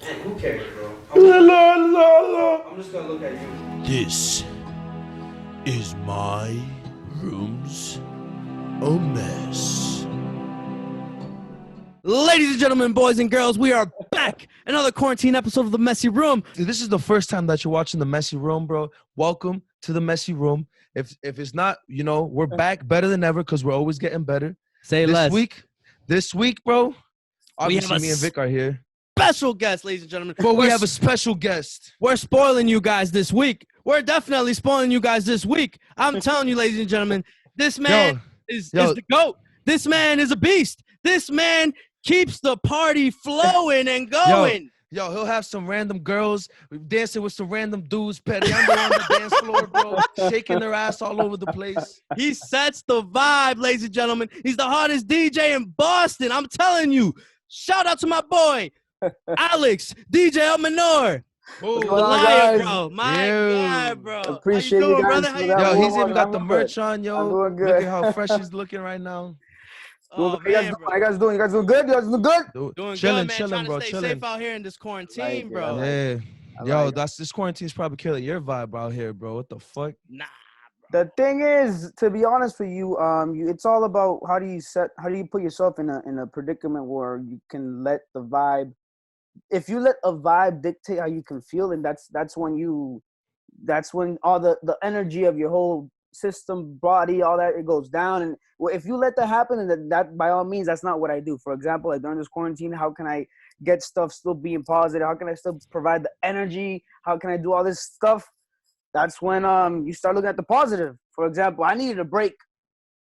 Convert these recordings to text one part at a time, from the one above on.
Man, who cares, bro? I'm just gonna look at you. This is my room's a mess. Ladies and gentlemen, boys and girls, we are back. Another quarantine episode of The Messy Room. If this is the first time that you're watching The Messy Room, bro, welcome to The Messy Room. If it's not, we're back better than ever because we're always getting better. Say less. This week, bro, obviously a me and Vic are here. Special guest, ladies and gentlemen. But we have a special guest. We're spoiling you guys this week. We're definitely spoiling you guys this week. I'm telling you, ladies and gentlemen, this man is the GOAT. This man is a beast. This man keeps the party flowing and going. Yo, he'll have some random girls dancing with some random dudes, petty under on the dance floor, bro, shaking their ass all over the place. He sets the vibe, ladies and gentlemen. He's the hottest DJ in Boston. I'm telling you. Shout out to my boy, Alex, DJ Menor. Zelaya, bro. My God, bro. Appreciate How you doing, you guys. brother? Yo, he's even got the merch on, yo. I'm doing good. Look at how fresh he's looking right now. Oh, How you guys doing? You guys doing good? You guys doing good? Doing chilling, good, man. Trying bro. to stay Chilling. safe out here in this quarantine, Like, bro. Yeah. Yo, This quarantine's probably killing your vibe out here, bro. What the fuck? Nah. the thing is, to be honest with you, it's all about how do you put yourself in a predicament where you can let the vibe. If you let a vibe dictate how you can feel, and that's when all the energy of your whole system, body, all that, it goes down. And if you let that happen, and that by all means, that's not what I do. For example, like during this quarantine, how can I get stuff still being positive? How can I still provide the energy? How can I do all this stuff? That's when you start looking at the positive. For example, I needed a break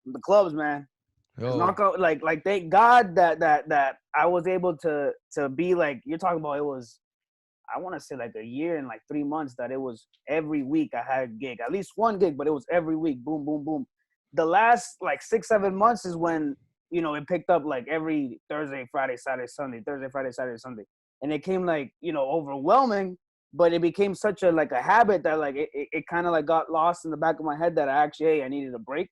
from the clubs, man. Like thank God that I was able to be like you're talking about. It was, I want to say, like a year and like 3 months that it was every week I had a gig, at least one gig, but it was every week, boom, boom, boom. The last like 6-7 months is when it picked up like every Thursday, Friday, Saturday, Sunday, Thursday, Friday, Saturday, Sunday, and it came like overwhelming. But it became such a habit that like it kind of like got lost in the back of my head that I needed a break.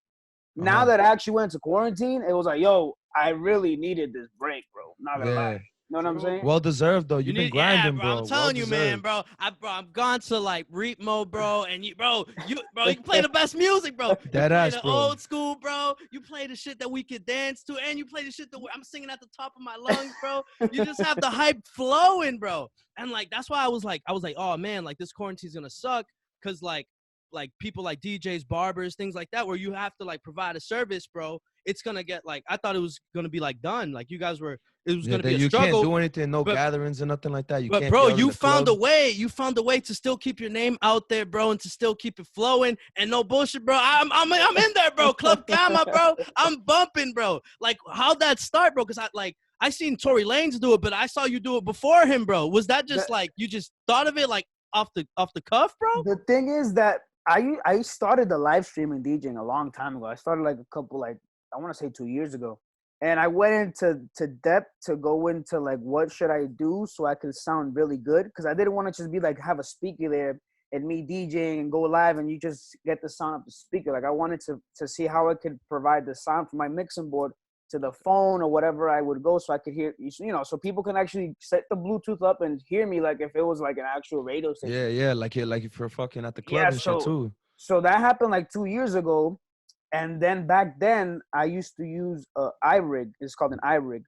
Now that I actually went to quarantine, it was like, yo, I really needed this break, bro. Not gonna lie. You know what I'm saying? Well deserved, though. You've been grinding, bro. I'm telling you, man, bro. I've gone to like Reap Mode, bro, and you play the best music, bro. That you ass, play the bro. old school, bro. You play the shit that we could dance to, and you play the shit that I'm singing at the top of my lungs, bro. You just have the hype flowing, bro. And like that's why I was like, oh man, like this quarantine's gonna suck, cause like people like DJs, barbers, things like that, where you have to like provide a service, bro. It's gonna get like, I thought it was gonna be like done. Like you guys were, it was gonna be a struggle. You can't do anything, no gatherings or nothing like that. But bro, you found a way. You found a way to still keep your name out there, bro, and to still keep it flowing. And no bullshit, bro. I'm in there, bro. Club Gamma, bro. I'm bumping, bro. Like how'd that start, bro? Because I seen Tory Lanez do it, but I saw you do it before him, bro. Was that just like you just thought of it like off the cuff, bro? The thing is that I started the live streaming DJing a long time ago. I started like a couple, like I want to say 2 years ago, and I went into depth to go into like what should I do so I could sound really good, because I didn't want to just be like have a speaker there and me DJing and go live and you just get the sound of the speaker. Like I wanted to see how I could provide the sound from my mixing board to the phone or whatever I would go, so I could hear, so people can actually set the Bluetooth up and hear me like if it was like an actual radio station. Yeah, like if you're fucking at the club and shit too. So that happened like 2 years ago, and then back then I used to use iRig. It's called an iRig.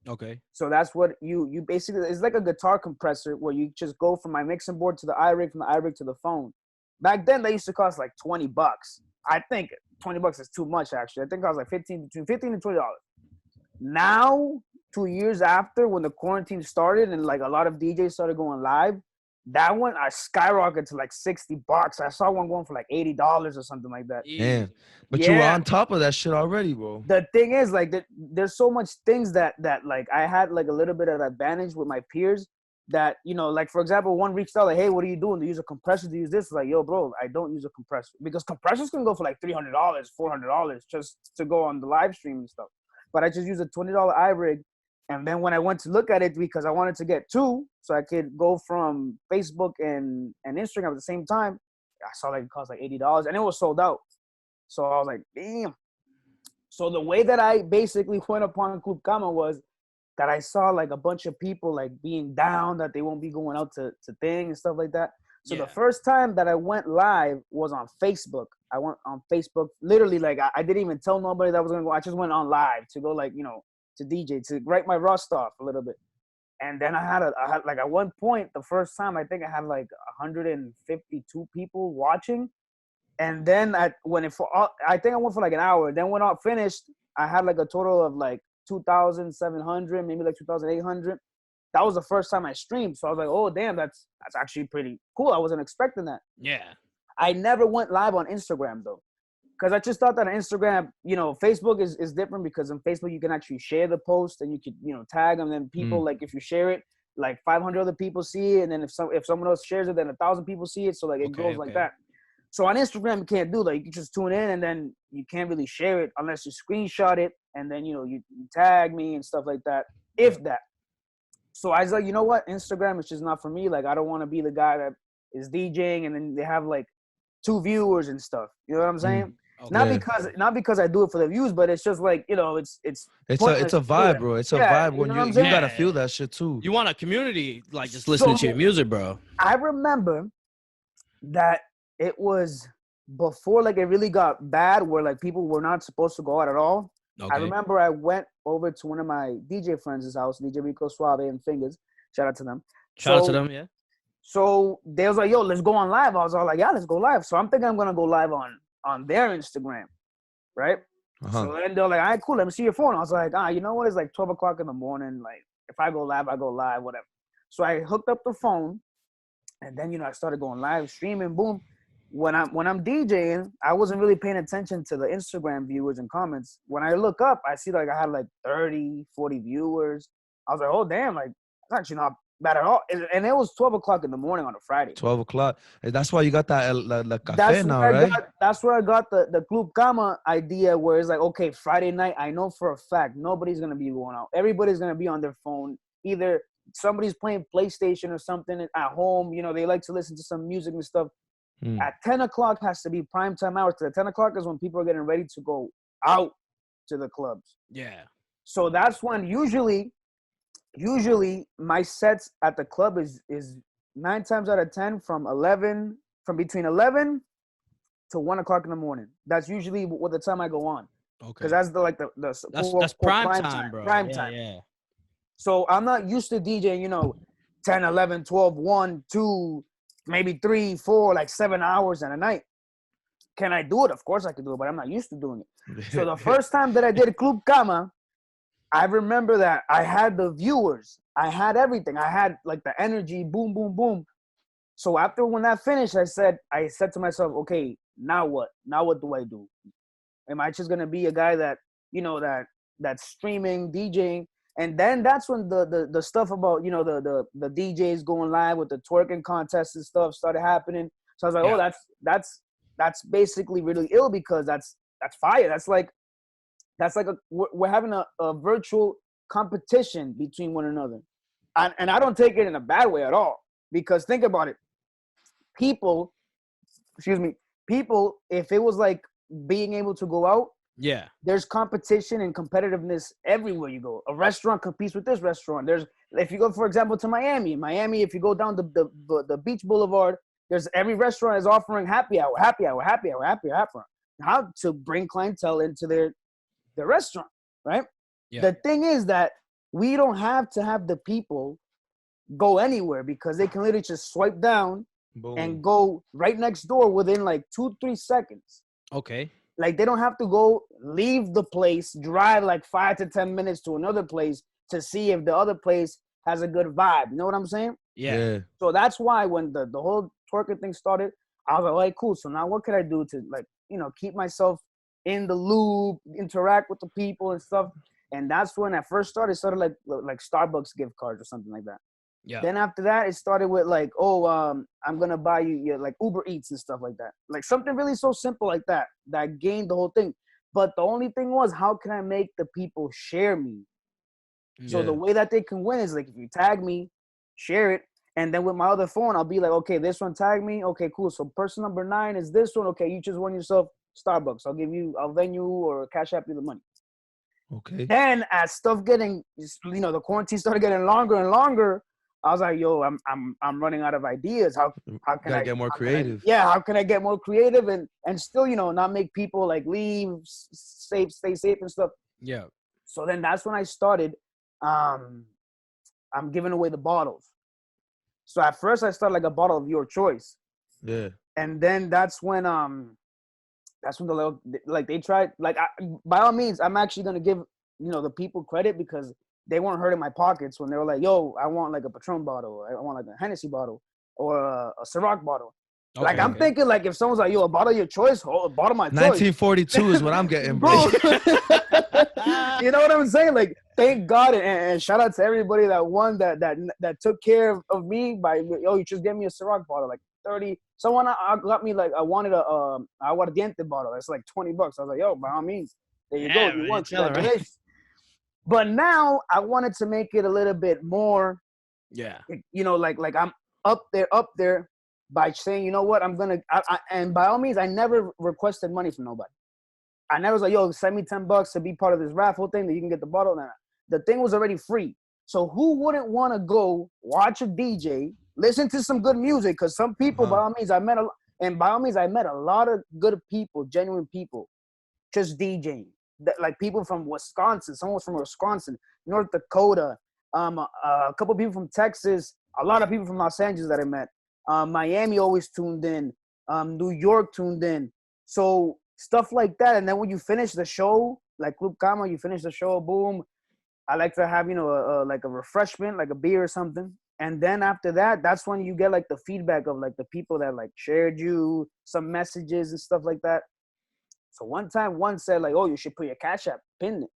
Okay. So that's what you basically, it's like a guitar compressor where you just go from my mixing board to the iRig, from the iRig to the phone. Back then they used to cost like $20. I think $20 is too much actually. I think I was like between $15 and $20. Now, 2 years after, when the quarantine started and like a lot of DJs started going live, that one I skyrocketed to like $60. I saw one going for like $80 or something like that. Damn. But you were on top of that shit already, bro. The thing is, like, there's so much things that like I had like a little bit of advantage with my peers that, like for example, one reached out like, hey, what are you doing? To use a compressor, to use this? Like, yo, bro, I don't use a compressor, because compressors can go for like $300, $400 just to go on the live stream and stuff. But I just used a $20 iRig. And then when I went to look at it, because I wanted to get two, so I could go from Facebook and Instagram at the same time, I saw like it cost like $80 and it was sold out. So I was like, damn. So the way that I basically went upon Club Kama was that I saw like a bunch of people like being down that they won't be going out to things and stuff like that. So the first time that I went live was on Facebook. I went on Facebook, literally like I didn't even tell nobody that I was gonna go. I just went on live to go like, you know, to DJ, to write my rust off a little bit. And then I had like at one point, the first time, I think I had like 152 people watching. And then I think I went for like an hour. Then when I finished, I had like a total of like 2,700, maybe like 2,800. That was the first time I streamed. So I was like, oh damn, that's actually pretty cool. I wasn't expecting that. Yeah. I never went live on Instagram though, because I just thought that on Instagram, you know, Facebook is different, because on Facebook you can actually share the post and you could, you know, tag them. Then people like, if you share it, like 500 other people see it, and then if someone else shares it, then 1,000 people see it. So like it goes like that. So on Instagram you can't do that. You can just tune in and then you can't really share it unless you screenshot it and then, you know, you tag me and stuff like that, if that. So I was like, you know what, Instagram is just not for me. Like I don't want to be the guy that is DJing and then they have like 2 viewers and stuff. You know what I'm saying? Okay. Not because I do it for the views, but it's just like, you know, it's a vibe, bro. It's a vibe when you gotta feel that shit too. You want a community like just listening to your music, bro. I remember that it was before like it really got bad, where like people were not supposed to go out at all. Okay. I remember I went over to one of my DJ friends' house, DJ Rico Suave and Fingers. Shout out to them. Shout out to them, yeah. So they was like, yo, let's go on live. I was all like, yeah, let's go live. So I'm thinking I'm gonna go live on their Instagram, right? So then they're like, all right, cool, let me see your phone. I was like, you know what? It's like 12 o'clock in the morning. Like, if I go live, I go live, whatever. So I hooked up the phone, and then, you know, I started going live, streaming, boom. When I'm DJing, I wasn't really paying attention to the Instagram viewers and comments. When I look up, I see like I had like 30, 40 viewers. I was like, oh, damn, like, that's actually not bad at all. And it was 12 o'clock in the morning on a Friday. 12 o'clock. That's why you got that la cafe now, right? That's where I got the Club Kama idea, where it's like, okay, Friday night, I know for a fact nobody's going to be going out. Everybody's going to be on their phone. Either somebody's playing PlayStation or something at home. You know, they like to listen to some music and stuff. At 10 o'clock has to be prime time hours. So 10 o'clock is when people are getting ready to go out to the clubs. Yeah. So that's when usually my sets at the club is 9 times out of 10 from between 11 to 1 o'clock in the morning. That's usually what the time I go on. Okay. Because that's that's prime time, bro. Prime time. Yeah. So I'm not used to DJing, you know, 10, 11, 12, 1, 2, maybe 3, 4, like 7 hours in a night. Can I do it? Of course I can do it, but I'm not used to doing it. So the first time that I did Club Kama, I remember that I had the viewers. I had everything. I had like the energy, boom, boom, boom. So after when that finished, I said to myself, okay, now what? Now what do I do? Am I just gonna be a guy that, you know, that's streaming, DJing? And then that's when the stuff about, you know, the DJs going live with the twerking contests and stuff started happening. So I was like, oh, that's basically really ill, because that's fire. That's like we're having a virtual competition between one another. And I don't take it in a bad way at all, because think about it. People, if it was like being able to go out, yeah, there's competition and competitiveness everywhere you go. A restaurant competes with this restaurant. If you go, for example, to Miami, if you go down the beach boulevard, there's every restaurant is offering happy hour, how to bring clientele into their restaurant, right? Yeah. The thing is that we don't have to have the people go anywhere, because they can literally just swipe down, boom, and go right next door within like 2-3 seconds. Okay. Like they don't have to go leave the place, drive like 5 to 10 minutes to another place to see if the other place has a good vibe. You know what I'm saying? Yeah. So that's why when the whole twerking thing started, I was like, all right, cool. So now what could I do to, like, you know, keep myself in the loop, interact with the people and stuff? And that's when I first started like Starbucks gift cards or something like that. Yeah. Then after that, it started with like, I'm gonna buy you like Uber Eats and stuff like that. Like something really so simple like that gained the whole thing. But the only thing was, how can I make the people share me? Yeah. So the way that they can win is like, if you tag me, share it, and then with my other phone, I'll be like, okay, this one tag me. Okay, cool. So person number 9 is this one. Okay, you just won yourself Starbucks. I'll venue or cash app you the money. Okay. Then as stuff getting, the quarantine started getting longer and longer, I was like, yo, I'm running out of ideas. How can Gotta I get more how can I- creative. yeah, how can I get more creative and still, not make people like leave, stay safe and stuff. Yeah. So then that's when I started. I'm giving away the bottles. So at first I started like a bottle of your choice, Yeah. and then that's when the little, like they tried, like by all means I'm actually gonna give the people credit because they weren't hurting my pockets when they were like, yo, I want like a Patron bottle, I want like a Hennessy bottle or a Ciroc bottle. Like I'm thinking like if someone's like, yo, a bottle of your choice, a bottle of my choice. 1942 is what I'm getting, bro. You know what I'm saying? Like, thank God and shout out to everybody that won that took care of me by, yo, you just get me a Ciroc bottle, like 30. Someone got me like I wanted a aguardiente bottle. It's like $20. I was like, yo, by all means, there you go. You won. Congratulations. But now I wanted to make it a little bit more. Yeah. Like I'm up there by saying, you know what, I'm gonna and by all means, I never requested money from nobody. I never was like, yo, send me $10 to be part of this raffle thing that you can get the bottle. Now the thing was already free. So who wouldn't want to go watch a DJ, listen to some good music? Because some people, by all means, I met a lot of good people, genuine people, just DJing. Like people from Wisconsin. Someone was from Wisconsin, North Dakota, a couple people from Texas, a lot of people from Los Angeles that I met. Miami always tuned in. New York tuned in. So stuff like that. And then when you finish the show, like Club Kama, you finish the show, boom. I like to have, like a refreshment, like a beer or something. And then after that, that's when you get like the feedback of like the people that like shared you, some messages and stuff like that. So one time, one said like, "Oh, you should put your Cash App, pin it."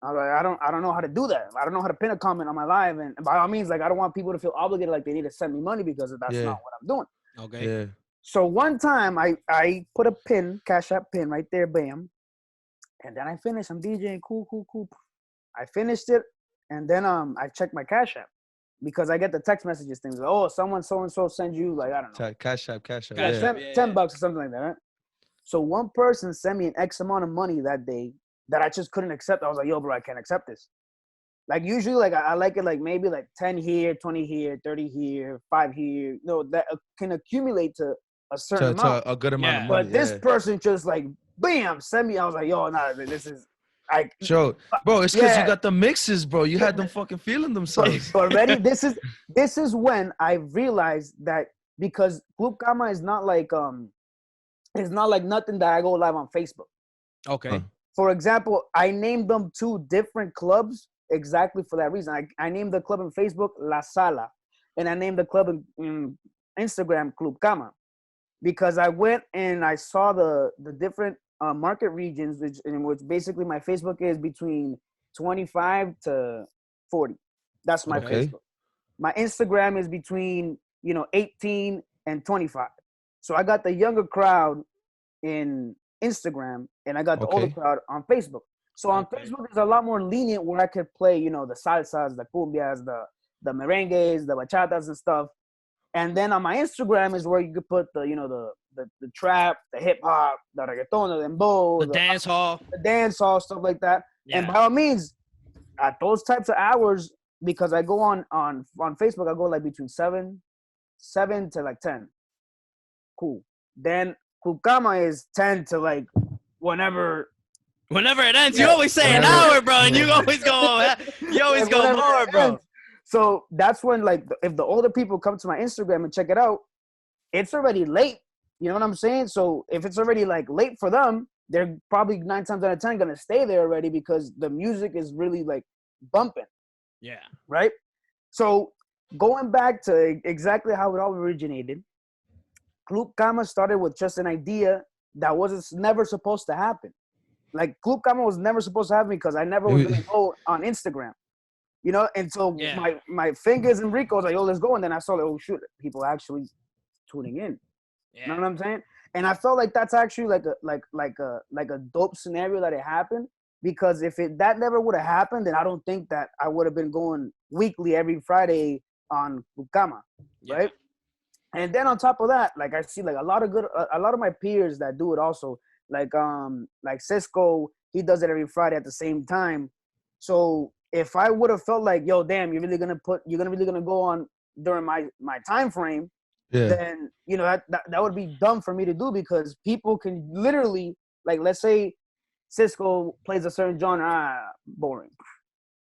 I was like, I don't know how to do that. I don't know how to pin a comment on my live. And by all means, like I don't want people to feel obligated like they need to send me money because that's not what I'm doing. Okay. Yeah. So one time I put a pin, Cash App pin right there, bam. And then I finished. I'm DJing, cool. I finished it, and then I checked my Cash App because I get the text messages things like, oh, someone so and so send you like I don't know, Cash App. Cash Yeah. App. $10 or something like that. Right? So one person sent me an X amount of money that day that I just couldn't accept. I was like, yo, bro, I can't accept this. Like usually, like I like it like maybe like 10 here, 20 here, 30 here, 5 here. That can accumulate to a certain amount. To a good amount of money. But this person just like, bam, send me. I was like, yo, nah, this is. Bro, it's because you got the mixes, bro. You had them fucking feeling themselves. But ready, this is when I realized that because Club Kama is not like it's not like nothing that I go live on Facebook. Okay. For example, I named them 2 different clubs exactly for that reason. I named the club in Facebook La Sala, and I named the club in Instagram Club Kama, because I went and I saw the different market regions, which basically my Facebook is between 25 to 40. That's my Facebook. My Instagram is between 18 and 25. So I got the younger crowd in Instagram, and I got the older crowd on Facebook. So on Facebook, there's a lot more lenient where I could play, the salsas, the cumbias, the merengues, the bachatas and stuff. And then on my Instagram is where you could put the trap, the hip hop, the reggaeton, the dembow, the dance hall, stuff like that. Yeah. And by all means, at those types of hours, because I go on Facebook, I go like between 7 to like 10. Cool. Then Kukama is 10 to like whenever it ends. You always say an hour, bro, and you always go more, bro. So that's when, like, if the older people come to my Instagram and check it out, it's already late. You know what I'm saying? So if it's already like late for them, they're probably 9 times out of 10 gonna stay there already because the music is really like bumping. Yeah. Right. So going back to exactly how it all originated, Club Kama started with just an idea that was never supposed to happen. Like Club Kama was never supposed to happen because I never was gonna go on Instagram. And so my fingers and Rico was like, "Yo, let's go." And then I saw like, "Oh shoot, people actually tuning in." Yeah. You know what I'm saying? And I felt like that's actually like a dope scenario that it happened, because if that never would have happened, then I don't think that I would have been going weekly every Friday on Kama, right? And then on top of that, like I see like a lot of my peers that do it also, like Cisco he does it every Friday at the same time. So if I would have felt like, yo, damn, you're really gonna go on during my time frame, Yeah. then that would be dumb for me to do, because people can literally, like, let's say Cisco plays a certain genre, boring.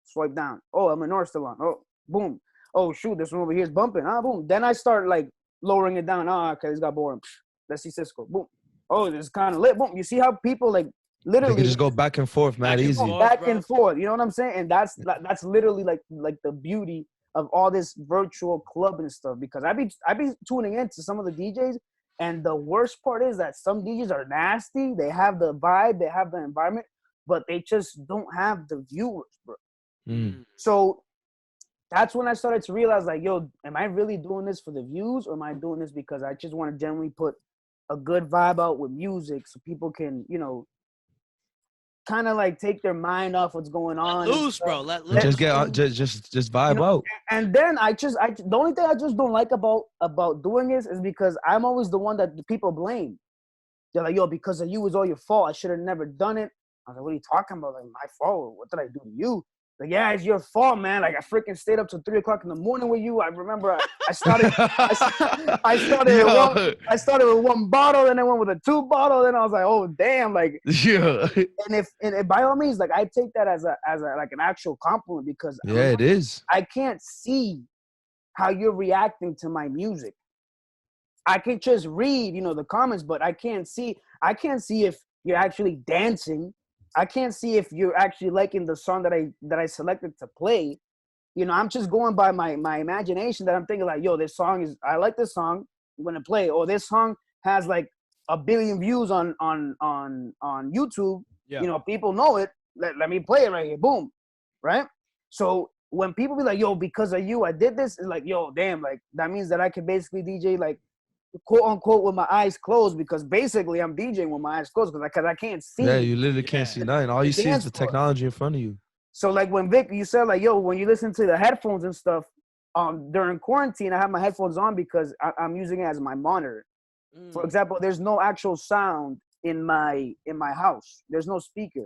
Swipe down. Oh, I'm Menor still on. Oh, boom. Oh shoot, this one over here is bumping. Boom. Then I start like lowering it down. Okay, it's got boring. Let's see Cisco. Boom. Oh, this is kind of lit. Boom. You see how people like They literally can just go back and forth, man. Easy. back and forth. You know what I'm saying? And that's literally like the beauty of all this virtual club and stuff. Because I be tuning into some of the DJs, and the worst part is that some DJs are nasty. They have the vibe, they have the environment, but they just don't have the viewers, bro. So that's when I started to realize, like, yo, am I really doing this for the views, or am I doing this because I just want to generally put a good vibe out with music so people can, kind of like take their mind off what's going on. Let loose, bro. Let loose. Just get out, just vibe out. And then the only thing I just don't like about doing this is because I'm always the one that the people blame. They're like, yo, because of you, it's all your fault. I should have never done it. I was like, what are you talking about? Like, my fault? What did I do to you? Like, yeah, it's your fault, man. Like, I freaking stayed up till 3 o'clock in the morning with you. I remember I started I started with one bottle, and then went with a 2 bottle. Then I was like, oh damn, like, yeah. And by all means, like, I take that as a like an actual compliment, because it is. I can't see how you're reacting to my music. I can just read, the comments, but I can't see if you're actually dancing. I can't see if you're actually liking the song that I selected to play. I'm just going by my imagination, that I'm thinking like, yo, I like this song, I'm gonna play. Or this song has like 1 billion views on YouTube. Yeah. People know it. Let me play it right here. Boom. Right? So when people be like, yo, because of you, I did this, it's like, yo, damn, like, that means that I can basically DJ, like, quote unquote, with my eyes closed, because basically I'm DJing with my eyes closed, because I can't see. Yeah, you literally can't see nothing. All you see is the technology in front of you. So like when Vic, you said like, yo, when you listen to the headphones and stuff, during quarantine, I have my headphones on because I'm using it as my monitor. For example, there's no actual sound in my house. There's no speaker.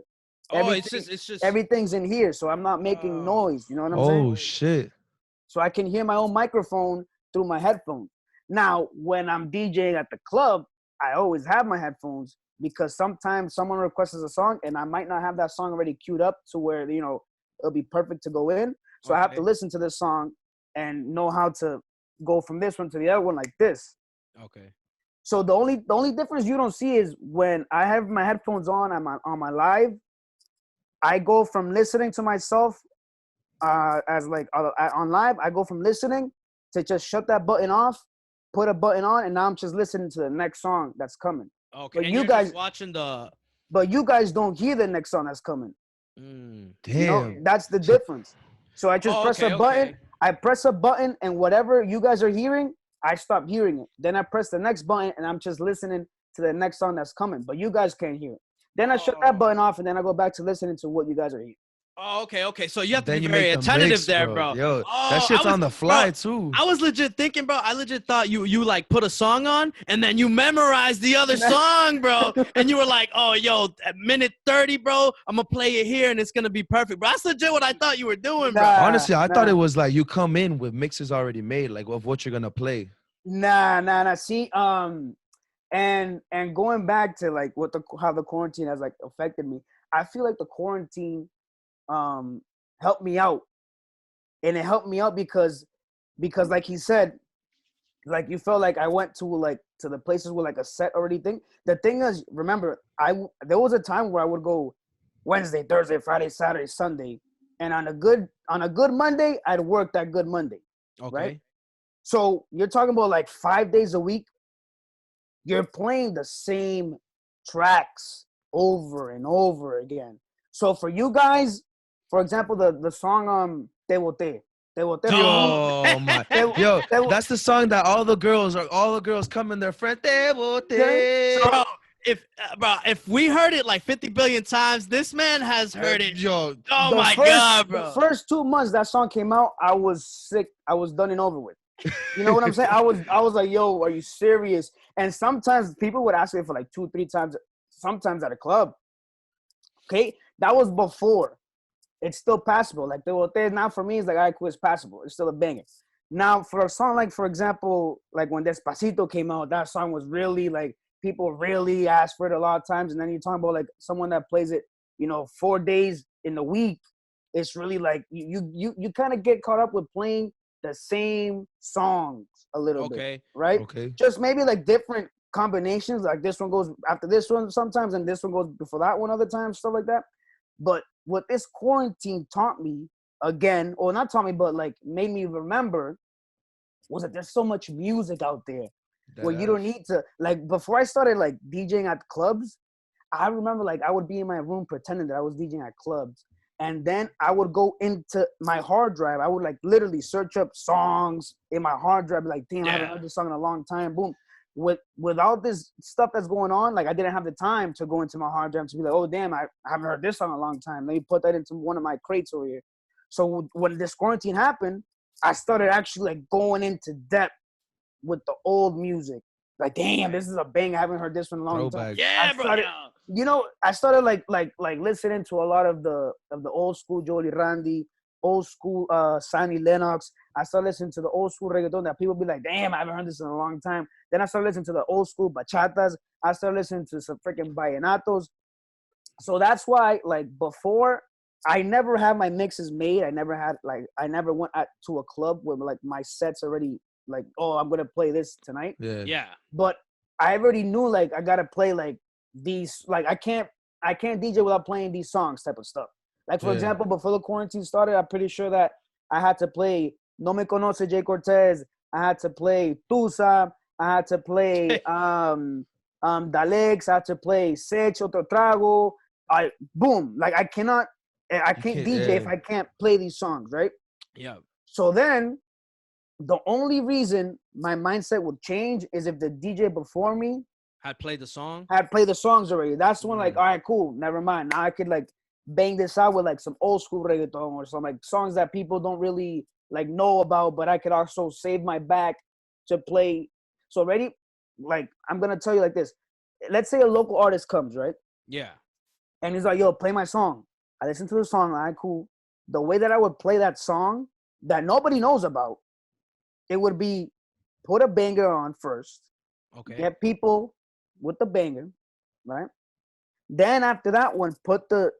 It's just everything's in here, so I'm not making noise. You know what I'm saying? Oh shit! So I can hear my own microphone through my headphones. Now, when I'm DJing at the club, I always have my headphones, because sometimes someone requests a song and I might not have that song already queued up to where, it'll be perfect to go in. So I have to listen to this song and know how to go from this one to the other one like this. Okay. So the only difference you don't see is when I have my headphones on my live, I go from listening to myself as like on live, I go from listening to just shut that button off, put a button on, and now I'm just listening to the next song that's coming. Okay. But and you you're guys just watching the. But you guys don't hear the next song that's coming. Damn. That's the difference. So I just press a button. Okay. I press a button, and whatever you guys are hearing, I stop hearing it. Then I press the next button, and I'm just listening to the next song that's coming. But you guys can't hear it. Then I shut that button off, and then I go back to listening to what you guys are hearing. Oh, okay. So you have to Then be you very make the attentive mix, there, bro. Yo, that shit's on the fly too. I was legit thinking, bro. I legit thought you like put a song on and then you memorized the other song, bro. And you were like, oh, yo, at minute 30, bro, I'm gonna play it here and it's gonna be perfect, bro. That's legit what I thought you were doing, bro. Honestly, I thought it was like you come in with mixes already made, like of what you're gonna play. Nah. See, and going back to like how the quarantine has like affected me, I feel like the quarantine helped me out. And it helped me out because like he said, like you felt like I went to the places with like a set already thing. The thing is, remember, there was a time where I would go Wednesday, Thursday, Friday, Saturday, Sunday, and on a good Monday, I'd work that good Monday. Okay. Right? So you're talking about like 5 days a week. You're playing the same tracks over and over again. So for you guys, for example, the song Te Boté. Oh my! Yo, that's the song that all the girls come in their friend. Te Boté. If we heard it like 50 billion times, this man has heard it. Yo, oh my God, bro! The first 2 months that song came out, I was sick. I was done and over with. You know what I'm saying? I was like, yo, are you serious? And sometimes people would ask me for like 2-3 times, sometimes at a club. Okay, that was before. It's still passable. Like now for me, it's like, all right, cool, it's passable. It's still a banger. Now for a song like, for example, like when Despacito came out, that song was really like people really asked for it a lot of times. And then you're talking about like someone that plays it, 4 days in the week. It's really like you kind of get caught up with playing the same songs a little bit, right? Okay. Just maybe like different combinations. Like this one goes after this one sometimes, and this one goes before that one other times, stuff like that. But what this quarantine taught me again, or not taught me, but like made me remember, was that there's so much music out there where you don't need to, like, before I started like DJing at clubs, I remember like I would be in my room pretending that I was DJing at clubs. And then I would go into my hard drive. I would like literally search up songs in my hard drive, like, damn, I haven't heard this song in a long time. Boom. With all this stuff that's going on, like I didn't have the time to go into my hard drive to be like, oh damn, I haven't heard this song in a long time. Let me put that into one of my crates over here. So when this quarantine happened, I started actually like going into depth with the old music. Like, damn, this is a bang. I haven't heard this one in a long time. Yeah, I started like listening to a lot of the old school Jolly Randy, old school Sonny Lennox. I started listening to the old school reggaeton that people be like, damn, I haven't heard this in a long time. Then I started listening to the old school bachatas. I started listening to some freaking vallenatos. So that's why, like, before, I never had my mixes made. I never went to a club where like my sets already like, oh, I'm gonna play this tonight. Yeah. But I already knew like I gotta play like these, like I can't DJ without playing these songs type of stuff. Like for example, before the quarantine started, I'm pretty sure that I had to play No Me Conoce Jay Cortez. I had to play Tusa. I had to play Dalex. I had to play Sech Otro Trago. Boom. Like I can't DJ if I can't play these songs, right? Yeah. So then the only reason my mindset would change is if the DJ before me had played the song already. That's when like, all right, cool, never mind. Now I could like bang this out with like some old school reggaeton or some like songs that people don't really like know about, but I could also save my back to play. So ready? Like, I'm gonna tell you like this. Let's say a local artist comes, right? Yeah. And he's like, yo, play my song. I listen to the song, all right, cool. The way that I would play that song that nobody knows about, it would be put a banger on first. Okay. Get people with the banger, right? Then after that one, put the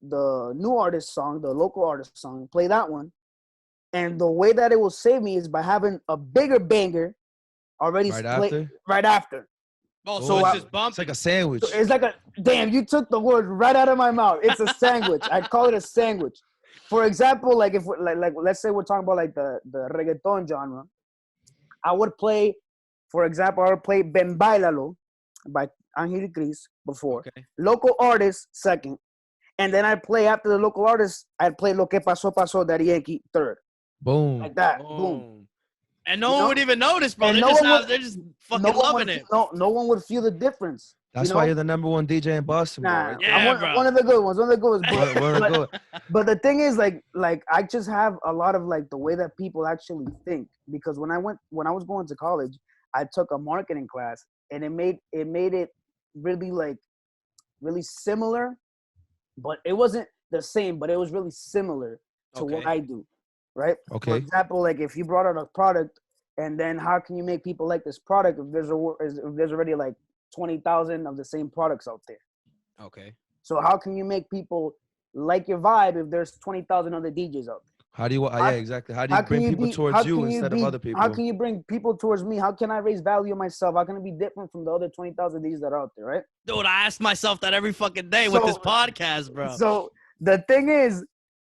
new artist song, the local artist song, play that one. And the way that it will save me is by having a bigger banger already right after. Oh, so it's just bumping. It's like a sandwich. So it's like damn, you took the word right out of my mouth. It's a sandwich. I call it a sandwich. For example, like if like let's say we're talking about like the reggaeton genre, I would play, for example, I would play Ben Bailalo by Angel Cris before. Okay. Local artist second. And then I'd play after the local artist, I'd play Lo Que Pasó Pasó, Daddy Yankee third. Boom. Like that. Boom. And no one would even notice, bro. They're just fucking loving it. No one would feel the difference. That's why you're the number one DJ in Boston, bro. Nah, yeah, I'm one of the good ones. But the thing is, like I just have a lot of like the way that people actually think. Because when I was going to college, I took a marketing class, and it made it really similar, but it wasn't the same. But it was really similar to what I do, right? Okay. For example, like if you brought out a product, and then how can you make people like this product if there's already like 20,000 of the same products out there? Okay. So how can you make people like your vibe if there's 20,000 other DJs out there? How do you exactly? How do you bring people towards you instead of other people? How can you bring people towards me? How can I raise value myself? How can I be different from the other 20,000 DJs that are out there, right? Dude, I ask myself that every fucking day with this podcast, bro. So the thing is,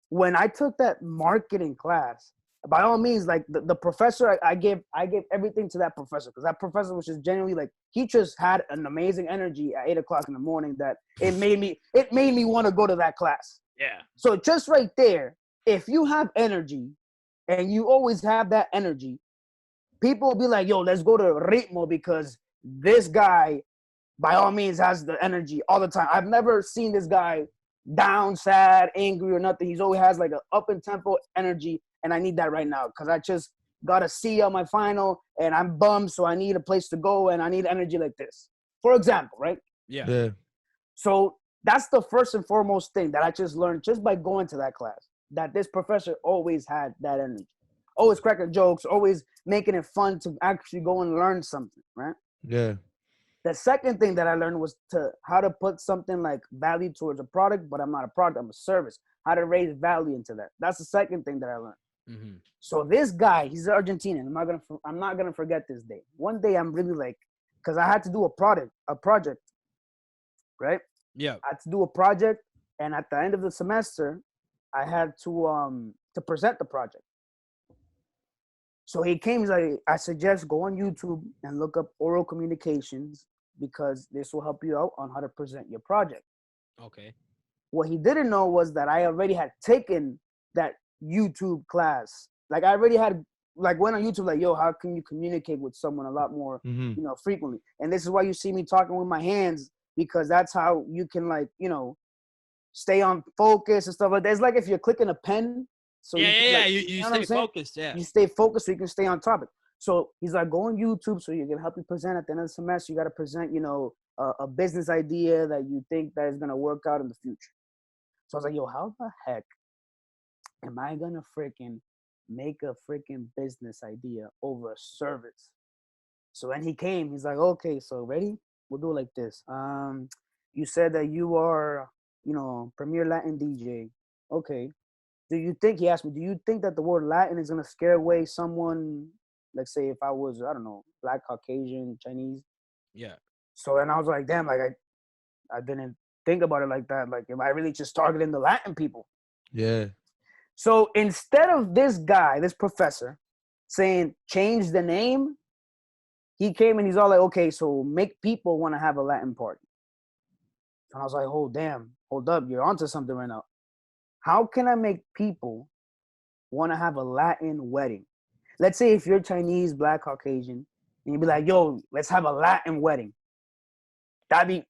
when I took that marketing class, by all means, like the professor, I gave everything to that professor, because that professor was just genuinely like, he just had an amazing energy at 8 o'clock in the morning that it made me want to go to that class. Yeah. So just right there, if you have energy and you always have that energy, people will be like, yo, let's go to Ritmo because this guy, by all means, has the energy all the time. I've never seen this guy down, sad, angry, or nothing. He's always has like an up and tempo energy. And I need that right now because I just got a C on my final and I'm bummed, so I need a place to go and I need energy like this. For example, right? Yeah. So That's the first and foremost thing that I just learned just by going to that class. That this professor always had that energy, always cracking jokes, always making it fun to actually go and learn something, right? Yeah. The second thing that I learned was how to put something like value towards a product, but I'm not a product, I'm a service. How to raise value into that. That's the second thing that I learned. Mm-hmm. So this guy, he's Argentinian. I'm not gonna forget this day. One day I'm really like, because I had to do a project, right? Yeah. I had to do a project, and at the end of the semester, I had to present the project. So he came, he's like, I suggest go on YouTube and look up oral communications because this will help you out on how to present your project. Okay. What he didn't know was that I already had taken that YouTube class. Like I already had went on YouTube like, yo, how can you communicate with someone a lot more, frequently? And this is why you see me talking with my hands, because that's how you can stay on focus and stuff like that. It's like if you're clicking a pen. So you know stay focused, yeah. You stay focused so you can stay on topic. So he's like, go on YouTube so you can help you present at the end of the semester. You got to present, a business idea that you think that is going to work out in the future. So I was like, yo, how the heck am I going to freaking make a freaking business idea over a service? So when he came, he's like, okay, so ready? We'll do it like this. You said that you are, premier Latin DJ. Okay. He asked me, do you think that the word Latin is going to scare away someone, let's say if I was, I don't know, Black, Caucasian, Chinese? Yeah. So then I was like, damn, like I didn't think about it like that. Like, am I really just targeting the Latin people? Yeah. So instead of this guy, this professor, saying, change the name, he came and he's all like, okay, so make people want to have a Latin party. And I was like, oh, damn, hold up, you're onto something right now. How can I make people want to have a Latin wedding? Let's say if you're Chinese, Black, Caucasian, and you'd be like, yo, let's have a Latin wedding. That'd be,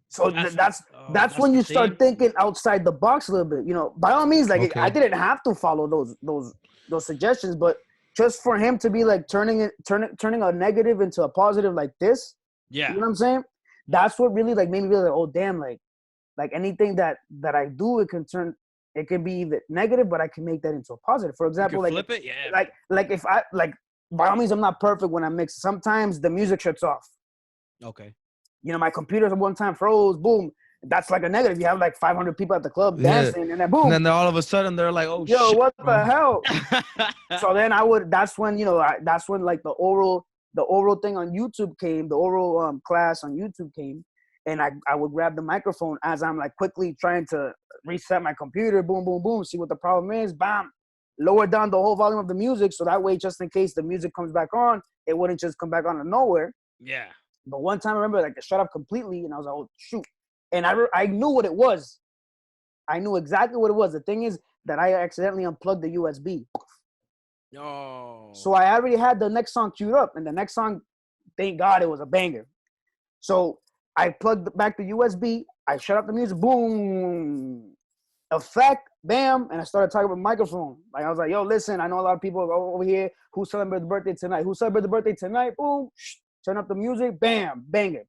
so that's when you start thinking outside the box a little bit. By all means, like I didn't have to follow those suggestions, but just for him to be like turning a negative into a positive like this, yeah, you know what I'm saying? That's what really like made me realize, oh damn, like anything that I do, it can be either negative, but I can make that into a positive. For example, like flip it, yeah. Like if I by all means, I'm not perfect when I mix. Sometimes the music shuts off. Okay. My computer at one time froze. Boom. That's like a negative. You have like 500 people at the club dancing, and then boom. And then all of a sudden they're like, "Oh yo, shit, what bro. the hell?" So then that's when like the oral thing on YouTube came. The oral class on YouTube came, and I would grab the microphone as I'm like quickly trying to reset my computer. Boom, boom, boom. See what the problem is. Bam. Lower down the whole volume of the music, so that way, just in case the music comes back on, it wouldn't just come back on out of nowhere. Yeah. But one time I remember like it shut off completely, and I was like, oh shoot. And I knew what it was. I knew exactly what it was. The thing is that I accidentally unplugged the USB. Oh. So I already had the next song queued up, and the next song, thank God, it was a banger. So I plugged back the USB. I shut off the music. Boom. Effect. Bam. And I started talking with the microphone. Like I was like, yo, listen, I know a lot of people over here who celebrate the birthday tonight. Who celebrate the birthday tonight? Boom. Turn up the music. Bam. Bang it.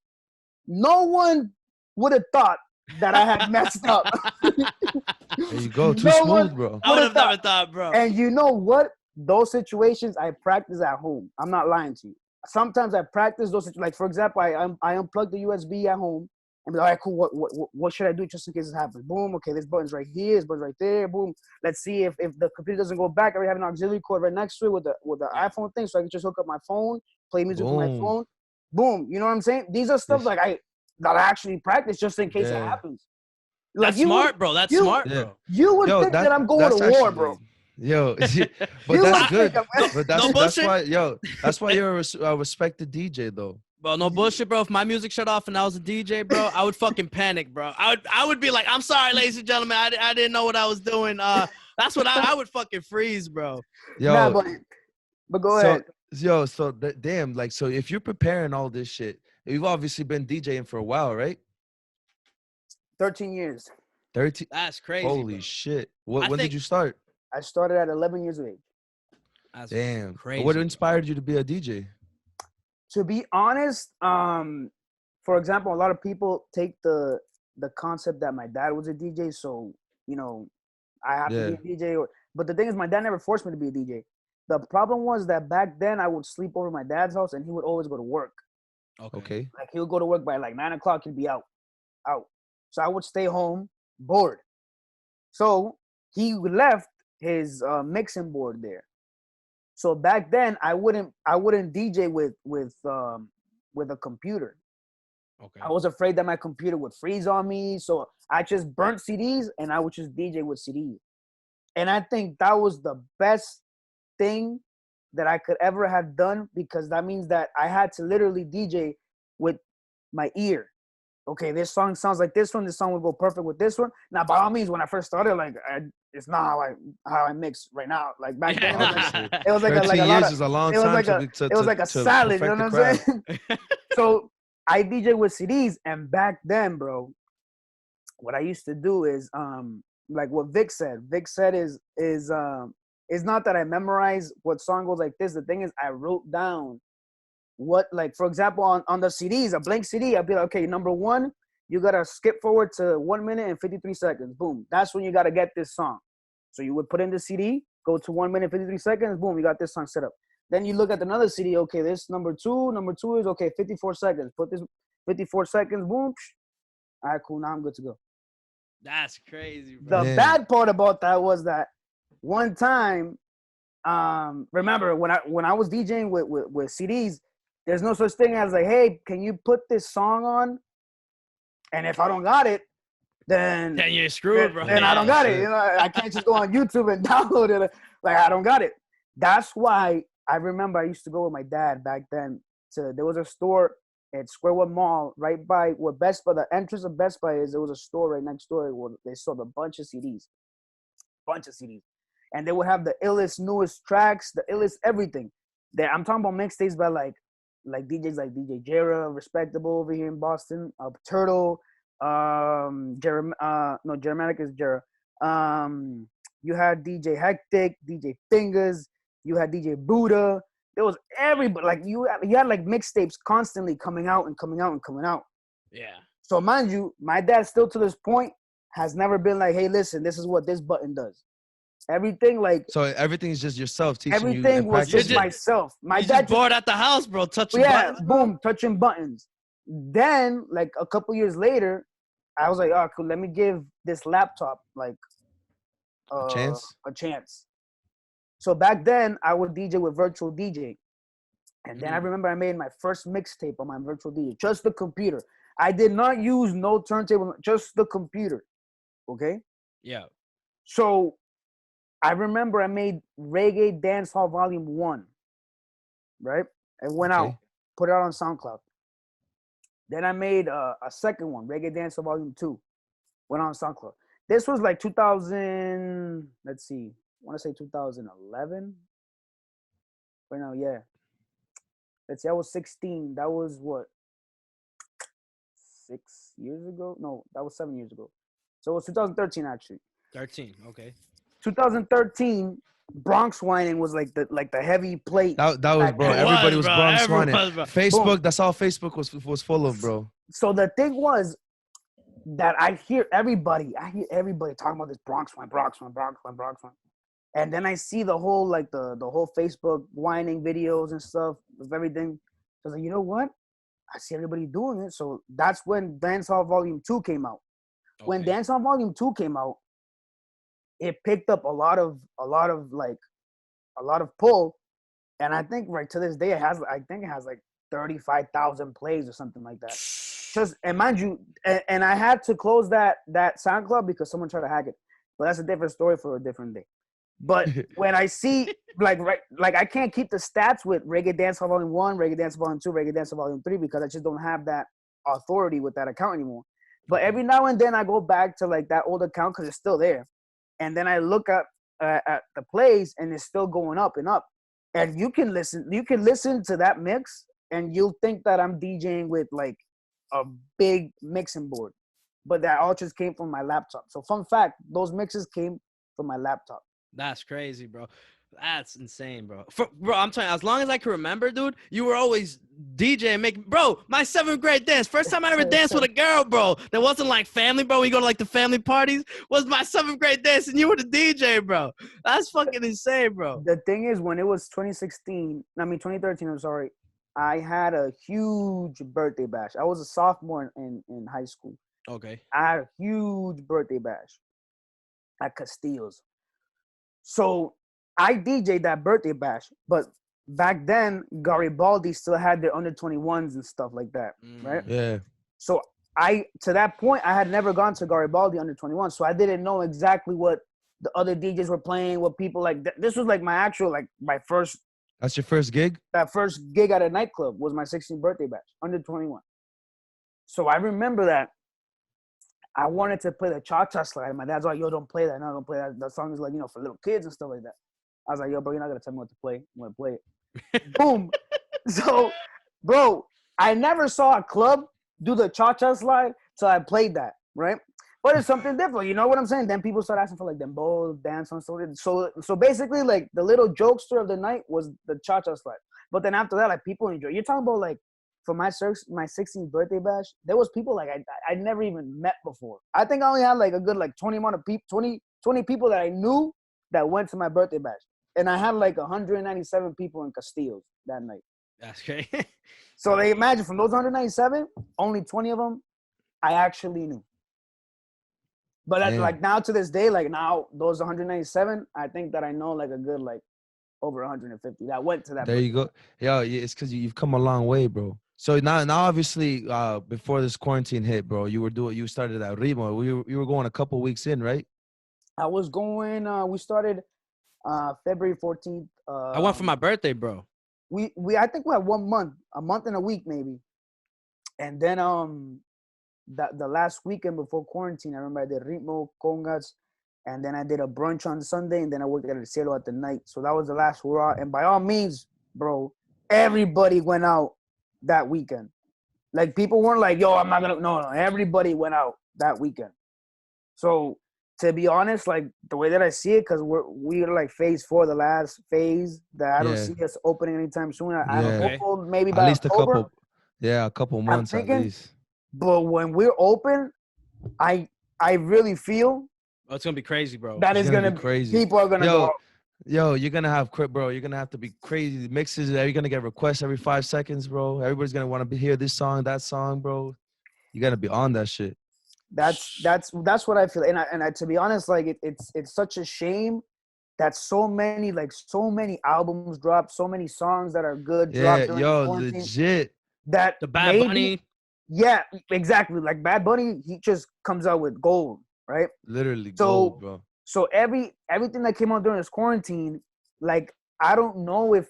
No one would have thought that I had messed up. There you go. Too smooth, bro. I would have never thought, bro. And you know what? Those situations I practice at home. I'm not lying to you. Sometimes I practice those. Like, for example, I unplug the USB at home and be like, all right, cool. What should I do just in case this happens? Boom. Okay, this button's right here. This button's right there. Boom. Let's see if the computer doesn't go back. I already have an auxiliary cord right next to it with the iPhone thing, so I can just hook up my phone, play music with my phone. Boom. You know what I'm saying? These are stuff that I actually practice just in case it happens. Like, that's smart, bro. That's smart, bro. You would think that I'm going to war, bro. Yo, but that's good. But that's why, that's why you're a respected DJ, though. Bro, no bullshit, bro. If my music shut off and I was a DJ, bro, I would fucking panic, bro. I would be like, I'm sorry, ladies and gentlemen, I didn't know what I was doing. That's what I would fucking freeze, bro. Yo, nah, but go ahead. Yo, so damn, like, so if you're preparing all this shit, you've obviously been DJing for a while, right? 13 years. 13. That's crazy. Holy bro. Shit. When did you start? I started at 11 years of age. That's damn. crazy. What inspired you to be a DJ? To be honest, for example, a lot of people take the the concept that my dad was a DJ, so you know, I have to be Yeah. a DJ. But the thing is, my dad never forced me to be a DJ. The problem was that back then I would sleep over at my dad's house, and he would always go to work. Okay. Like he would go to work by like 9 o'clock. He'd be out. So I would stay home bored. So he left his mixing board there. So back then I wouldn't DJ with a computer. Okay. I was afraid that my computer would freeze on me, so I just burnt CDs and I would just DJ with CDs. And I think that was the best thing that I could ever have done, because that means that I had to literally DJ with my ear. Okay, this song sounds like this one. This song would go perfect with this one. Now, by all means, when I first started, like it's not how I mix right now. Like back then, Obviously. it was like 13 a lot years of, is a long it was time like a to it was like a to salad. You know perfect what I'm the craft. saying? So I DJ with CDs, and back then, bro, what I used to do is like what Vic said. Vic said is it's not that I memorize what song goes like this. The thing is, I wrote down what, like, for example, on the CDs, a blank CD, I'd be like, okay, number one, you gotta skip forward to 1 minute and 53 seconds. Boom. That's when you gotta get this song. So you would put in the CD, go to 1 minute, 53 seconds, boom, you got this song set up. Then you look at another CD, okay, this number two is okay, 54 seconds. Put this 54 seconds, boom. All right, cool. Now I'm good to go. That's crazy, bro. The Man. bad part about that was that one time, remember when I was DJing with CDs, there's no such thing as like, hey, can you put this song on? And if I don't got it, then You're screwed, bro. then I don't got it. Shit. You know, I can't just go on YouTube and download it. Like I don't got it. That's why I remember I used to go with my dad back then. There was a store at Square One Mall right by where Best Buy, the entrance of Best Buy is. There was a store right next door where they sold a bunch of CDs, and they would have the illest, newest tracks, the illest everything. There, I'm talking about mixtapes by like DJs like DJ Jera, respectable over here in Boston, Turtle, Germanic is Jera. You had DJ Hectic, DJ Fingers, you had DJ Buddha. There was everybody, like you had like mixtapes constantly coming out and coming out and coming out. Yeah. So mind you, my dad still to this point has never been like, hey, listen, this is what this button does. Everything like So everything's just yourself teaching you. everything and was just practicing. myself. My You dad just bored at the house, bro, touching yeah, buttons, bro. boom, touching buttons. Then, like a couple years later, I was like, oh, cool, let me give this laptop like A chance. a chance. So back then, I would DJ with virtual DJ, and then I remember I made my first mixtape on my virtual DJ, just the computer. I did not use no turntable, just the computer. Okay, Yeah. so I remember I made Reggae Dancehall Volume 1, right? It went out, Okay. put it out on SoundCloud. Then I made a second one, Reggae Dancehall Volume 2, went on SoundCloud. This was like 2000, let's see, I want to say 2011. Right now, yeah. Let's see, I was 16. That was what, 6 years ago? No, that was 7 years ago. So it was 2013 actually. 13. Okay. 2013, Bronx whining was like the heavy plate. That was, bro. It Everybody was, was bro. Bronx Everyone whining. was, bro. Facebook. Boom. That's all Facebook was full of, bro. So the thing was that I hear everybody talking about this Bronx whine. And then I see the whole like the whole Facebook whining videos and stuff of everything. So I was like, you know what? I see everybody doing it. So that's when Dancehall Volume 2 came out. When Okay. Dancehall Volume 2 came out, it picked up a lot of pull. And I think right to this day it has like 35,000 plays or something like that. Just, and mind you, and I had to close that SoundCloud because someone tried to hack it. But that's a different story for a different day. But when I see like I can't keep the stats with Reggae Dancehall Volume 1, Reggae Dancehall Volume 2, Reggae Dancehall Volume 3 because I just don't have that authority with that account anymore. But every now and then I go back to like that old account because it's still there. And then I look at the plays and it's still going up and up. And you can listen to that mix and you'll think that I'm DJing with like a big mixing board. But that all just came from my laptop. So fun fact, those mixes came from my laptop. That's crazy, bro. That's insane, bro. Bro, I'm telling you, as long as I can remember, dude, you were always DJ making. Bro, my 7th grade dance, first time I ever danced with a girl, bro. That wasn't like family, bro. We go to like the family parties. Was my 7th grade dance, and you were the DJ, bro. That's fucking insane, bro. The thing is, when it was 2013, I'm sorry, I had a huge birthday bash. I was a sophomore in high school. Okay. I had a huge birthday bash at Castillo's. So I DJ'd that birthday bash, but back then Garibaldi still had their under 21s and stuff like that, right? Yeah. So to that point, I had never gone to Garibaldi under 21, so I didn't know exactly what the other DJs were playing, what people like. This was like my actual, like my first. That's your first gig? That first gig at a nightclub was my 16th birthday bash, under 21. So I remember that I wanted to play the cha-cha slide. My dad's like, yo, don't play that. No, don't play that. That song is like, you know, for little kids and stuff like that. I was like, yo, bro, you're not going to tell me what to play. I'm going to play it. Boom. So, bro, I never saw a club do the cha-cha slide till I played that, right? But it's something different. You know what I'm saying? Then people start asking for like them bowl dance on stuff. So basically, like the little jokester of the night was the cha-cha slide. But then after that, like people enjoy. You're talking about like for my 16th birthday bash, there was people like I never even met before. I think I only had like a good like 20 people that I knew that went to my birthday bash, and I had like 197 people in Castillo's that night. That's great. So they imagine from those 197, only 20 of them I actually knew. But that's like now to this day, like now those 197, I think that I know like a good like over 150 that went to that. There you go. Yo, it's because you've come a long way, bro. So now obviously, before this quarantine hit, bro, you started at Rimo. You were going a couple weeks in, right? I was going. We started February 14th. I went for my birthday, bro. We I think we had a month and a week maybe, and then the last weekend before quarantine, I remember I did Ritmo, Congas, and then I did a brunch on Sunday, and then I worked at El Cielo at the night. So that was the last hurrah. And by all means, bro, everybody went out that weekend. Like people weren't like, yo, I'm not gonna. No, everybody went out that weekend. So to be honest, like the way that I see it, because we're like phase 4, the last phase that I don't see us opening anytime soon. I'm hopeful maybe by at least October, a couple months at least. But when we're open, I really feel it's gonna be crazy, bro. That is gonna be crazy. People are gonna go. Yo, you're gonna have bro. You're gonna have to be crazy. The mixes, you're gonna get requests every 5 seconds, bro. Everybody's gonna want to hear this song, that song, bro. You gotta be on that shit. That's what I feel. And I to be honest, like it's such a shame that so many albums dropped, so many songs that are good dropped. Yeah, legit. That the Bad Bunny. Yeah, exactly. Like Bad Bunny, he just comes out with gold, right? Literally gold, bro. So everything that came out during this quarantine, like I don't know if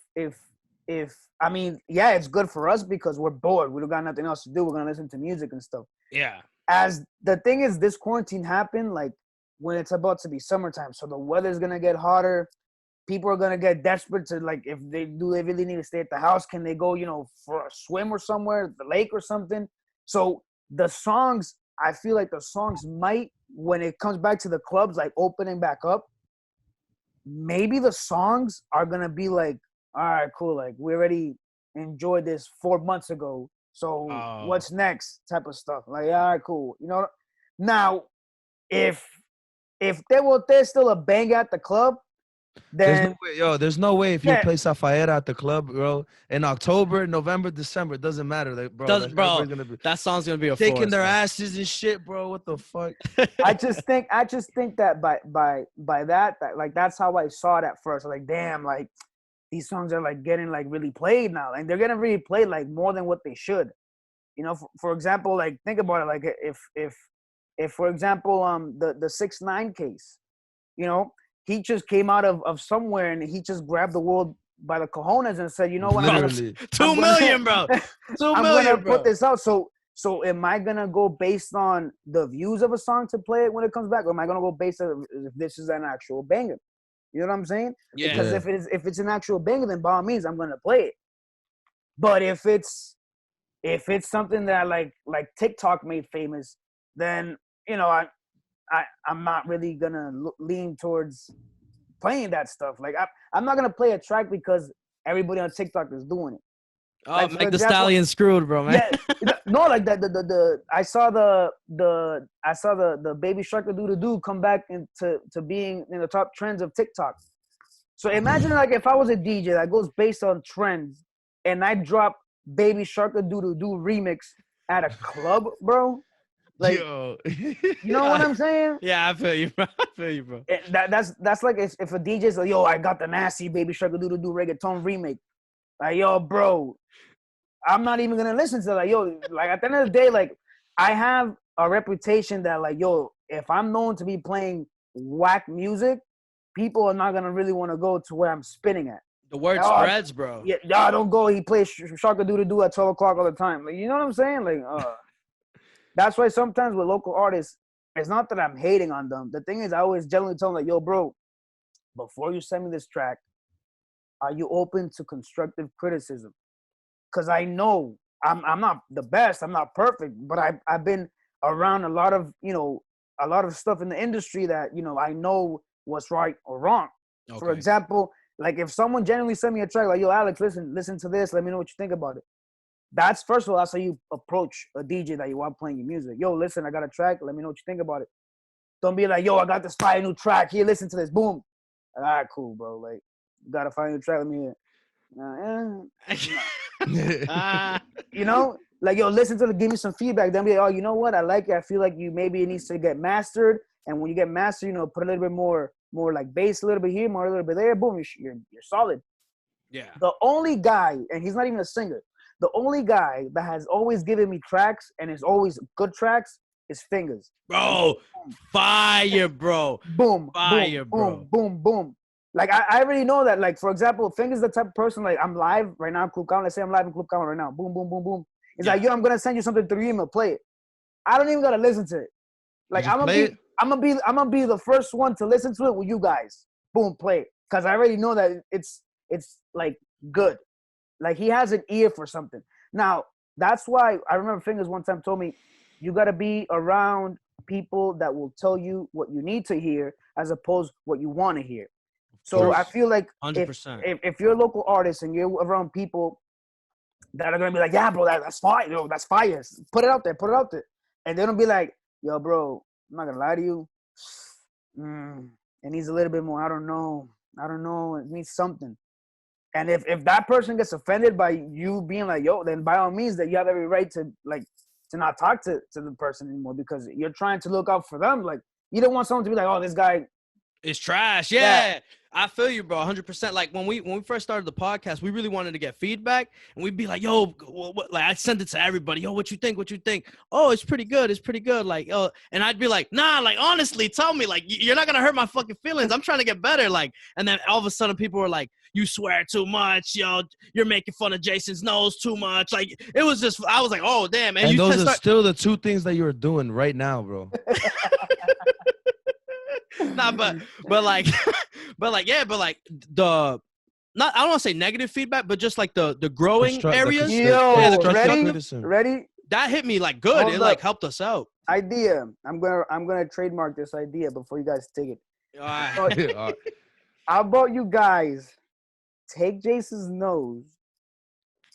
I mean, yeah, it's good for us because we're bored. We don't got nothing else to do. We're gonna listen to music and stuff. Yeah. As the thing is, this quarantine happened like when it's about to be summertime, so the weather's gonna get hotter. People are gonna get desperate to like if they really need to stay at the house, can they go, you know, for a swim or somewhere, the lake or something? So the songs, I feel like the songs might, when it comes back to the clubs, like opening back up, maybe the songs are gonna be like, all right, cool, like we already enjoyed this 4 months ago, so what's next type of stuff. Like, all right, cool. You know, now if there's still a bang at the club, then there's no way if you play Zafaera at the club, bro, in October, November, December, it doesn't matter, like, bro. That song's gonna be a shaking force, their asses and shit, bro. What the fuck? I just think that by that like that's how I saw it at first. Like, damn, like these songs are like getting like really played now, and they're getting really played like more than what they should. You know, for example, like think about it, like if for example the 6ix9ine case, you know. He just came out of somewhere and he just grabbed the world by the cojones and said, you know what? Literally. 2 million, bro. 2 I'm million, gonna put this out. So am I gonna go based on the views of a song to play it when it comes back, or am I gonna go based on if this is an actual banger? You know what I'm saying? Yeah. Because if it's an actual banger, then by all means I'm gonna play it. But if it's something that like TikTok made famous, then you know I'm not really gonna lean towards playing that stuff. Like I'm not gonna play a track because everybody on TikTok is doing it. Oh, Like, for make the example- stallion screwed, bro, man. Yeah, no, like the I saw the Baby Shark do come back into being in the top trends of TikTok. So imagine like if I was a DJ that goes based on trends and I drop Baby Shark do remix at a club, bro. Like, Yo. you know what I'm saying? Yeah, I feel you, bro. I feel you, bro. That's like if a DJ's like, yo, I got the nasty Baby Shark do reggaeton remake. Like, yo, bro, I'm not even gonna listen to that. Like, yo, like at the end of the day, like I have a reputation that like, yo, if I'm known to be playing whack music, people are not gonna really want to go to where I'm spinning at. The word Oh, spreads, bro. Yeah, y'all don't go. He plays Sharka do at 12 o'clock all the time. Like, you know what I'm saying? Like, that's why sometimes with local artists, it's not that I'm hating on them. The thing is, I always generally tell them like, yo, bro, before you send me this track, are you open to constructive criticism? Because I know I'm not the best, I'm not perfect, but I've been around a lot of stuff in the industry that I know what's right or wrong. Okay. For example, like if someone genuinely sent me a track like, yo, Alex, listen to this, let me know what you think about it. That's first of all, that's how you approach a DJ that you want playing your music. Yo, listen, I got a track, let me know what you think about it. Don't be like, yo, I got this fire new track, here, listen to this, boom. All right, cool, bro. Like, you got a fire new track, let me hear. You know, like, yo, listen to it, give me some feedback. Then be like, oh, you know what, I like it. I feel like maybe it needs to get mastered. And when you get mastered, put a little bit more like bass, a little bit here, more a little bit there. Boom, you're solid. Yeah. The only guy, and he's not even a singer, the only guy that has always given me tracks and is always good tracks is Fingers. Bro, fire, bro. Boom, Fire, boom, bro. boom, boom, boom. Like, I already know that, like, for example, Fingers the type of person, like, I'm live right now in Club Count. Let's say I'm live in Club Count right now. Boom, boom, boom, boom. He's like, yo, I'm going to send you something through your email. Play it. I don't even got to listen to it. Like, I'm gonna be the first one to listen to it with you guys. Boom, play it. Because I already know that it's like, good. Like, he has an ear for something. Now, that's why I remember Fingers one time told me, you got to be around people that will tell you what you need to hear as opposed to what you want to hear. So I feel like 100%. if you're a local artist and you're around people that are going to be like, yeah, bro, that's fire. Yo, that's fire. Put it out there. And they're going to be like, yo, bro, I'm not going to lie to you. It needs a little bit more. I don't know. It needs something. And if that person gets offended by you being like, yo, then by all means that you have every right to not talk to the person anymore because you're trying to look out for them. Like, you don't want someone to be like, oh, this guy It's trash. Yeah. I feel you, bro. 100%. Like when we first started the podcast, we really wanted to get feedback, and we'd be like, "Yo, what?" Like I sent it to everybody. Yo, what you think? What you think? Oh, it's pretty good. It's pretty good. Like, and I'd be like, "Nah, like honestly, tell me. Like, you're not gonna hurt my fucking feelings. I'm trying to get better." Like, and then all of a sudden, people were like, "You swear too much. Yo, you're making fun of Jason's nose too much." Like, it was just. I was like, "Oh, damn." And those are still the two things that you're doing right now, bro. Nah, but like the not I don't want to say negative feedback, but just like the growing areas. Ready? That hit me like good. It like helped us out. Idea. I'm gonna trademark this idea before you guys take it. All right. How about you guys take Jason's nose,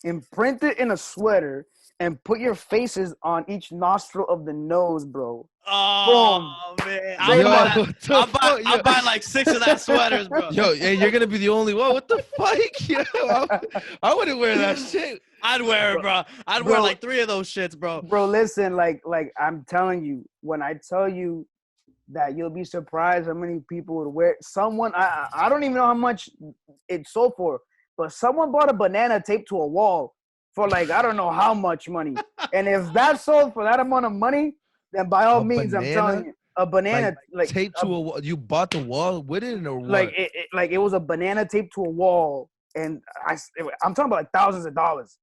imprint it in a sweater, and put your faces on each nostril of the nose, bro. Oh, boom. Man. I'll buy like 6 of that sweaters, bro. Yo, and you're going to be the only one. What the fuck? Yo, I wouldn't wear that shit. I'd wear it, bro. I'd wear like 3 of those shits, bro. Bro, listen, like I'm telling you, when I tell you that you'll be surprised how many people would wear someone, I don't even know how much it sold for, but someone bought a banana taped to a wall for like, I don't know how much money. And if that sold for that amount of money, then by all means, banana? I'm telling you, a banana like taped to a wall. You bought the wall with it, or what? Like it was a banana taped to a wall, and I'm talking about like thousands of dollars.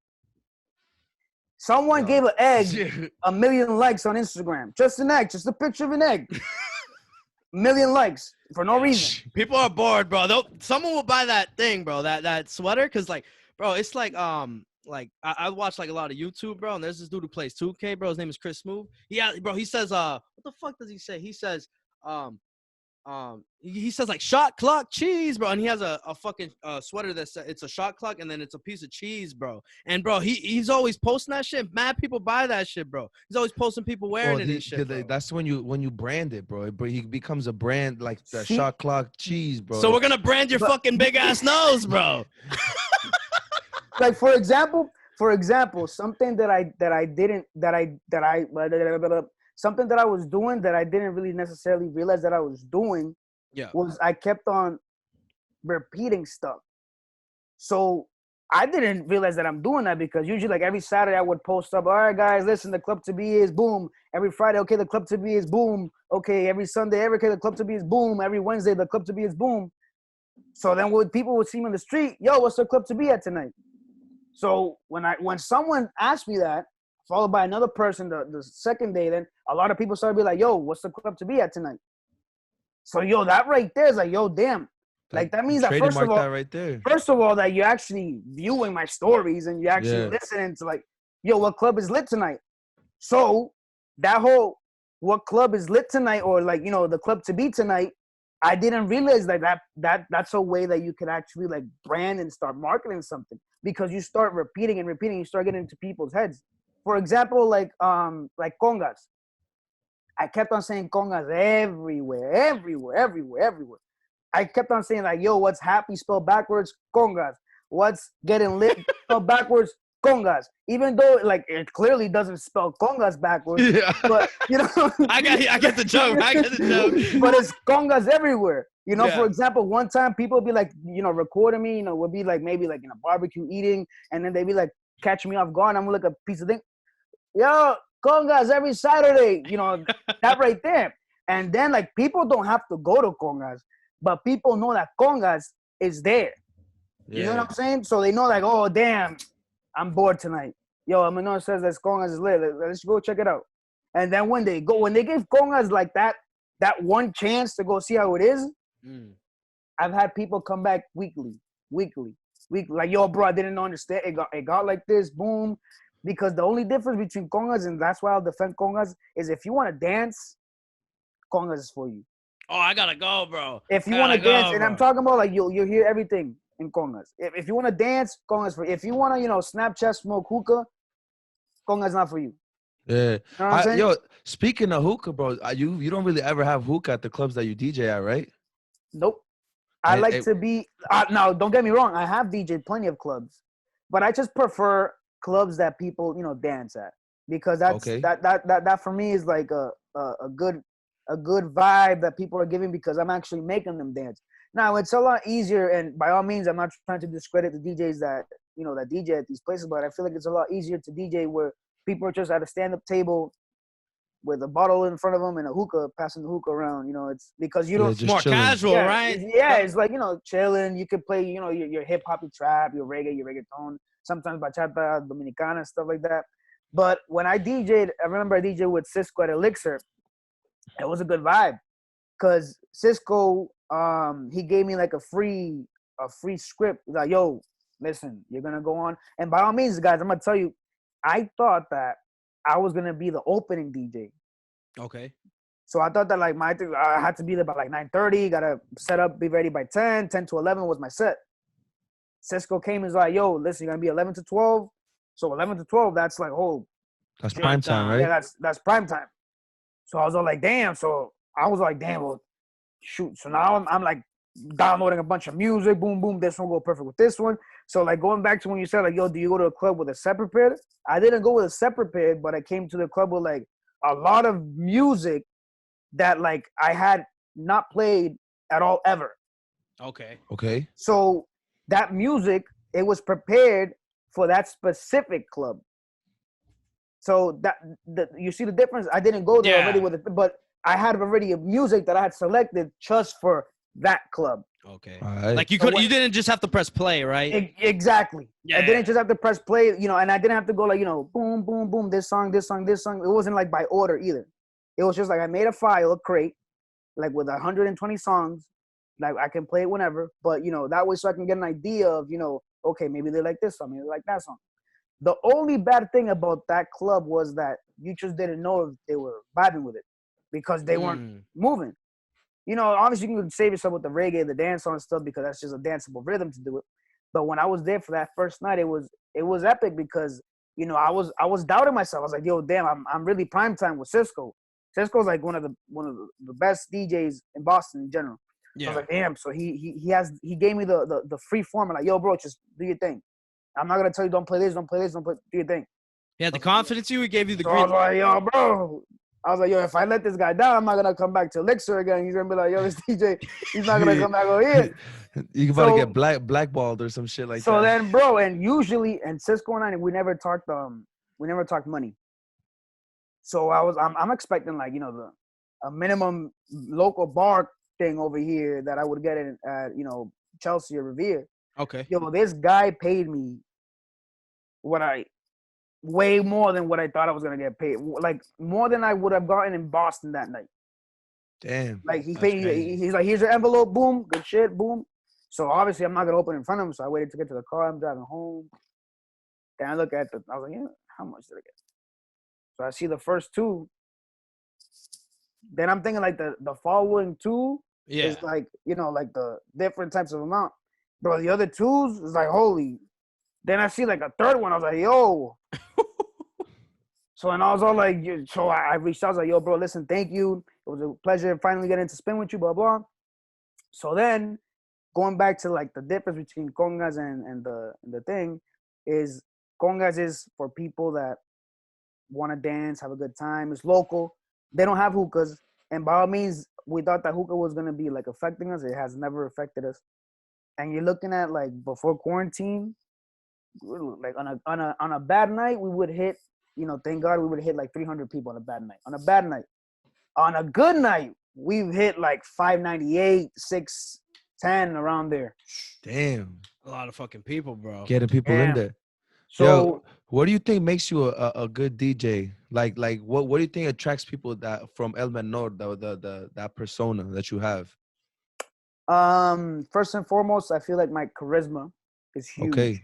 Someone gave an egg 1 million likes on Instagram. Just an egg, just a picture of an egg. 1 million likes for no reason. People are bored, bro. Someone will buy that thing, bro. That sweater, cause like, bro, it's like I watch like a lot of YouTube, bro, and there's this dude who plays 2K, bro. His name is Chris Smooth. He says, what the fuck does he say? He says, he says like shot clock cheese, bro, and he has a fucking sweater that says it's a shot clock and then it's a piece of cheese, bro. And bro, he's always posting that shit. Mad people buy that shit, bro. He's always posting people wearing it and shit, bro. That's when you brand it, bro. But he becomes a brand like the See? shot clock cheese, bro. So we're gonna brand your fucking big ass nose, bro. Like for example, something something that I was doing that I didn't really necessarily realize that I was doing was I kept on repeating stuff. So I didn't realize that I'm doing that because usually like every Saturday I would post up, all right guys, listen, the club to be is boom. Every Friday, okay, the club to be is boom. Okay, every Sunday, okay, the club to be is boom. Every Wednesday, the club to be is boom. So then when people would see me on the street, yo, what's the club to be at tonight? So when someone asked me that, followed by another person the second day, then a lot of people started to be like, yo, what's the club to be at tonight? So yo, that right there is like, yo, damn. Like that means that first of all, that right there. First of all, that you're actually viewing my stories and you're actually listening to like, yo, what club is lit tonight? So that whole what club is lit tonight or like, you know, the club to be tonight, I didn't realize that's a way that you could actually like brand and start marketing something because you start repeating and repeating, you start getting into people's heads. For example, like congas. I kept on saying congas everywhere. I kept on saying like, yo, what's happy spelled backwards? Congas. What's getting lit spelled backwards? Congas. Even though like it clearly doesn't spell congas backwards, but you know, I get the joke. But it's congas everywhere. You know, for example, one time people would be like, you know, recording me, you know, would be like maybe like in a barbecue eating, and then they'd be like catch me off guard. I'm gonna look at a piece of thing. Yo, congas every Saturday. You know, that right there. And then like people don't have to go to congas, but people know that congas is there. You know what I'm saying? So they know like, oh damn, I'm bored tonight. Yo, Menor says that congas is lit. Let's go check it out. And then when they give congas like that one chance to go see how it is, I've had people come back weekly. Like, yo, bro, I didn't understand. It got like this, boom. Because the only difference between congas, and that's why I'll defend congas, is if you want to dance, congas is for you. Oh, I gotta go, bro. If you want to dance, and I'm talking about like you'll hear everything in congas. If you want to dance, congas for you. If you want to, you know, Snapchat, smoke hookah, congas not for you. Yeah. You know what I'm saying? Yo, speaking of hookah, bro, you don't really ever have hookah at the clubs that you DJ at, right? Nope. I like to be now. Don't get me wrong. I have DJed plenty of clubs, but I just prefer clubs that people, you know, dance at because that for me is like a good vibe that people are giving because I'm actually making them dance. Now it's a lot easier, and by all means, I'm not trying to discredit the DJs that you know that DJ at these places, but I feel like it's a lot easier to DJ where people are just at a stand-up table with a bottle in front of them and a hookah, passing the hookah around. You know, it's because you don't. It's more casual, right? It's like, you know, chilling. You could play, you know, your hip hop, your trap, your reggae, your reggaeton, sometimes bachata, dominicana, stuff like that. But when I DJed, I remember I DJed with Cisco at Elixir. It was a good vibe because Cisco, he gave me like a free script. He's like, yo, listen, you're gonna go on, and by all means, guys, I'm gonna tell you, I thought that I was gonna be the opening DJ. Okay. So I thought that like I had to be there by like 9:30. Gotta set up, be ready by 10 to 11 was my set. Cisco came and was like, yo, listen, you're gonna be 11 to 12. So 11 to 12, that's like, oh, that's prime time, right? Yeah, that's prime time. So I was all like, damn. So I was like, damn, well, shoot. So now I'm like downloading a bunch of music. Boom, boom. This one go perfect with this one. So like going back to when you said like, yo, do you go to a club with a separate pad? I didn't go with a separate pad, but I came to the club with like a lot of music that like I had not played at all ever. Okay. So that music, it was prepared for that specific club. So you see the difference? I didn't go there already with it, but I had already a music that I had selected just for that club. Okay. Right. Like you didn't just have to press play, right? Exactly. Yeah. I didn't just have to press play, you know, and I didn't have to go like, you know, boom, boom, boom, this song. It wasn't like by order either. It was just like I made a file, a crate, like with 120 songs. Like I can play it whenever, but you know, that way so I can get an idea of, you know, okay, maybe they like this song, maybe they like that song. The only bad thing about that club was that you just didn't know if they were vibing with it because they weren't moving. obviously you can save yourself with the reggae, the dance and stuff because that's just a danceable rhythm to do it. But when I was there for that first night, it was epic because I was doubting myself. I was like, yo, damn, I'm really prime time with Cisco. Cisco's like one of the best DJs in Boston in general. So I was like, damn. So he gave me the free form. I'm like, yo, bro, just do your thing. I'm not gonna tell you don't play this, don't play this, do your thing. He had the confidence you. He gave you the So green. I was like, yo, bro. I was like, yo, if I let this guy down, I'm not gonna come back to Elixir again. He's gonna be like, yo, this DJ, he's not gonna come back over here. You about to get blackballed or some shit like that. So then, bro, and usually, and Cisco and I, we never talked money. So I'm expecting like a minimum local bar thing over here that I would get at Chelsea or Revere. Okay. Yo, this guy paid me way more than what I thought I was gonna get paid. Like more than I would have gotten in Boston that night. Damn. Like he paid. He's like, here's your envelope. Boom. Good shit. Boom. So obviously I'm not gonna open it in front of him. So I waited to get to the car. I'm driving home. Then I look at I was like, yeah, how much did I get? So I see the first two. Then I'm thinking like the following two is like like the different types of amount. Bro, the other twos is like holy. Then I see like a third one. I was like, yo. So and I was all like, so I reached out. I was like, yo, bro, listen, thank you. It was a pleasure finally getting to spin with you, blah blah. So then going back to like the difference between congas and the thing is congas is for people that want to dance, have a good time. It's local. They don't have hookahs, and by all means, we thought that hookah was gonna be like affecting us. It has never affected us. And you're looking at like before quarantine, like on a bad night, we would hit. Thank God we would hit like 300 people on a bad night. On a bad night, on a good night, we've hit like 598, 610 around there. Damn. A lot of fucking people, bro. Getting people in there. So, yo, what do you think makes you a good DJ? Like what do you think attracts people that from El Menor, that persona that you have? First and foremost, I feel like my charisma is huge. Okay.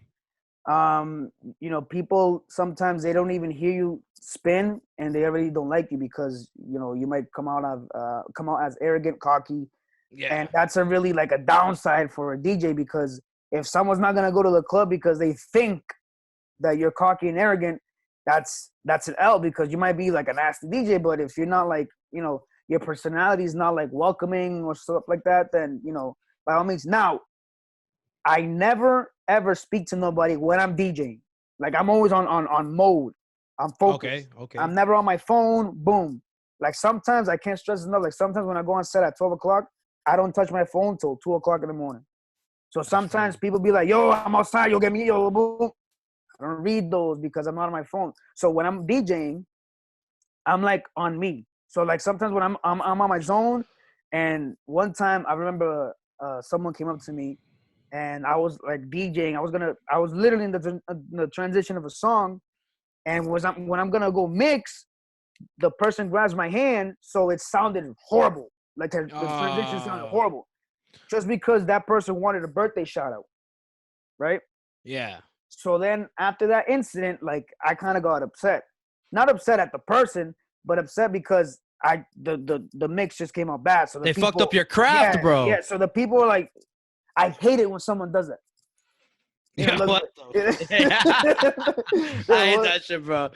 People sometimes they don't even hear you spin and they already don't like you because you might come out as arrogant, cocky. Yeah. And that's a really like a downside for a DJ because if someone's not gonna go to the club because they think that you're cocky and arrogant, that's an L because you might be like a nasty DJ, but if you're not like, your personality is not like welcoming or stuff like that, then, by all means. Now, I never ever speak to nobody when I'm DJing. Like I'm always on mode. I'm focused. Okay. I'm never on my phone. Boom. Like sometimes I can't stress enough. Like sometimes when I go on set at 12 o'clock, I don't touch my phone till 2 o'clock in the morning. So sometimes people be like, yo, I'm outside. Yo, get me, yo, boom. I don't read those because I'm not on my phone. So when I'm DJing, I'm like on me. So like sometimes when I'm on my zone, and one time I remember someone came up to me, and I was like DJing. I was literally in the transition of a song, and when I'm gonna go mix, the person grabs my hand, so it sounded horrible. Like the transition sounded horrible, just because that person wanted a birthday shout out, right? Yeah. So then after that incident, like I kind of got upset. Not upset at the person, but upset because the mix just came out bad. So they fucked up your craft, bro. Yeah. So the people are like, I hate it when someone does that. Yeah, what the I hate that shit, bro.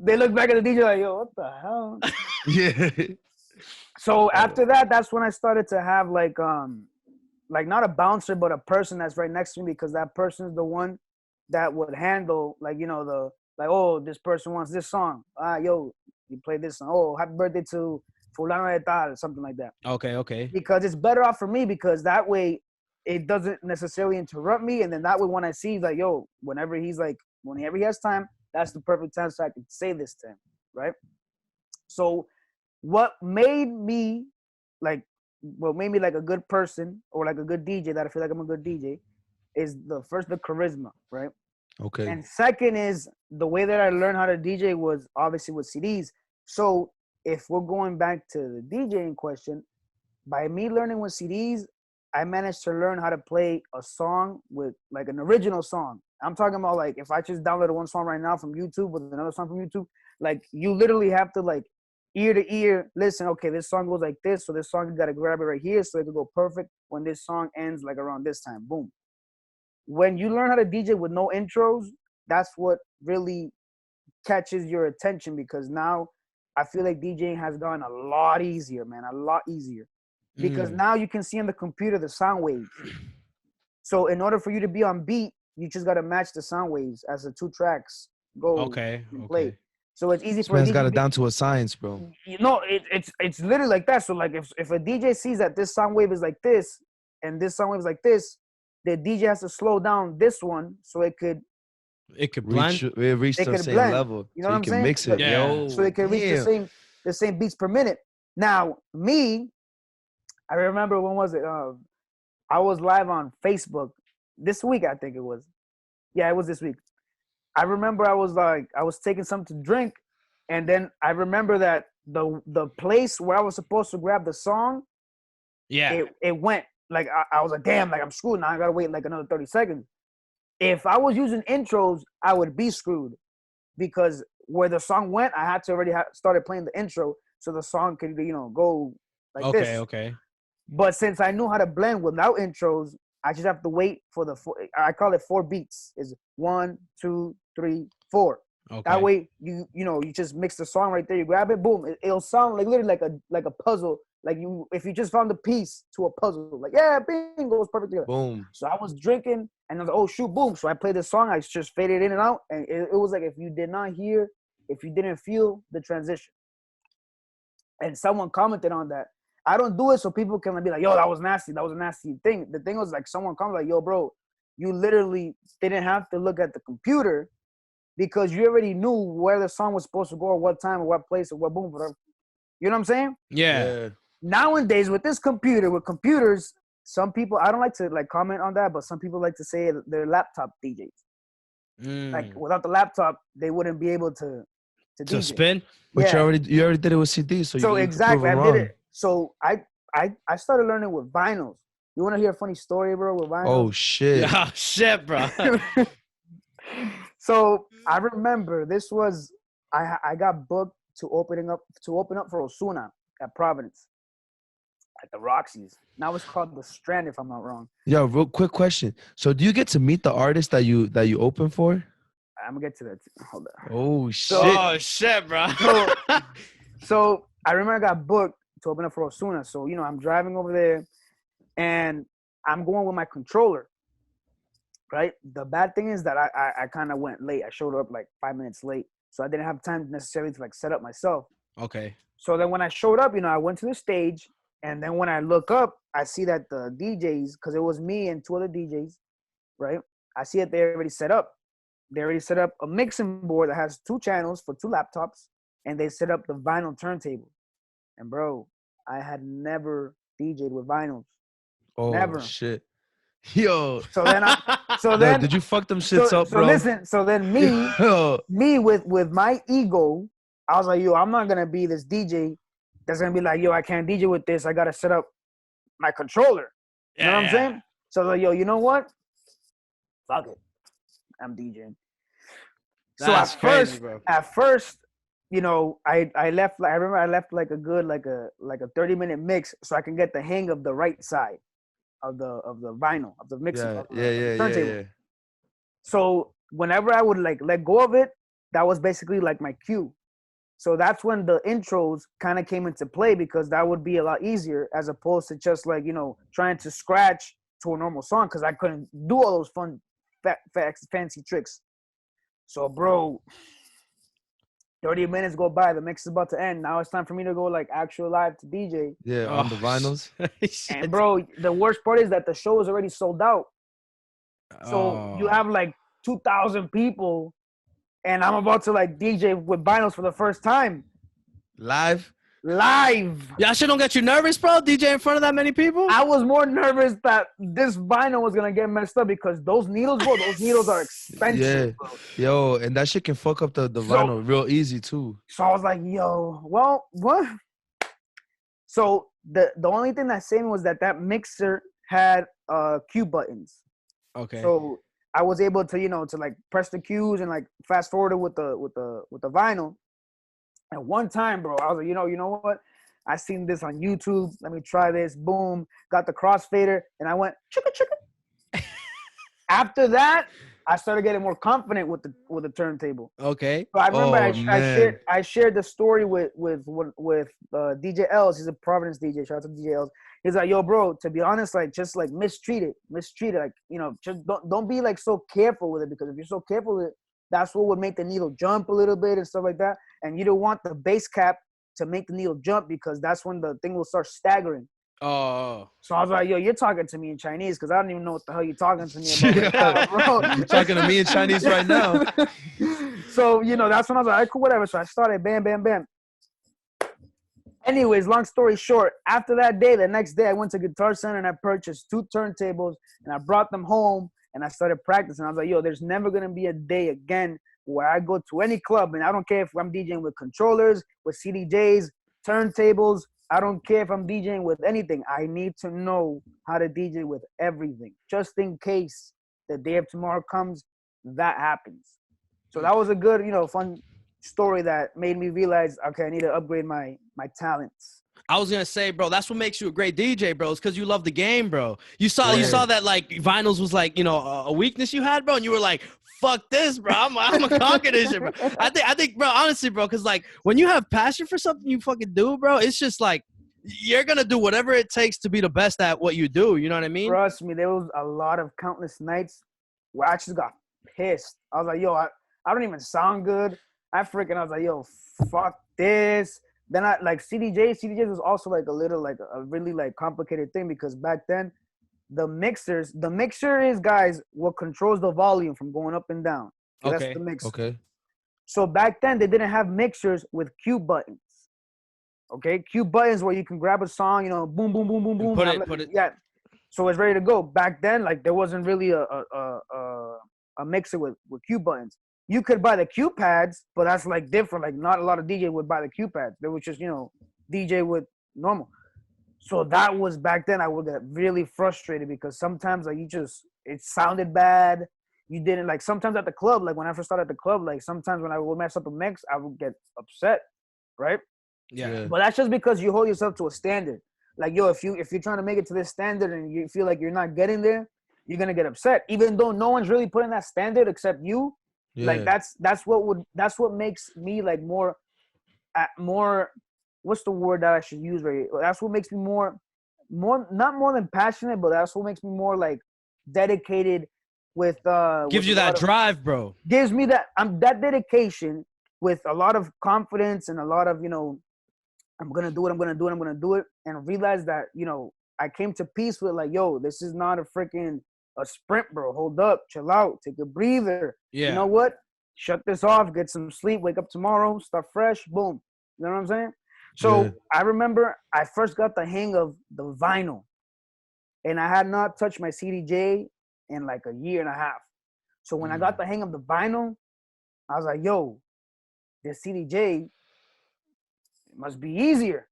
They look back at the DJ like, yo, what the hell? Yeah. So after that, that's when I started to have like not a bouncer, but a person that's right next to me because that person is the one that would handle oh, this person wants this song. Yo, you play this song. Oh, happy birthday to fulano de tal, something like that. Okay. Because it's better off for me because that way it doesn't necessarily interrupt me. And then that way when I see like, yo, whenever he has time, that's the perfect time so I can say this to him, right? So what made me like a good person or like a good DJ, that I feel like I'm a good DJ, is the charisma, right? Okay. And second is the way that I learned how to DJ was obviously with CDs. So if we're going back to the DJing question, by me learning with CDs, I managed to learn how to play a song with like an original song. I'm talking about like if I just downloaded one song right now from YouTube with another song from YouTube, like you literally have to like ear to ear, listen, okay, this song goes like this, so this song you gotta grab it right here so it can go perfect when this song ends like around this time. Boom. When you learn how to DJ with no intros, that's what really catches your attention because now I feel like DJing has gotten a lot easier, man, a lot easier. Because now you can see on the computer the sound waves. So in order for you to be on beat, you just gotta match the sound waves as the 2 tracks go and play. So it's easy This for a man's DJ got to it be, down to a science, bro. you know, it's literally like that. So like if a DJ sees that this sound wave is like this and this sound wave is like this, the DJ has to slow down this one so it could blend. Reach the same blend. level, You know so what you I'm can saying? mix it. Yeah. So it can reach the same beats per minute. Now me, I remember when was it? I was live on Facebook this week. I think it was. Yeah, it was this week. I remember I was taking something to drink, and then I remember that the place where I was supposed to grab the song, Yeah. it went like I was like, damn, like I'm screwed now. I gotta wait like another 30 seconds. If I was using intros, I would be screwed because where the song went, I had to already started playing the intro so the song could go like this. Okay. But since I knew how to blend without intros, I just have to wait for I call it 4 beats. Is 1, 2, 3, 4. Okay. That way you just mix the song right there. You grab it, boom. It'll sound like literally like a puzzle. Like if you just found a piece to a puzzle, like yeah, bingo, it's perfect together. Boom. So I was drinking and I was like, oh shoot, boom. So I played this song. I just faded in and out, and it was like if you didn't feel the transition. And someone commented on that. I don't do it so people can be like, yo, that was nasty. That was a nasty thing. The thing was like someone commented like, yo, bro, you literally didn't have to look at the computer because you already knew where the song was supposed to go or what time or what place or what boom, whatever. You know what I'm saying? Yeah. Nowadays with computers, some people, I don't like to like comment on that, but some people like to say they're laptop DJs. Like without the laptop, they wouldn't be able to DJ. Spin. But Yeah. you already did it with CD, so you exactly, I prove did wrong. it. So I started learning with vinyls. You want to hear a funny story, bro? With vinyls? Oh shit! Oh shit, bro. So I remember this was I got booked to open up for Osuna at Providence at the Roxy's. Now it's called the Strand, if I'm not wrong. Yo, real quick question. So do you get to meet the artist that you open for? I'm gonna get to that. Hold on. Oh shit! Oh shit, bro. So I remember I got booked to open up for Osuna. So I'm driving over there, and I'm going with my controller. Right. The bad thing is that I kind of went late. I showed up like 5 minutes late, so I didn't have time necessarily to like set up myself. Okay. So then when I showed up, I went to the stage, and then when I look up, I see that the DJs, because it was me and 2 other DJs, right? I see that they already set up. They already set up a mixing board that has 2 channels for 2 laptops, and they set up the vinyl turntable. And bro, I had never DJ'd with vinyls. Oh never. Shit! Yo. So then Did you fuck them shits up, bro? So listen. So then me with my ego, I was like, yo, I'm not gonna be this DJ that's gonna be like, yo, I can't DJ with this. I gotta set up my controller. You know what I'm saying? So I was like, yo, you know what? Fuck it. I'm DJing. So That's crazy, bro. At first, I left. I remember I left like a good like a 30-minute mix so I can get the hang of the right side of the vinyl of the mixing. Turntable. Yeah. So whenever I would like let go of it, that was basically like my cue. So that's when the intros kind of came into play because that would be a lot easier as opposed to just like trying to scratch to a normal song because I couldn't do all those fun fancy tricks. So bro, 30 minutes go by, the mix is about to end. Now it's time for me to go like actual live to DJ. Yeah, on the vinyls. And bro, the worst part is that the show is already sold out. So you have like 2,000 people, and I'm about to like DJ with vinyls for the first time. Live. Yeah, shit don't get you nervous, bro? DJ in front of that many people? I was more nervous that this vinyl was gonna get messed up because those needles, bro, those needles are expensive, bro. Yo, and that shit can fuck up the vinyl real easy too. So I was like, yo, well, what? So the only thing that saved me was that mixer had cue buttons. Okay. So I was able to, to like press the cues and like fast forward it with the vinyl. At one time, bro, I was like, you know what? I seen this on YouTube. Let me try this. Boom, got the crossfader, and I went chicka chicka. After that, I started getting more confident with the turntable. Okay. So I remember Oh, man. I shared the story with DJ Els. He's a Providence DJ. Shout out to DJ Els. He's like, yo, bro. To be honest, like just like mistreat it. Like just don't be like so careful with it, because if you're so careful with it, that's what would make the needle jump a little bit and stuff like that. And you don't want the bass cap to make the needle jump, because that's when the thing will start staggering. Oh. So I was like, yo, you're talking to me in Chinese, because I don't even know what the hell you're talking to me about right now, bro. You're talking to me in Chinese right now. So, that's when I was like, all right, cool, whatever. So I started bam, bam, bam. Anyways, long story short, after that day, the next day, I went to Guitar Center and I purchased 2 turntables and I brought them home and I started practicing. I was like, yo, there's never going to be a day again where I go to any club, and I don't care if I'm DJing with controllers, with CDJs, turntables. I don't care if I'm DJing with anything. I need to know how to DJ with everything, just in case the day of tomorrow comes, that happens. So that was a good, fun story that made me realize, okay, I need to upgrade my talents. I was gonna say, bro, that's what makes you a great DJ, bro. It's because you love the game, bro. You saw that like vinyls was like, a weakness you had, bro, and you were like, fuck this, bro. I'm gonna conquer this shit, bro. I think, bro, honestly, bro, because like when you have passion for something you fucking do, bro, it's just like you're gonna do whatever it takes to be the best at what you do. You know what I mean? Trust me, there was a lot of countless nights where I just got pissed. I was like, yo, I don't even sound good. I was like, yo, fuck this. Then I like CDJs was also like a little like a really like complicated thing, because back then the mixer is, guys, what controls the volume from going up and down. So Okay. That's the mixer. Okay. So back then they didn't have mixers with cue buttons. Okay, cue buttons where you can grab a song, boom, boom, boom, boom, boom. Put it. Yeah. So it's ready to go. Back then, like there wasn't really a mixer with cue buttons. You could buy the cue pads, but that's like different. Like not a lot of DJ would buy the cue pads. They would just, DJ with normal. So that was back then. I would get really frustrated because sometimes like it sounded bad. You didn't like sometimes at the club, like when I first started at the club, like sometimes when I would mess up a mix, I would get upset, right? Yeah. But that's just because you hold yourself to a standard. Like, yo, if you're trying to make it to this standard and you feel like you're not getting there, you're gonna get upset, even though no one's really putting that standard except you. Yeah. Like that's what makes me like more what's the word that I should use right here? That's what makes me more not more than passionate, but that's what makes me more like dedicated with Gives you that drive, bro. Gives me that dedication with a lot of confidence and a lot of I'm gonna do it, and realize that I came to peace with like, yo, this is not a sprint, bro. Hold up, chill out, take a breather. Yeah. You know what? Shut this off, get some sleep, wake up tomorrow, start fresh, boom. You know what I'm saying? So Yeah. I remember I first got the hang of the vinyl, and I had not touched my CDJ in like a year and a half. So when I got the hang of the vinyl, I was like, yo, this CDJ must be easier.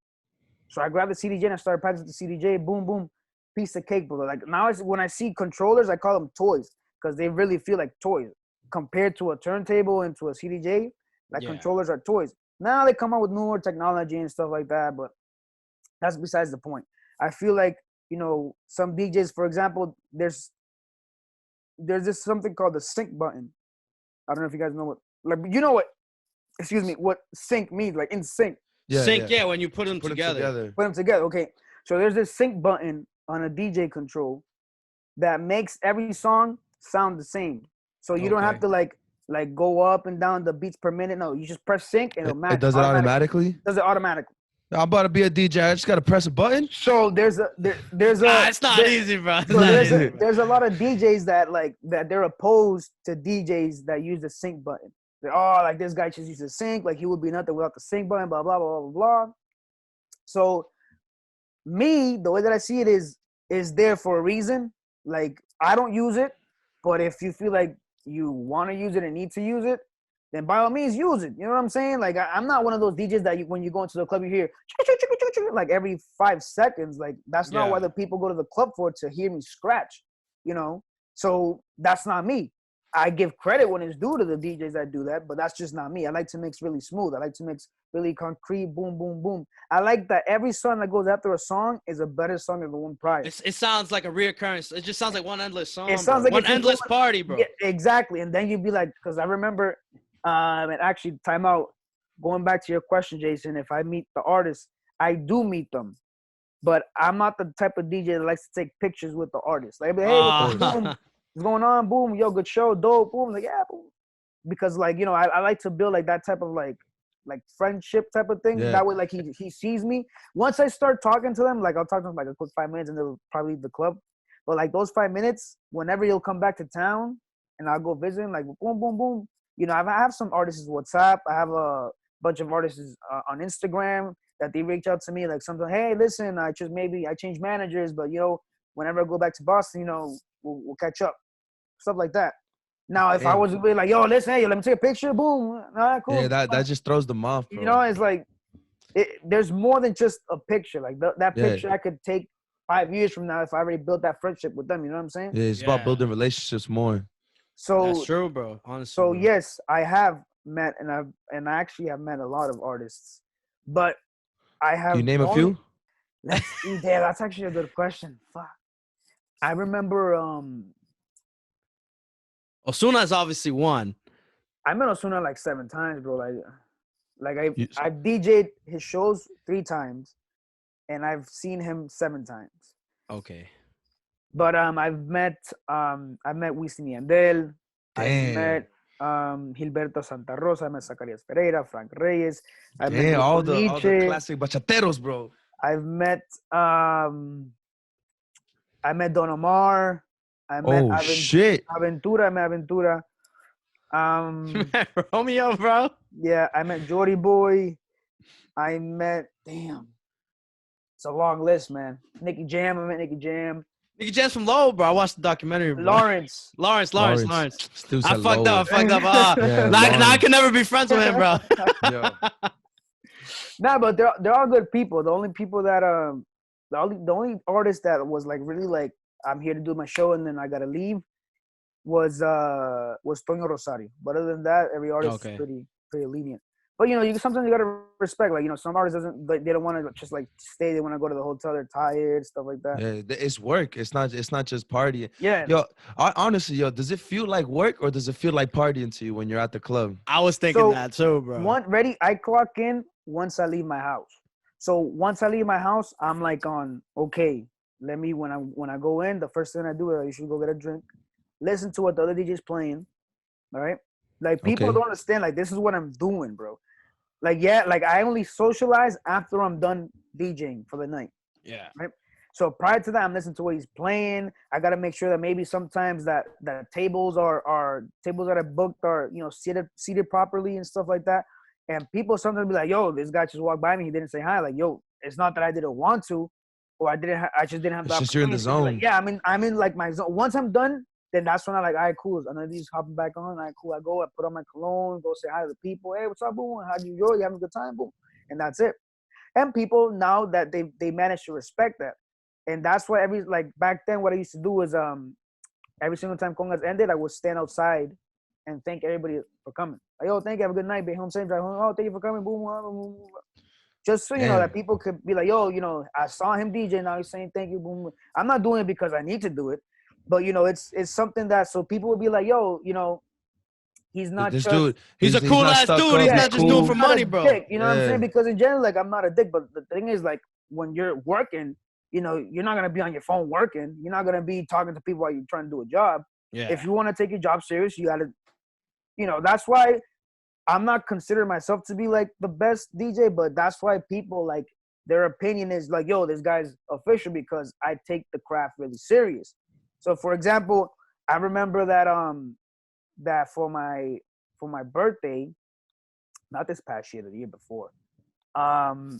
So I grabbed the CDJ and I started practicing the CDJ. Boom, boom, piece of cake, brother. Like now, when I see controllers, I call them toys because they really feel like toys compared to a turntable and to a CDJ. Like controllers are toys. Now they come out with newer technology and stuff like that, but that's besides the point. I feel like some DJs, for example, there's this something called the sync button. I don't know if you guys know what sync means, like in sync. Sync, when you put them together. Put them together, okay. So there's this sync button on a DJ control that makes every song sound the same. So you don't have to like go up and down the beats per minute. No, you just press sync and it'll match. It does it automatically? Does it automatically. I'm about to be a DJ. I just gotta press a button. So there's a it's not easy, bro. So there's a lot of DJs that they're opposed to DJs that use the sync button. Like this guy just used the sync, like he would be nothing without the sync button, blah, blah, blah, blah, blah. So me, the way that I see it is there for a reason. Like I don't use it, but if you feel like you want to use it and need to use it, then by all means use it. You know what I'm saying? Like I'm not one of those DJs that when you go into the club, you hear like every 5 seconds. Like that's not why the people go to the club for, to hear me scratch, So that's not me. I give credit when it's due to the DJs that do that, but that's just not me. I like to mix really smooth. I like to mix really concrete, boom, boom, boom. I like that every song that goes after a song is a better song than the one prior. It sounds like a reoccurrence. It just sounds like one endless song. It sounds like one endless party, bro. Yeah, exactly. And then you'd be like, because I remember, and actually, time out. Going back to your question, Jason, if I meet the artist, I do meet them, but I'm not the type of DJ that likes to take pictures with the artist. Like, hey, boom, what's going on? Boom, yo, good show, dope. Boom, like yeah, boom. Because like I like to build like that type of like friendship type of thing. Yeah. That way, like he sees me. Once I start talking to them, like I'll talk to him like a quick 5 minutes, and they'll probably leave the club. But like those 5 minutes, whenever he'll come back to town, and I'll go visit him, like boom, boom, boom. I have some artists WhatsApp. I have a bunch of artists on Instagram that they reach out to me like something. Hey, listen, I changed managers, but whenever I go back to Boston, we'll catch up, stuff like that. Now, if I was to be like, yo, listen, hey, let me take a picture, boom, all right, cool. Yeah, that just throws them off, bro. It's like there's more than just a picture. Like that picture I could take 5 years from now if I already built that friendship with them. You know what I'm saying? Yeah, it's about building relationships more. So that's true, bro. Honestly. So bro. yes, I have met, and I actually have met a lot of artists, but I have. Can you name a few? Let's see. There, that's actually a good question. Fuck. I remember. Osuna is obviously one. I met Osuna like 7 times, bro. I've DJ'd his shows 3 times, and I've seen him 7 times. Okay. But I've met Wisin y Yandel. I've met Gilberto Santa Rosa. I met Zacarias Pereira, Frank Reyes. I met all the classic bachateros, bro. I've met Don Omar. I met Aventura. I met Aventura. Romeo, bro. Yeah, I met Jordy Boy. I met it's a long list, man. Nicky Jam. I met Nicky Jam. Nicky Jam's from Lowell, bro. I watched the documentary, bro. Lawrence. I fucked up. Yeah, now I can never be friends with him, bro. Nah, but they're all good people. The only people that the only artist that was like really like I'm here to do my show and then I gotta leave was Toño Rosario. But other than that, every artist is pretty lenient. But sometimes you gotta respect. Like some artists they don't want to just like stay. They want to go to the hotel. They're tired, stuff like that. Yeah, it's work. It's not just partying. Yeah. Yo, honestly, does it feel like work or does it feel like partying to you when you're at the club? I was thinking that too, bro. I clock in once I leave my house. So once I leave my house, I'm like okay. Let me when I go in, the first thing I do is I usually go get a drink, listen to what the other DJ's playing. All right. Like people don't understand. Like this is what I'm doing, bro. Like I only socialize after I'm done DJing for the night. Yeah. Right. So prior to that, I'm listening to what he's playing. I gotta make sure that maybe sometimes that tables are tables that are booked are seated properly and stuff like that. And people sometimes be like, "Yo, this guy just walked by me. He didn't say hi." Like, yo, it's not that I didn't want to, or I just didn't have the opportunity. It's just you're in the zone. Like, yeah, I'm in like my zone. Once I'm done, then that's when I like, all right, cool. And then he's hopping back on. All right, cool. I go, I put on my cologne, go say hi to the people. Hey, what's up, boom? How do you enjoy? You having a good time, boom? And that's it. And people now that they manage to respect that, and that's why back then what I used to do was every single time congas ended, I would stand outside and thank everybody for coming. Like, yo, thank you, have a good night, be home safe, drive home. Oh, thank you for coming, boom, boom, boom, boom. Just so you know that people could be like, yo, I saw him DJ, now he's saying thank you, boom, boom. I'm not doing it because I need to do it, but it's something that so people would be like, yo, he's not this just dude. He's a cool ass dude. He's not just doing it for money, bro. Dick, you know what I'm saying? Because in general, like I'm not a dick, but the thing is, like when you're working, you're not gonna be on your phone working. You're not gonna be talking to people while you're trying to do a job. Yeah. If you want to take your job serious, you gotta, that's why I'm not considering myself to be like the best DJ, but that's why people like their opinion is like, yo, this guy's official because I take the craft really serious. So for example, I remember that for my birthday, not this past year, the year before.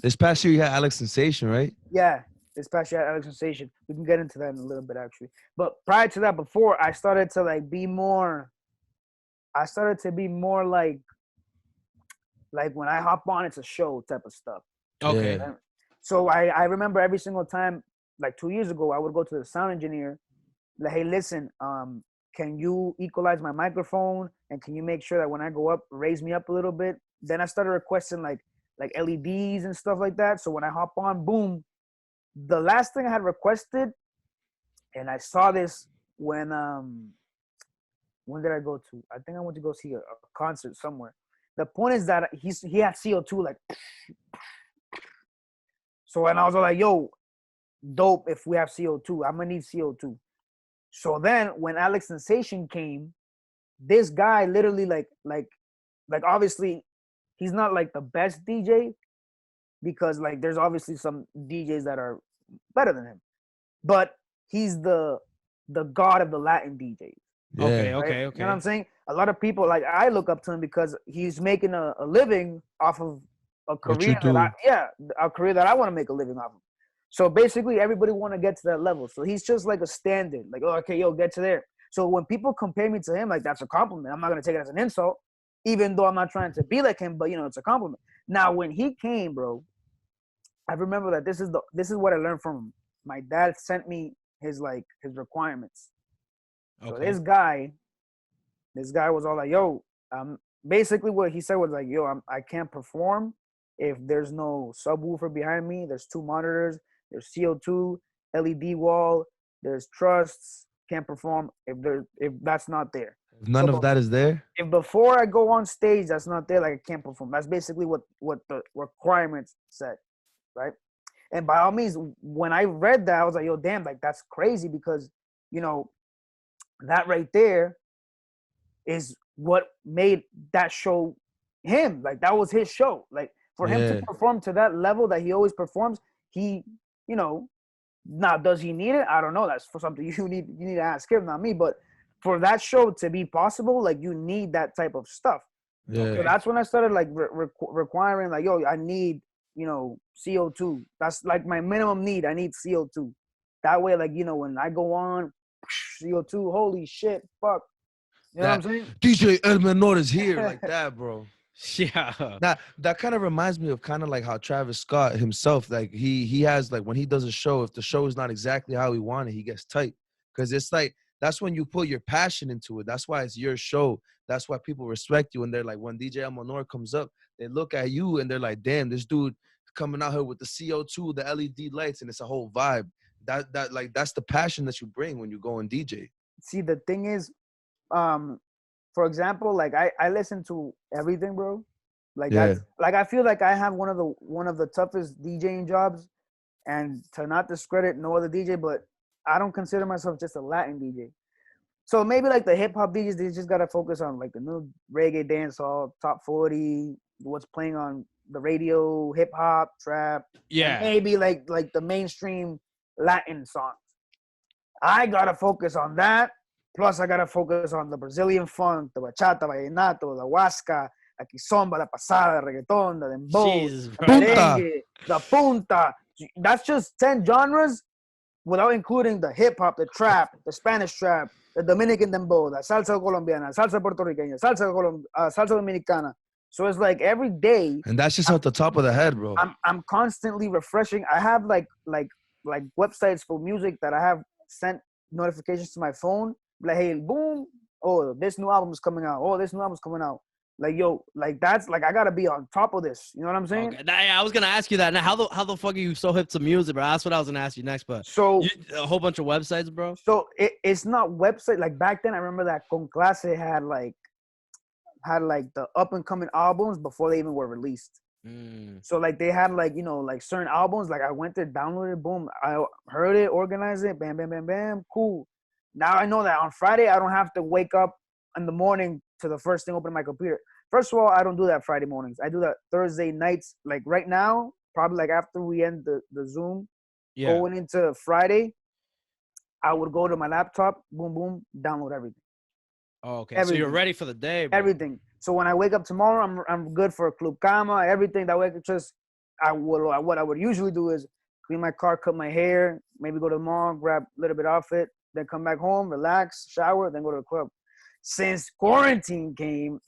This past year you had Alex Sensation, right? Yeah, this past year I had Alex Sensation. We can get into that in a little bit actually. But prior to that, before I started to be more like when I hop on, it's a show type of stuff. Okay. Yeah. So I remember every single time, like 2 years ago, I would go to the sound engineer, like, hey, listen, can you equalize my microphone? And can you make sure that when I go up, raise me up a little bit? Then I started requesting like LEDs and stuff like that. So when I hop on, boom, the last thing I had requested, and I saw this when did I go to? I think I went to go see a concert somewhere. The point is that he had CO2 like, so when I was like, yo, dope, if we have CO2, I'm gonna need CO2. So then when Alex Sensation came, this guy literally like obviously he's not like the best DJ, because like there's obviously some DJs that are better than him, but he's the god of the Latin DJs. Okay, Yeah. Right? okay, You know what I'm okay. saying? A lot of people, like, I look up to him because he's making a living off of a What you career that do. a career that I want to make a living off of. So basically everybody want to get to that level. So he's just like a standard. Like, oh, okay, yo, get to there. So when people compare me to him, like, that's a compliment. I'm not gonna take it as an insult, even though I'm not trying to be like him, but it's a compliment. Now when he came, bro, I remember that this is what I learned from him. My dad sent me his requirements. So Okay. this guy was all like, yo, basically what he said was like, yo, I can't perform if there's no subwoofer behind me, there's 2 monitors, there's CO2, LED wall, there's trusts, can't perform if that's not there. If none of that is there, If before I go on stage that's not there, like, I can't perform. That's basically what the requirements said, right? And by all means, when I read that, I was like, yo, damn, like, that's crazy, because you know that right there is what made that show him. Like, that was his show. Like, for him to yeah. perform to that level that he always performs, he, now does he need it? I don't know. That's for something you need to ask him, not me. But for that show to be possible, like, you need that type of stuff. Yeah. So that's when I started like requiring, like, yo, I need CO2. That's like my minimum need. I need CO2. That way, like, when I go on CO2, holy shit, fuck. You know what I'm That saying? DJ El Menor is here, like that, bro. Yeah. That kind of reminds me of kind of like how Travis Scott himself, like he has, like, when he does a show, if the show is not exactly how he wanted, he gets tight, because it's like that's when you put your passion into it. That's why it's your show. That's why people respect you, and they're like, when DJ El Menor comes up, they look at you and they're like, damn, this dude coming out here with the CO2, the LED lights, and it's a whole vibe. That like that's the passion that you bring when you go and DJ. See, the thing is, um, for example, like, I listen to everything, bro. Like, Yeah. that's like, I feel like I have one of the toughest DJing jobs, and to not discredit no other DJ, but I don't consider myself just a Latin DJ. So maybe like the hip hop DJs, they just gotta focus on like the new reggae, dancehall, top 40, what's playing on the radio, hip hop, trap, and Yeah. maybe like the mainstream Latin songs. I gotta focus on that. Plus, I gotta focus on the Brazilian funk, the bachata, vallenato, the huasca, la kizomba, la pasada, the reggaeton, the dembow, Jesus, the bro. Punta. merengue, the punta. That's just 10 genres without including the hip hop, the trap, the Spanish trap, the Dominican dembow, the salsa colombiana, salsa puertorriqueña, salsa dominicana. So it's like every day And that's just off the top of the head, bro. I'm constantly refreshing. I have like websites for music that I have sent notifications to my phone. Like, hey, boom, oh, this new album's coming out. Oh, this new album's coming out. Like, yo, like, that's like, I gotta be on top of this. You know what I'm saying? Okay. I was gonna ask you that. Now, how the fuck are you so hip to music, bro? That's what I was gonna ask you next. But So a whole bunch of websites, bro. so it's not website. Like, back then, I remember that Con Clase had the up and coming albums before they even were released. Mm. So like they had like like certain albums. Like, I went there, downloaded, boom, I heard it, organized it, bam, bam, bam, bam, cool. Now I know that on Friday I don't have to wake up in the morning to the first thing open my computer. First of all, I don't do that Friday mornings. I do that Thursday nights. Like right now, probably like after we end the Zoom, Yeah. going into Friday, I would go to my laptop, boom, boom, download everything. Oh, okay. So Everything. you're ready for the day, bro. Everything. So when I wake up tomorrow, I'm good for Club Kama, everything. That way I could just, what I would usually do is clean my car, cut my hair, maybe go to the mall, grab a little bit off it, then come back home, relax, shower, then go to the club. Since quarantine came,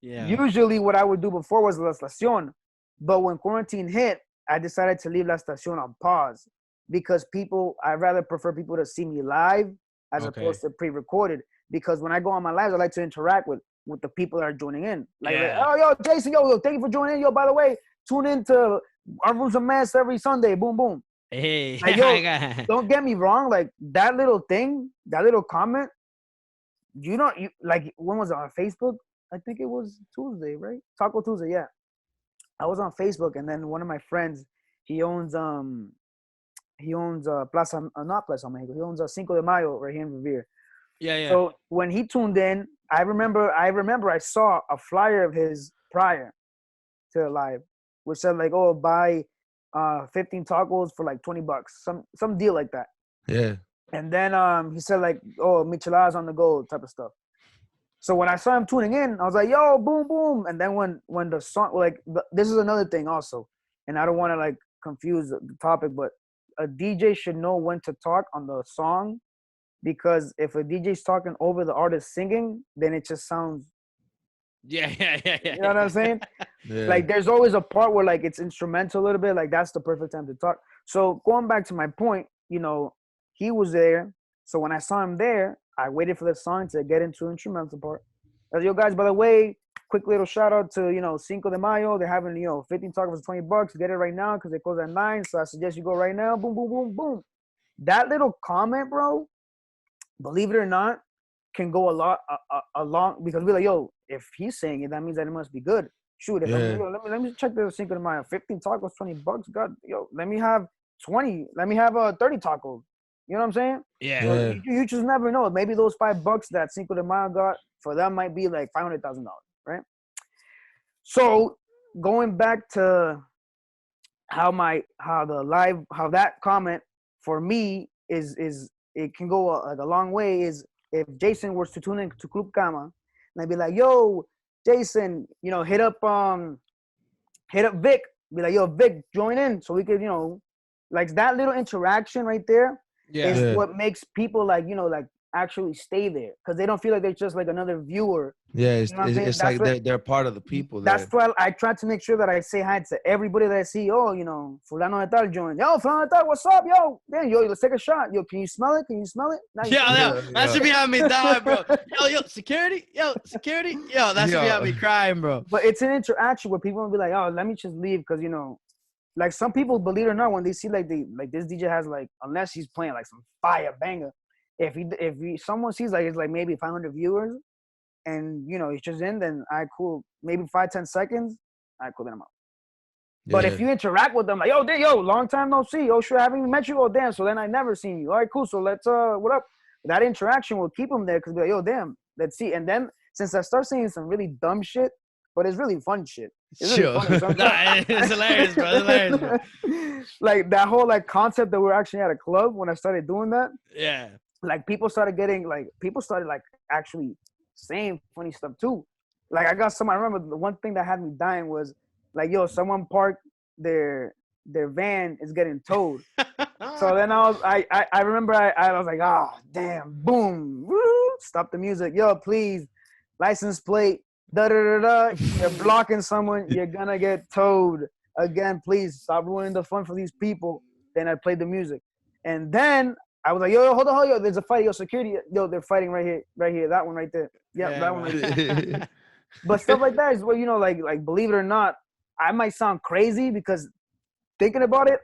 Yeah. usually what I would do before was La Estación. But when quarantine hit, I decided to leave La Estación on pause because I rather prefer people to see me live as Okay. opposed to pre-recorded. Because when I go on my lives, I like to interact with the people that are joining in. Like, oh, yo, Jason, yo, thank you for joining in. Yo, by the way, tune in to Our Room's a Mess every Sunday. Boom, boom. Hey, Like, yo, don't get me wrong. Like, that little thing, that little comment, you like, when was it on Facebook? I think it was Tuesday, right? Taco Tuesday, yeah. I was on Facebook, and then one of my friends, he owns Plaza, not Plaza Mexico. He owns Cinco de Mayo right here in Revere. yeah. So when he tuned in, I remember I saw a flyer of his prior to the live, which said like, oh, buy 15 tacos for like $20, some deal like that. Yeah. And then he said like, oh, micheladas on the go type of stuff. So when I saw him tuning in, I was like, yo, boom, boom. And then when the song, like, this is another thing also, and I don't want to like confuse the topic, but a DJ should know when to talk on the song, because if a DJ's talking over the artist singing, then it just sounds, Yeah. you know what I'm saying? Yeah. Like, there's always a part where like it's instrumental a little bit, like that's the perfect time to talk. So going back to my point, he was there. So when I saw him there, I waited for the song to get into the instrumental part. As yo guys, by the way, quick little shout out to Cinco de Mayo. They're having 15 tacos for $20. Get it right now because they close at 9. So I suggest you go right now. Boom, boom, boom, boom. That little comment, bro, believe it or not, can go a long, because we're like, yo, if he's saying it, that means that it must be good. Shoot, Yeah. let me check the Cinco de Mayo. 15 tacos, $20. God, yo, let me have 20. Let me have 30 tacos. You know what I'm saying? Yeah. So Yeah. you just never know. Maybe those $5 that Cinco de Mayo got for them might be like $500,000, right? So going back to how that comment for me is it can go like a long way. Is if Jason was to tune in to Club Kama, and I'd be like, yo, Jason, hit up Vic, be like, yo, Vic, join in so we could, like that little interaction right there is Yeah. what makes people like actually stay there, because they don't feel like they're just like another viewer. Yeah. You know what I'm saying? It's That's like they're part of the people That's there. why I try to make sure that I say hi to everybody that I see. Oh, Fulano de Tal joined. Yo, Fulano de Tal, what's up? Yo, man, yo, let's take a shot. Yo, can you smell it? Can you smell it? Now you smell Yeah, it. that should be having me dying, bro. Yo, security, yo, that should be having me crying, bro. But it's an interaction where people will be like, oh, let me just leave, because like some people, believe it or not, when they see like this DJ has like, unless he's playing like some fire banger, if someone sees like it's like maybe 500 viewers, and he's just in, then I cool, maybe 5-10 seconds, I cool, then I'm out. But if you interact with them, like, yo, long time no see, oh sure, I haven't even met you, oh damn, so then I never seen you, all right, cool, so let's what up? That interaction will keep them there, because like, yo, damn, let's see. And then since I start seeing some really dumb shit, but it's really fun shit. It's really funny sometimes. It's hilarious, bro. It's hilarious, bro. Like that whole like concept that we're actually at a club, when I started doing that, Yeah. like people started actually saying funny stuff too. Like I remember the one thing that had me dying was like, yo, someone parked their van is getting towed. So then I remember I was like, oh damn, boom, woo, stop the music, yo, please, license plate, da da da da, you're blocking someone, you're gonna get towed again, please stop ruining the fun for these people. Then I played the music, and then I was like, yo, hold on, yo, there's a fight, yo, security, yo, they're fighting right here, that one right there, yeah, that one right there. But stuff like that is what, like believe it or not, I might sound crazy because thinking about it,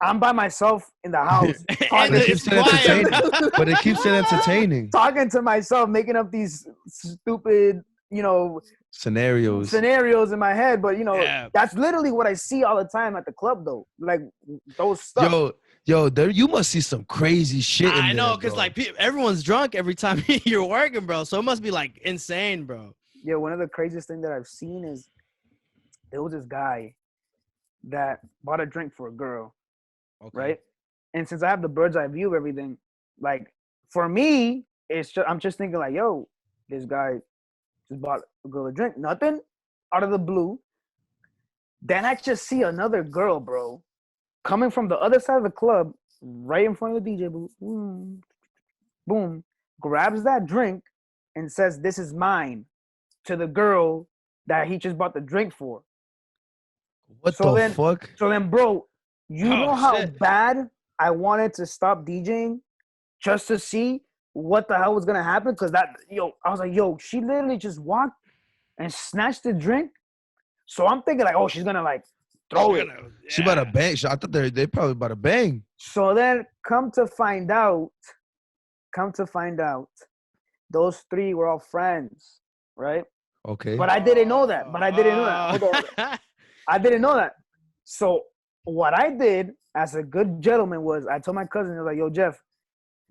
I'm by myself in the house. And it's quiet. But it keeps it entertaining. Talking to myself, making up these stupid, Scenarios in my head. But, that's literally what I see all the time at the club, though. Like, those stuff. Yo, there you must see some crazy shit in there. I know, because like everyone's drunk every time you're working, bro. So it must be like insane, bro. Yeah, one of the craziest things that I've seen is there was this guy that bought a drink for a girl. Okay. Right? And since I have the bird's eye view of everything, like for me, I'm just thinking like, yo, this guy just bought a girl a drink. Nothing out of the blue. Then I just see another girl, bro, coming from the other side of the club, right in front of the DJ booth. Boom. Grabs that drink and says, this is mine, to the girl that he just bought the drink for. What the fuck? So then, bro, you know how bad I wanted to stop DJing just to see what the hell was gonna happen. Because I was like, yo, she literally just walked and snatched the drink. So I'm thinking like, oh, she's gonna like throw it. She about to bang. I thought they probably about to bang. So then come to find out, those three were all friends, right? Okay. But I didn't know that. Hold on. I didn't know that. So what I did as a good gentleman was I told my cousin, I was like, yo, Jeff,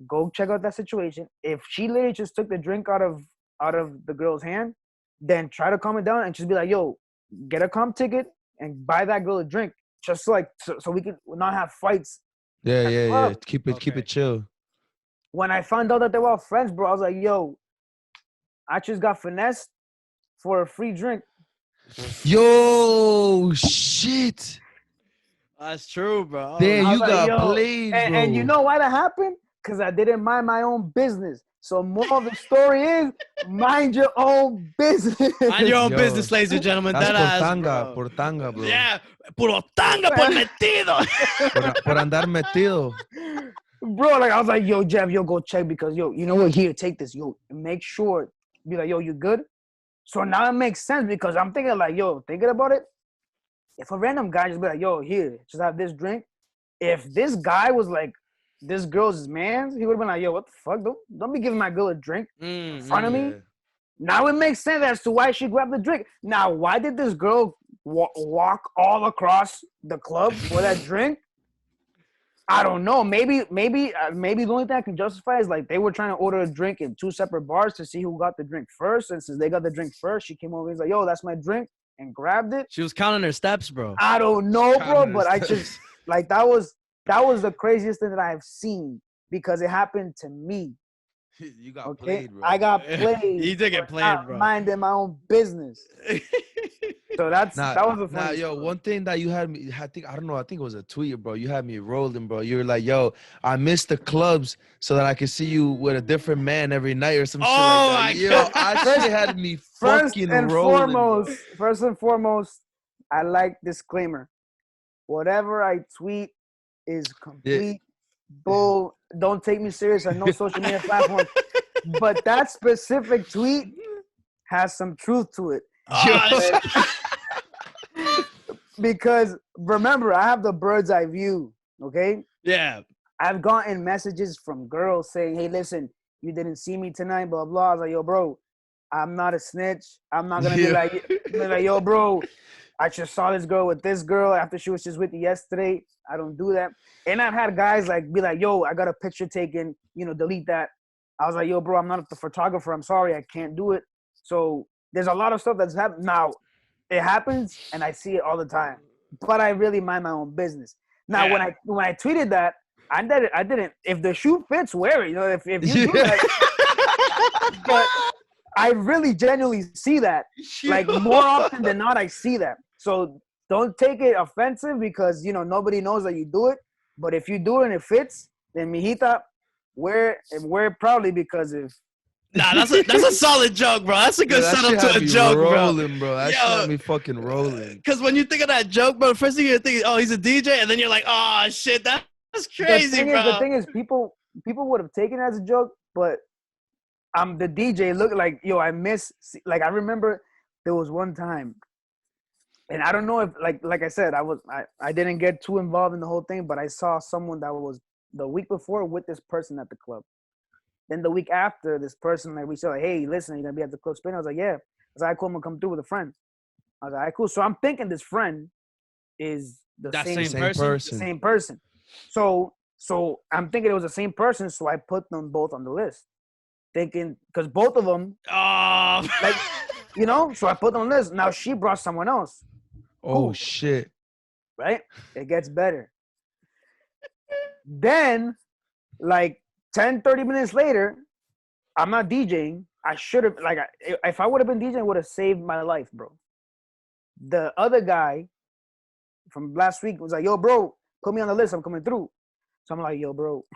go check out that situation. If she literally just took the drink out of the girl's hand, then try to calm it down and just be like, yo, get a comp ticket and buy that girl a drink. Just so we could not have fights. Yeah. Keep it chill. When I found out that they were all friends, bro, I was like, yo, I just got finessed for a free drink. Yo, shit. That's true, bro. Damn, you like, got played, bro. And you know why that happened? Because I didn't mind my own business. So more of the story is mind your own business. Mind your own Yo, business, ladies and gentlemen. That's That por tanga, bro. Yeah, puro tanga por metido. por andar metido. Bro, like I was like, yo, Jeff, yo, go check because yo, you know what? Here, take this. Yo, make sure. Be like, yo, you good? So now it makes sense because I'm thinking like, yo, thinking about it. If a random guy just be like, yo, here, just have this drink. If this guy was like, this girl's man, he would have been like, yo, what the fuck? Don't be giving my girl a drink in front of me. Now it makes sense as to why she grabbed the drink. Now, why did this girl walk all across the club for that drink? I don't know. Maybe the only thing I can justify is like they were trying to order a drink in two separate bars to see who got the drink first. And since they got the drink first, she came over and was like, yo, that's my drink, and grabbed it. She was counting her steps, bro. I don't know, bro, but I just like that was the craziest thing that I have seen because it happened to me. You got played, bro. I got played. You did get played, bro. Minding my own business. So that was the funny yo, story. one thing that you had me, I think it was a tweet, bro. You had me rolling, bro. You were like, yo, I miss the clubs so that I could see you with a different man every night or some shit like that. Yo, I shit had me fucking rolling. First and foremost, I like disclaimer. Whatever I tweet is complete bull. Don't take me serious on no social media platform. But that specific tweet has some truth to it. Because remember, I have the bird's eye view, okay? Yeah. I've gotten messages from girls saying, hey, listen, you didn't see me tonight, blah, blah. I was like, yo, bro, I'm not a snitch. I'm not going to be like, yo, bro, I just saw this girl with this girl after she was just with you yesterday. I don't do that. And I've had guys like be like, yo, I got a picture taken, delete that. I was like, yo, bro, I'm not the photographer. I'm sorry. I can't do it. So there's a lot of stuff that's happened. Now, it happens, and I see it all the time. But I really mind my own business. Now, when I tweeted that, I didn't. If the shoe fits, wear it. If you do that. But I really genuinely see that. Like, more often than not, I see that. So don't take it offensive because, nobody knows that you do it. But if you do it and it fits, then, mijita, wear it proudly because if Nah, that's a solid joke, bro. That's a good setup to a joke, rolling, bro. That shit had me fucking rolling. Because when you think of that joke, bro, the first thing you think is, oh, he's a DJ, and then you're like, oh shit, that's crazy, bro. The thing is, people would have taken it as a joke, but I'm the DJ. Look like, yo, I remember there was one time, and I don't know if like I said, I didn't get too involved in the whole thing, but I saw someone that was the week before with this person at the club. Then the week after, this person we said, like, hey, listen, you're gonna be at the club spinning. I was like, yeah. I was like, cool, I'm gonna come through with a friend. I was like, all right, cool. So I'm thinking this friend is the same person. So I'm thinking it was the same person. So I put them both on the list, thinking because both of them, so I put them on the list. Now she brought someone else. Oh cool. Shit! Right? It gets better. Then, 10, 30 minutes later, I'm not DJing. I should have, if I would have been DJing, it would have saved my life, bro. The other guy from last week was like, yo, bro, put me on the list. I'm coming through. So I'm like, yo, bro.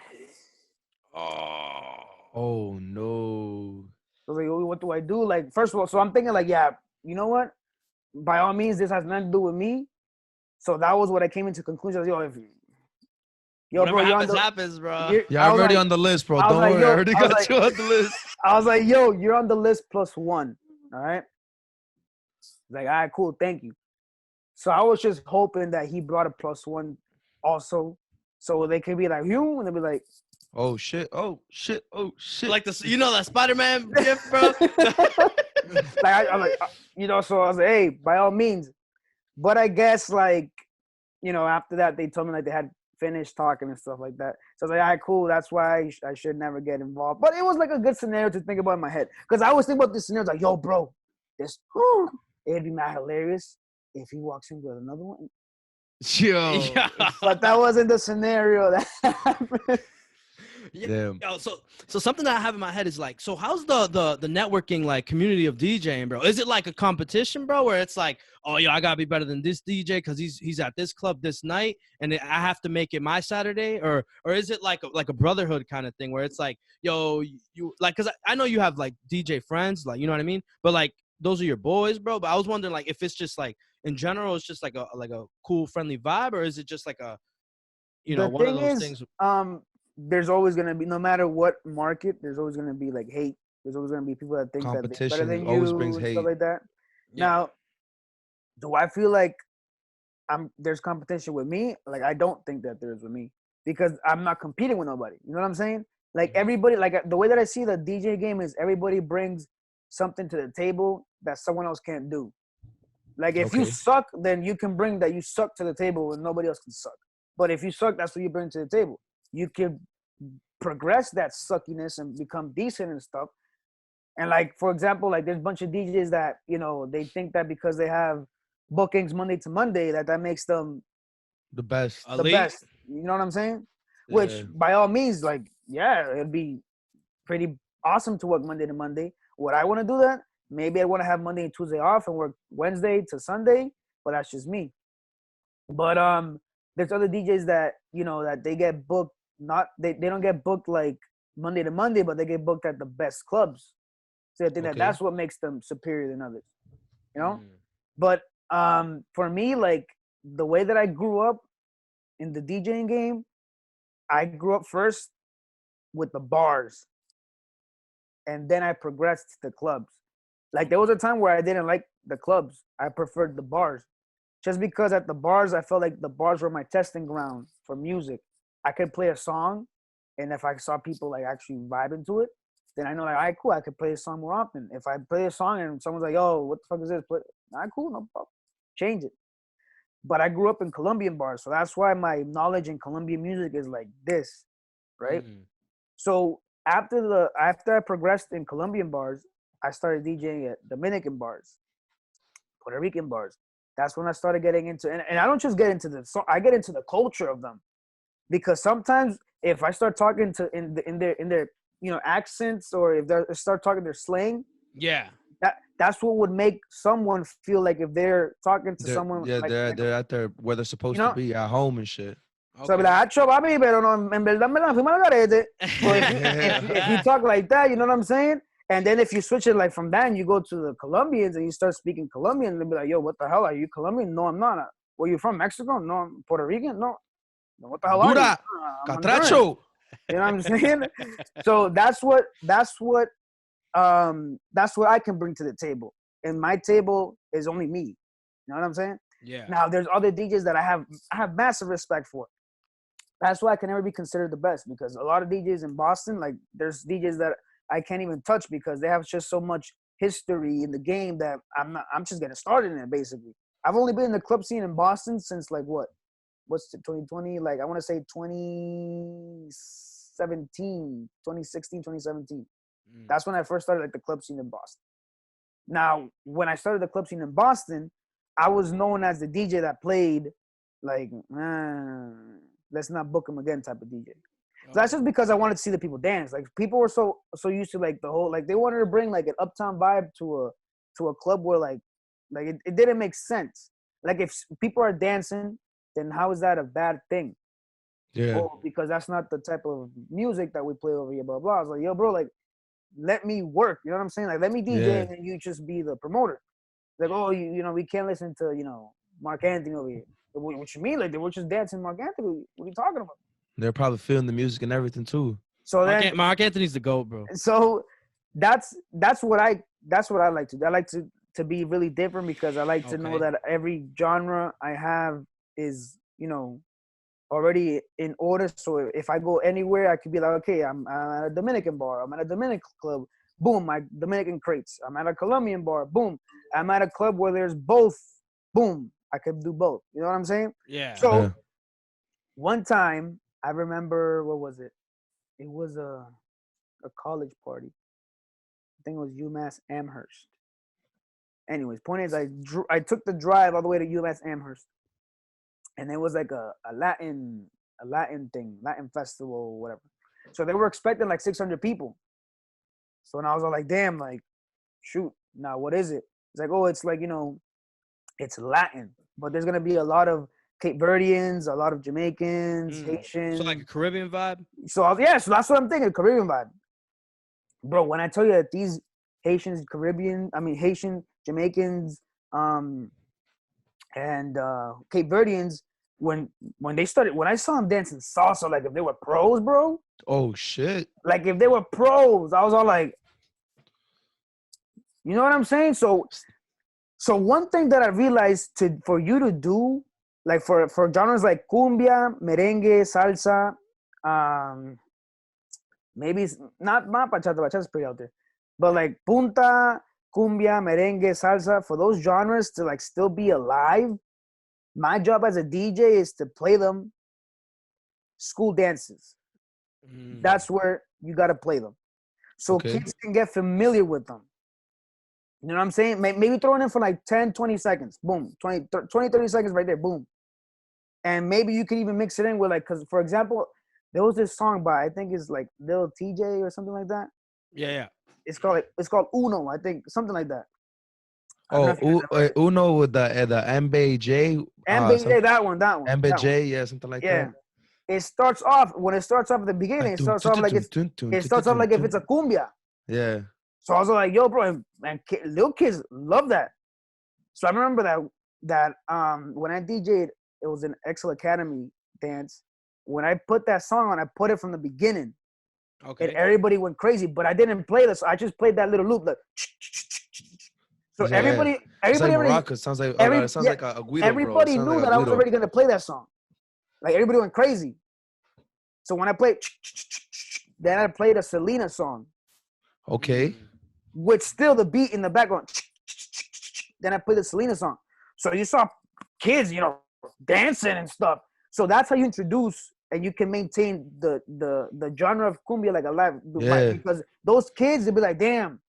Oh, no. I was like, yo, what do I do? First of all, so I'm thinking, yeah, you know what? By all means, this has nothing to do with me. So that was what I came into conclusion. Yo, yo, Whatever bro, happens, happens, bro. Yeah, I'm already on the list, bro. Don't worry. I already got you on the list. I was like, yo, you're on the list +1. All right. Like, all right, cool, thank you. So I was just hoping that he brought a +1 also, so they could be like, you, and they'd be like, Oh shit! Oh shit! Oh shit! Like this, you know that Spider-Man gift, bro. like I'm like, so I was like, hey, by all means. But I guess like, after that they told me like they had finished talking and stuff like that. So I was like, all right, cool. That's why I should never get involved. But it was like a good scenario to think about in my head, because I always think about this scenario like, yo, bro, it'd be mad hilarious if he walks in with another one. Yo. Yeah. But that wasn't the scenario that happened. Yeah. Damn. Yo, so something that I have in my head is like, so how's the networking like community of DJing, bro? Is it like a competition, bro, where it's like, oh, yo, I gotta be better than this DJ because he's at this club this night, and I have to make it my Saturday, or is it like a brotherhood kind of thing where it's like, yo, you like, because I know you have like DJ friends, like, you know what I mean, but like those are your boys, bro. But I was wondering like if it's just like in general, it's just like a cool friendly vibe, or is it just like a The one of thing those is, things? there's always gonna be, no matter what market, there's always gonna be like hate. There's always gonna be people that think that they're better Competition than always you brings and hate. stuff like that. Yeah. Now, do I feel like there's competition with me? Like, I don't think that there's with me, because I'm not competing with nobody. You know what I'm saying? Like, everybody, like the way that I see the DJ game is everybody brings something to the table that someone else can't do. Like, if you Okay. suck, then you can bring that you suck to the table and nobody else can suck. But if you suck, that's what you bring to the table. You can progress that suckiness and become decent and stuff. And like, for example, like there's a bunch of DJs that, they think that because they have bookings Monday to Monday, that makes them The best. the Elite? best. You know what I'm saying? Which Yeah. by all means, like, yeah, it'd be pretty awesome to work Monday to Monday. Would I want to do that? Maybe I want to have Monday and Tuesday off and work Wednesday to Sunday, but that's just me. But there's other DJs that, that they get booked, not they don't get booked like Monday to Monday, but they get booked at the best clubs. So I think that Okay. that's what makes them superior than others. Mm. But for me, like the way that I grew up in the DJing game, I grew up first with the bars, and then I progressed to the clubs. Like there was a time where I didn't like the clubs. I preferred the bars. Just because at the bars, I felt like the bars were my testing ground for music. I could play a song, and if I saw people like actually vibing to it, then I know like, all right, cool, I could play a song more often. If I play a song and someone's like, yo, what the fuck is this? Play, all right, cool, no problem. Change it. But I grew up in Colombian bars, so that's why my knowledge in Colombian music is like this, right? So after I progressed in Colombian bars, I started DJing at Dominican bars, Puerto Rican bars. That's when I started getting into, and I don't just get into the song, I get into the culture of them, because sometimes if I start talking to in their accents, or if they start talking their slang, Yeah. that's what would make someone feel like if they're talking to someone like, they're out there where they're supposed to be at home and shit. so I'll be like, acho, papi, pero no, en verdad me la fuimos al garete. So if you talk like that, you know what I'm saying? And then if you switch it like from that and you go to the Colombians and you start speaking Colombian, they'll be like, yo, what the hell? Are you Colombian? No, I'm not. Where you from? Mexico? No, I'm Puerto Rican? No. What the hell are you? Dura, I'm Honduran. Catracho. You know what I'm saying? So that's what I can bring to the table. And my table is only me. You know what I'm saying? Yeah. Now there's other DJs that I have massive respect for. That's why I can never be considered the best, because a lot of DJs in Boston, like there's DJs that I can't even touch because they have just so much history in the game that I'm just getting started in it basically. I've only been in the club scene in Boston since like what's 2020? Like I want to say 2017, 2016, 2017. That's when I first started like the club scene in Boston. Now, when I started the club scene in Boston, I was known as the DJ that played like, let's not book him again type of DJ. So that's just because I wanted to see the people dance. Like people were so used to like the whole, like they wanted to bring like an uptown vibe to a club where like it didn't make sense. Like if people are dancing, then how is that a bad thing? Yeah. Oh, because that's not the type of music that we play over here, blah, blah. I was like, yo, bro, like, let me work. You know what I'm saying? Like, let me DJ and then you just be the promoter. Like, oh, we can't listen to, Mark Anthony over here. What you mean? Like, they were just dancing Mark Anthony. What are you talking about? They're probably feeling the music and everything too. So then, Mark Anthony's the GOAT, bro. so that's what I like to do. I like to be really different because I like to know Okay. that every genre I have is, you know, already in order. So if I go anywhere, I could be like, okay, I'm at a Dominican bar, I'm at a Dominican club, boom, my Dominican crates. I'm at a Colombian bar, boom. I'm at a club where there's both, boom. I could do both. You know what I'm saying? Yeah. So Yeah. one time, I remember, what was it? It was a college party. I think it was UMass Amherst. Anyways, point is, I took the drive all the way to UMass Amherst, and it was like a Latin thing, Latin festival, whatever. So they were expecting like 600 people. So when I was all like, damn, like, shoot, now what is it? It's like, oh, it's like, you know, it's Latin, but there's gonna be a lot of Cape Verdeans, a lot of Jamaicans, Haitians. So like a Caribbean vibe? So so that's what I'm thinking, Caribbean vibe. Bro, when I tell you that these Haitians, Haitian, Jamaicans, and Cape Verdeans, when I saw them dancing salsa, like if they were pros, bro, Oh shit. like if they were pros, I was all like, you know what I'm saying? So one thing that I realized for you to do, like for genres like cumbia, merengue, salsa, maybe it's not bachata. Bachata's pretty out there, but like punta, cumbia, merengue, salsa, for those genres to like still be alive, my job as a DJ is to play them school dances. That's where you got to play them, so Okay. kids can get familiar with them. You know what I'm saying? Maybe throw it in for like 10, 20 seconds. Boom. 20, 30 seconds right there. Boom. And maybe you can even mix it in with like, because for example, there was this song by, I think it's like Lil TJ or something like that. Yeah. It's called Uno, I think, something like that. I don't know Oh, if you guys ever heard it. Uno with the MBJ. MBJ, that one. MBJ, yeah, something like Yeah. that. It starts off at the beginning. It starts off like if it's a cumbia. Yeah. So I was like, yo, bro, man, little kids love that. So I remember that when I DJ'd, it was an Excel Academy dance. When I put that song on, I put it from the beginning. Okay. And everybody went crazy, but I didn't play this. I just played that little loop. Like, so Yeah. everybody It's like already, Morocco. It sounds like like a Guido, everybody bro. It sounds knew like that a I was Guido. already gonna play that song. Like everybody went crazy. So when I played, then I played a Selena song Okay. with still the beat in the background. Then I played the Selena song. So you saw kids, you know, dancing and stuff. So that's how you introduce and you can maintain the genre of cumbia like alive. Yeah. Because those kids, they'll be like, damn,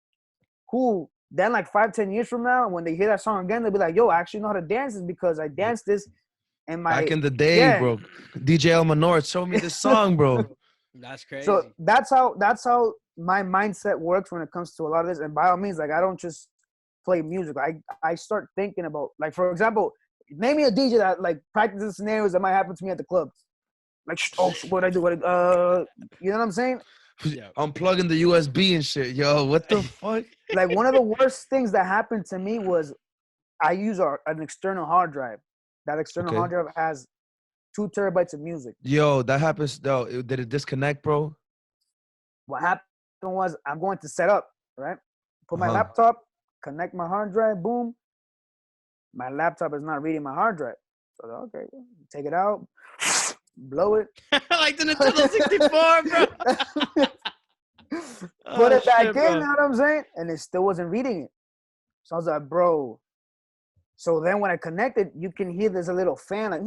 cool. Then like 5-10 years from now, when they hear that song again, they'll be like, yo, I actually know how to dance this because I danced this in my Back in the day, bro. DJ Menor showed me this song, bro. That's crazy. So that's how my mindset works when it comes to a lot of this. And by all means, like I don't just play music. I start thinking about, like, for example, name me a DJ that like practices scenarios that might happen to me at the club. Like, what I do? You know what I'm saying? Yeah. Unplugging the USB and shit. Yo, what the fuck? Like one of the worst things that happened to me was I use an external hard drive. That external Okay. hard drive has 2 terabytes of music. Yo, that happens though. Did it disconnect, bro? What happened was I'm going to set up, right? Put my Uh-huh. laptop, connect my hard drive, boom. My laptop is not reading my hard drive. So okay, take it out, blow it. Like the Nintendo 64, bro. Put it back shit, in, bro. you know what I'm saying? And it still wasn't reading it. So I was like, bro. So then when I connected, you can hear there's a little fan like,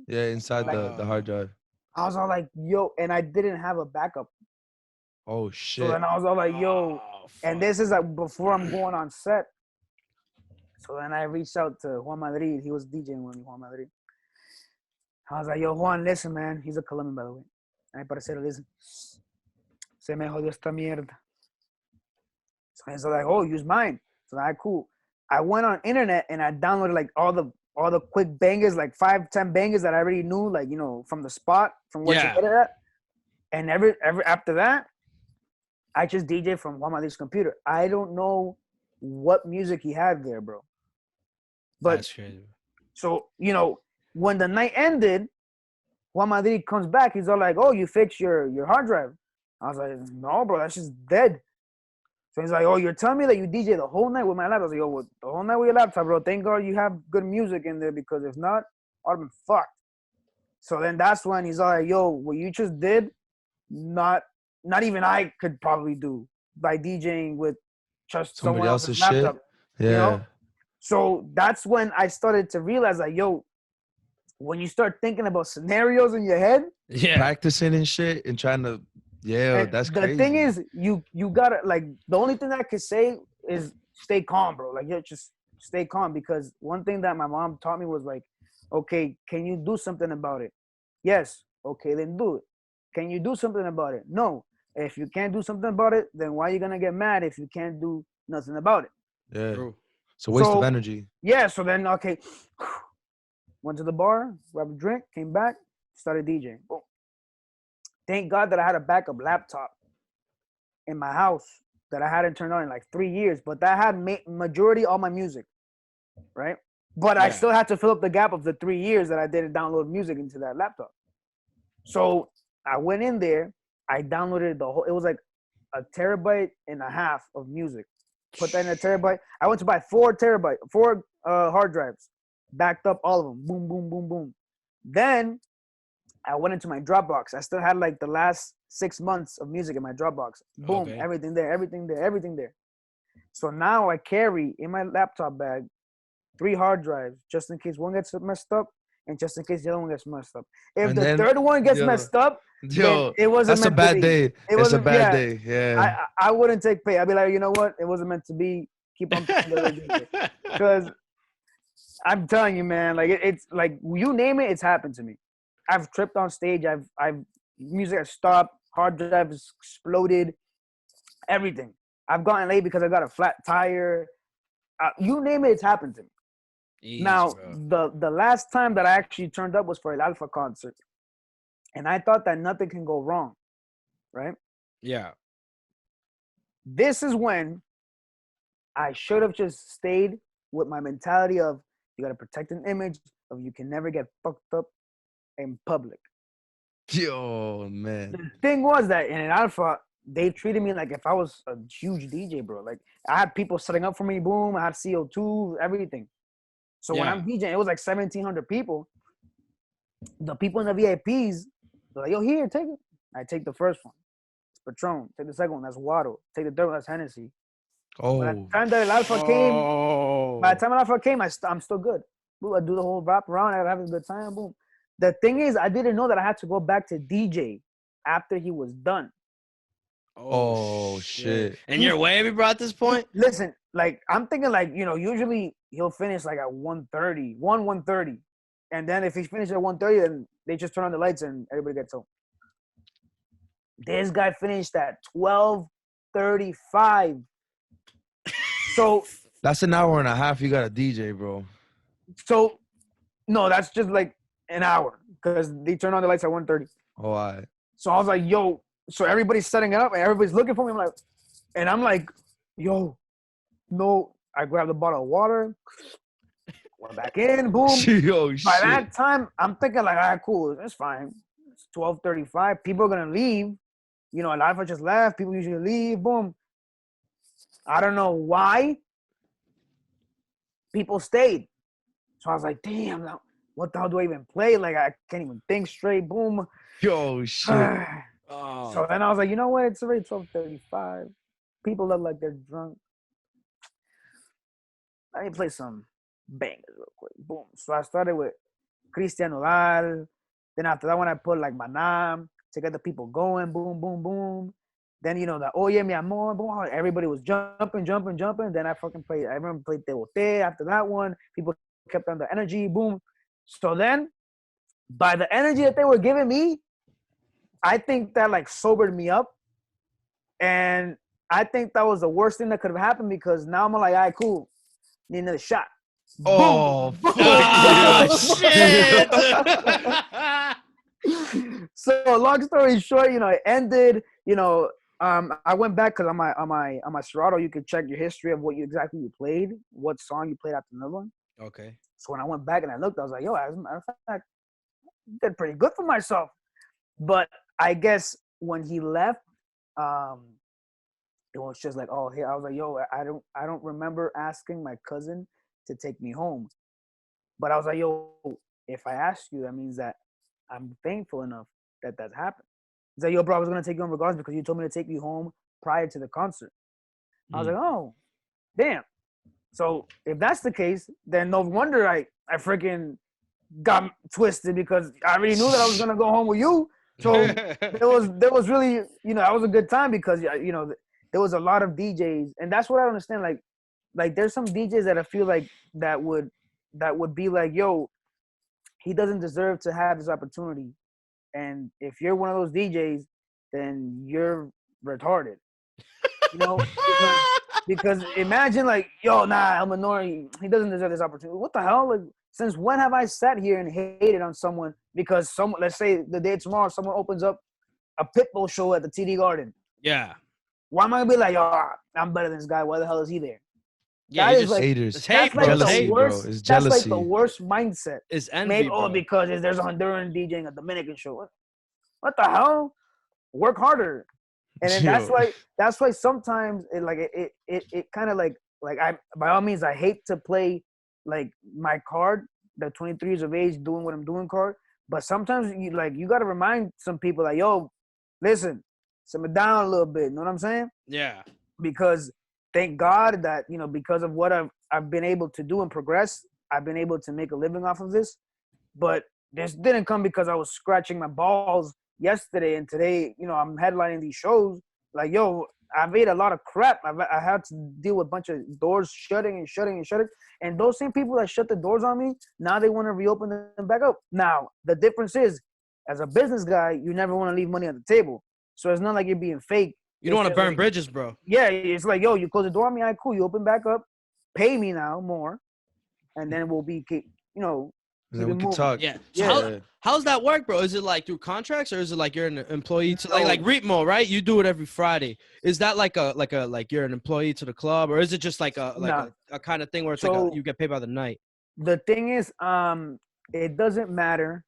Yeah, inside the hard drive. I was all like, yo, and I didn't have a backup. Oh So shit. then I was all like, yo, Oh, and fuck. this is like before I'm going on set. So then I reached out to Juan Madrid. He was DJing with me, Juan Madrid. I was like, yo, Juan, listen, man. He's a Colombian, by the way. Ay, parcero, listen. Se me jodió esta mierda. So he's like, oh, use mine. So I cool. I went on internet and I downloaded like all the quick bangers, like 5-10 bangers that I already knew, like, you know, from the spot, from where to get it at. And every after that, I just DJ from Juan Madrid's computer. I don't know what music he had there, bro. But That's crazy. so, you know, when the night ended, Juan Madrid comes back. He's all like, "Oh, you fixed your hard drive." I was like, "No, bro, that's just dead." So he's like, "Oh, you're telling me that you DJ the whole night with my laptop?" I was like, "Yo, what, the whole night with your laptop, bro? Thank God you have good music in there because if not, I'd have been fucked." So then that's when he's all like, "Yo, what you just did, not even I could probably do by DJing with just Somebody someone else's else's shit. laptop." You Yeah. know? So that's when I started to realize like, yo, when you start thinking about scenarios in your head, Yeah. Practicing and shit and trying to. Yeah, and that's the crazy. thing is, you gotta like the only thing I could say is stay calm, bro. Like, yeah, just stay calm because one thing that my mom taught me was like, okay, can you do something about it? Yes. Okay, then do it. Can you do something about it? No. If you can't do something about it, then why are you gonna get mad if you can't do nothing about it? Yeah. True. It's a waste of So energy. yeah, so then okay, went to the bar, grabbed a drink, came back, started DJing. Boom. Thank God that I had a backup laptop in my house that I hadn't turned on in like 3 years, but that had majority all my music, right? But I Yeah. still had to fill up the gap of the 3 years that I didn't download music into that laptop. So I went in there, I downloaded the whole. It was like a terabyte and a half of music. Put that in a terabyte. I went to buy four hard drives, backed up all of them. Boom, boom, boom, boom. Then I went into my Dropbox. I still had like the last 6 months of music in my Dropbox. Boom, Okay. everything there, everything there, everything there. So now I carry in my laptop bag 3 hard drives just in case one gets messed up and just in case the other one gets messed up. If And the then, third one gets yo, messed up, then yo, it wasn't that's a meant to bad be. day. It It's a wasn't. bad Yeah, day. Yeah. I wouldn't take pay. I'd be like, you know what? It wasn't meant to be. Keep on paying the other DJ. Because I'm telling you, man, like it's like you name it, it's happened to me. I've tripped on stage. I've music has stopped. Hard drive has exploded. Everything. I've gotten late because I got a flat tire. You name it, it's happened to me. Easy, Now, bro. the last time that I actually turned up was for an Alpha concert, and I thought that nothing can go wrong, right? Yeah. This is when I should have just stayed with my mentality of you got to protect an image of you can never get fucked up in public. Yo, man. The thing was that in an Alpha, they treated me like if I was a huge DJ, bro. Like I had people setting up for me, boom. I had CO2, everything. So when Yeah. I'm DJing, it was like 1,700 people. The people in the VIPs, they're like, yo, here, take it. I take the first one. It's Patron. Take the second one. That's Waddle. Take the third one. That's Hennessy. By the Oh, time that El Alpha came, by the Oh. time El Alpha came, I'm still good. Boom, I do the whole wrap around. I have a good time. Boom. The thing is, I didn't know that I had to go back to DJ after he was done. Oh, shit. And you're wavy, bro, at this point? Listen, like I'm thinking, like usually he'll finish like at 1:30, 1:30, and then if he finishes at 1:30, then they just turn on the lights and everybody gets home. This guy finished at 12:35. So That's an hour and a half. You got a DJ, bro. so no, that's just like an hour because they turn on the lights at 1:30. Oh, I. So I was like, yo, so everybody's setting it up and everybody's looking for me. I'm like, yo, no. I grabbed a bottle of water, went back in, boom. Yo, By shit. that time, I'm thinking like, all right, cool, it's fine. It's 12:35. People are gonna leave. A lot of us just left. People usually leave. Boom. I don't know why people stayed. So I was like, damn, now, what the hell do I even play? Like I can't even think straight. Boom. Yo, shit. So then I was like, you know what? It's already 12:35. People look like they're drunk. Let me play some bangers real quick. Boom. So I started with Cristian Nodal. Then after that one, I put like Manam to get the people going. Boom, boom, boom. Then the Oye Mi Amor. Boom. Everybody was jumping, jumping, jumping. Then I remember played Te Boté after that one. People kept on the energy. Boom. So then, by the energy that they were giving me, I think that like sobered me up. And I think that was the worst thing that could have happened because now I'm like, all right, cool. Need another shot. Oh, Boom. fuck Oh, you. shit. So long story short, it ended. I went back because on my Serato, you could check your history of what you played, what song you played after another one. Okay. So when I went back and I looked, I was like, yo, as a matter of fact, did pretty good for myself. But I guess when he left, it was just like, oh, here I was like, yo, I don't remember asking my cousin to take me home. But I was like, yo, if I asked you, that means that I'm thankful enough that that happened. He's like, yo, bro, I was gonna take you home regardless because you told me to take you home prior to the concert. I was like, oh, damn. So if that's the case, then no wonder I freaking got twisted because I already knew that I was gonna go home with you. So there was really, that was a good time because there was a lot of DJs, and that's what I don't understand. Like there's some DJs that I feel like that would be like, yo, he doesn't deserve to have this opportunity. And if you're one of those DJs, then you're retarded. Because imagine like, yo, nah, El Menor, he doesn't deserve this opportunity. What the hell? Like, since when have I sat here and hated on someone because someone, let's say the day tomorrow, someone opens up a Pitbull show at the TD Garden. Yeah. Why am I gonna be like, yo, I'm better than this guy? Why the hell is he there? Yeah, That is just, like haters. it's hate, that's bro. like It's jealousy, hate. bro. worst. It's That's like jealousy. the worst mindset. It's envy, Maybe bro. because there's a Honduran DJing a Dominican show. What the hell? Work harder. And then that's why sometimes it kind of like I, by all means, I hate to play like my card, the 23 years of age doing what I'm doing card. But sometimes you got to remind some people like, yo, listen, simmer down a little bit. You know what I'm saying? Yeah. Because thank God that because of what I've been able to do and progress, I've been able to make a living off of this. But this didn't come because I was scratching my balls yesterday and today. I'm headlining these shows. Like, yo, I've ate a lot of crap. I had to deal with a bunch of doors shutting, and those same people that shut the doors on me, now they want to reopen them back up. Now the difference is, as a business guy, you never want to leave money on the table. So it's not like you're being fake. You don't want to just burn like, bridges, bro. yeah, it's like, yo, you close the door on me, all right, cool. You open back up, pay me now more, and then we'll be keep then we it can moving. talk. Yeah. So Yeah. how's that work, bro? Is it like through contracts or is it like you're an employee to No. like Ritmo, right? You do it every Friday. Is that like you're an employee to the club, or is it just like Nah. a kind of thing where it's So- you get paid by the night? The thing is, it doesn't matter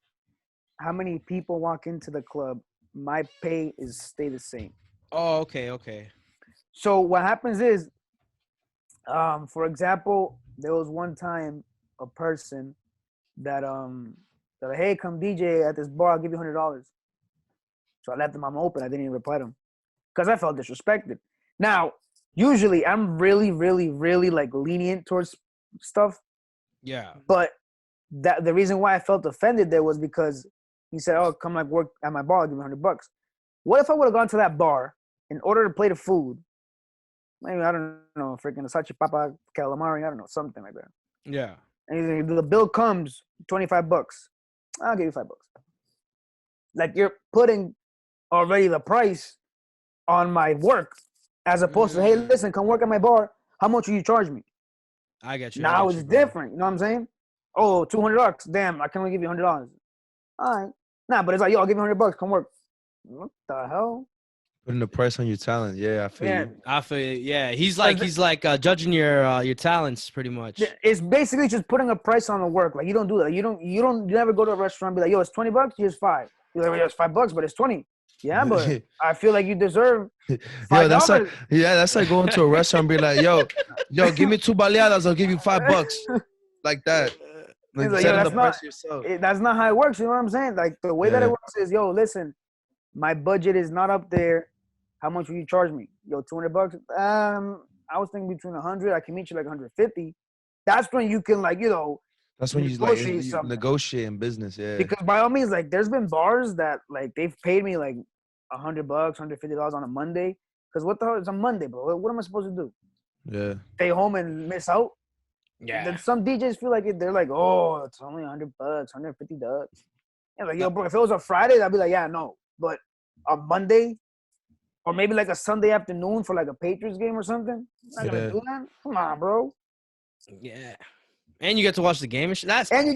how many people walk into the club. My pay is stay the same. Oh, okay. So what happens is, for example, there was one time a person that said, hey, come DJ at this bar, I'll give you $100. So I left them open. I didn't even reply to him because I felt disrespected. Now, usually I'm really, really, really like lenient towards stuff, Yeah. but that the reason why I felt offended there was because he said, oh, come like work at my bar, I'll give you $100. What if I would have gone to that bar in order to play the food? Maybe, I don't know, freaking Sachi Papa Calamari, I don't know, something like that. Yeah. And the bill comes $25. I'll give you $5. Like, you're putting already the price on my work, as opposed to, hey, listen, come work at my bar. How much will you charge me? I get you. Now it's different. You know what I'm saying? Oh, $200. Damn, I can only give you $100. All right. Nah, but it's like, yo, I'll give you $100. Come work. What the hell? Putting the price on your talent. Yeah, I feel you. I feel yeah. He's like judging your talents pretty much. It's basically just putting a price on the work. Like, you don't do that. You never go to a restaurant and be like, yo, it's $20. Here's $5. You're like, yo, it's $5, but it's 20. Yeah, but I feel like you deserve $5. Yo, that's like going to a restaurant and be like, yo, give me 2 baleadas, I'll give you $5. Like that. Like, like, setting yo, the price yourself. that's not how it works. You know what I'm saying? Like, the way that it works is, yo, listen, my budget is not up there. How much will you charge me? Yo, $200. I was thinking between 100. I can meet you like 150. That's when you can That's when you negotiate in business, yeah. Because by all means, like, there's been bars that like they've paid me like $100, $150 on a Monday. Because what the hell is a Monday, bro? What am I supposed to do? Yeah. Stay home and miss out? Yeah. Then some DJs feel like they're like, oh, it's only $100, $150. And like, yo, bro, if it was a Friday, I'd be like, yeah, no. But on Monday, or maybe like a Sunday afternoon for like a Patriots game or something, I'm not gonna do that. Come on, bro. Yeah. And you get to watch the game and shit. And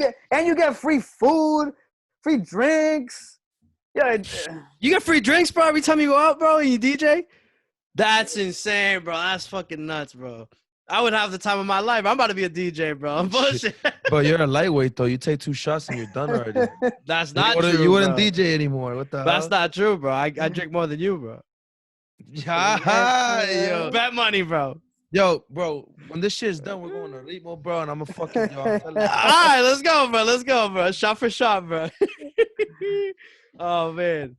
you get free food, free drinks. Yeah. You get free drinks, bro, every time you go out, bro, and you DJ? That's insane, bro. That's fucking nuts, bro. I would have the time of my life. I'm about to be a DJ, bro. I'm bullshit. Bro, you're a lightweight though. You take 2 shots and you're done already. That's not you true, wouldn't bro. DJ anymore. What the That's hell? not true, bro. I drink more than you, bro. Yo. Bet money, bro. Yo, bro, when this shit's done, we're going to Ritmo, bro, and I'm gonna fucking yo. I'm telling All you. right, let's go, bro. Let's go, bro. Shot for shot, bro. Oh man.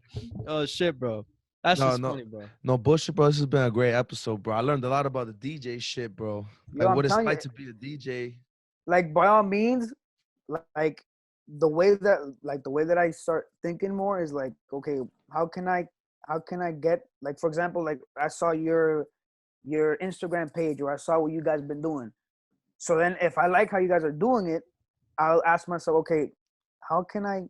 Oh shit, bro. That's No, just no. funny, bro. No bullshit, bro. This has been a great episode, bro. I learned a lot about the DJ shit, bro. Yo, Like I'm what it's telling like you, to be a DJ. like by all means, like the way that I start thinking more is like, okay, how can I get, like, for example, like I saw your Instagram page, or I saw what you guys been doing. So then if I like how you guys are doing it, I'll ask myself, okay, how can I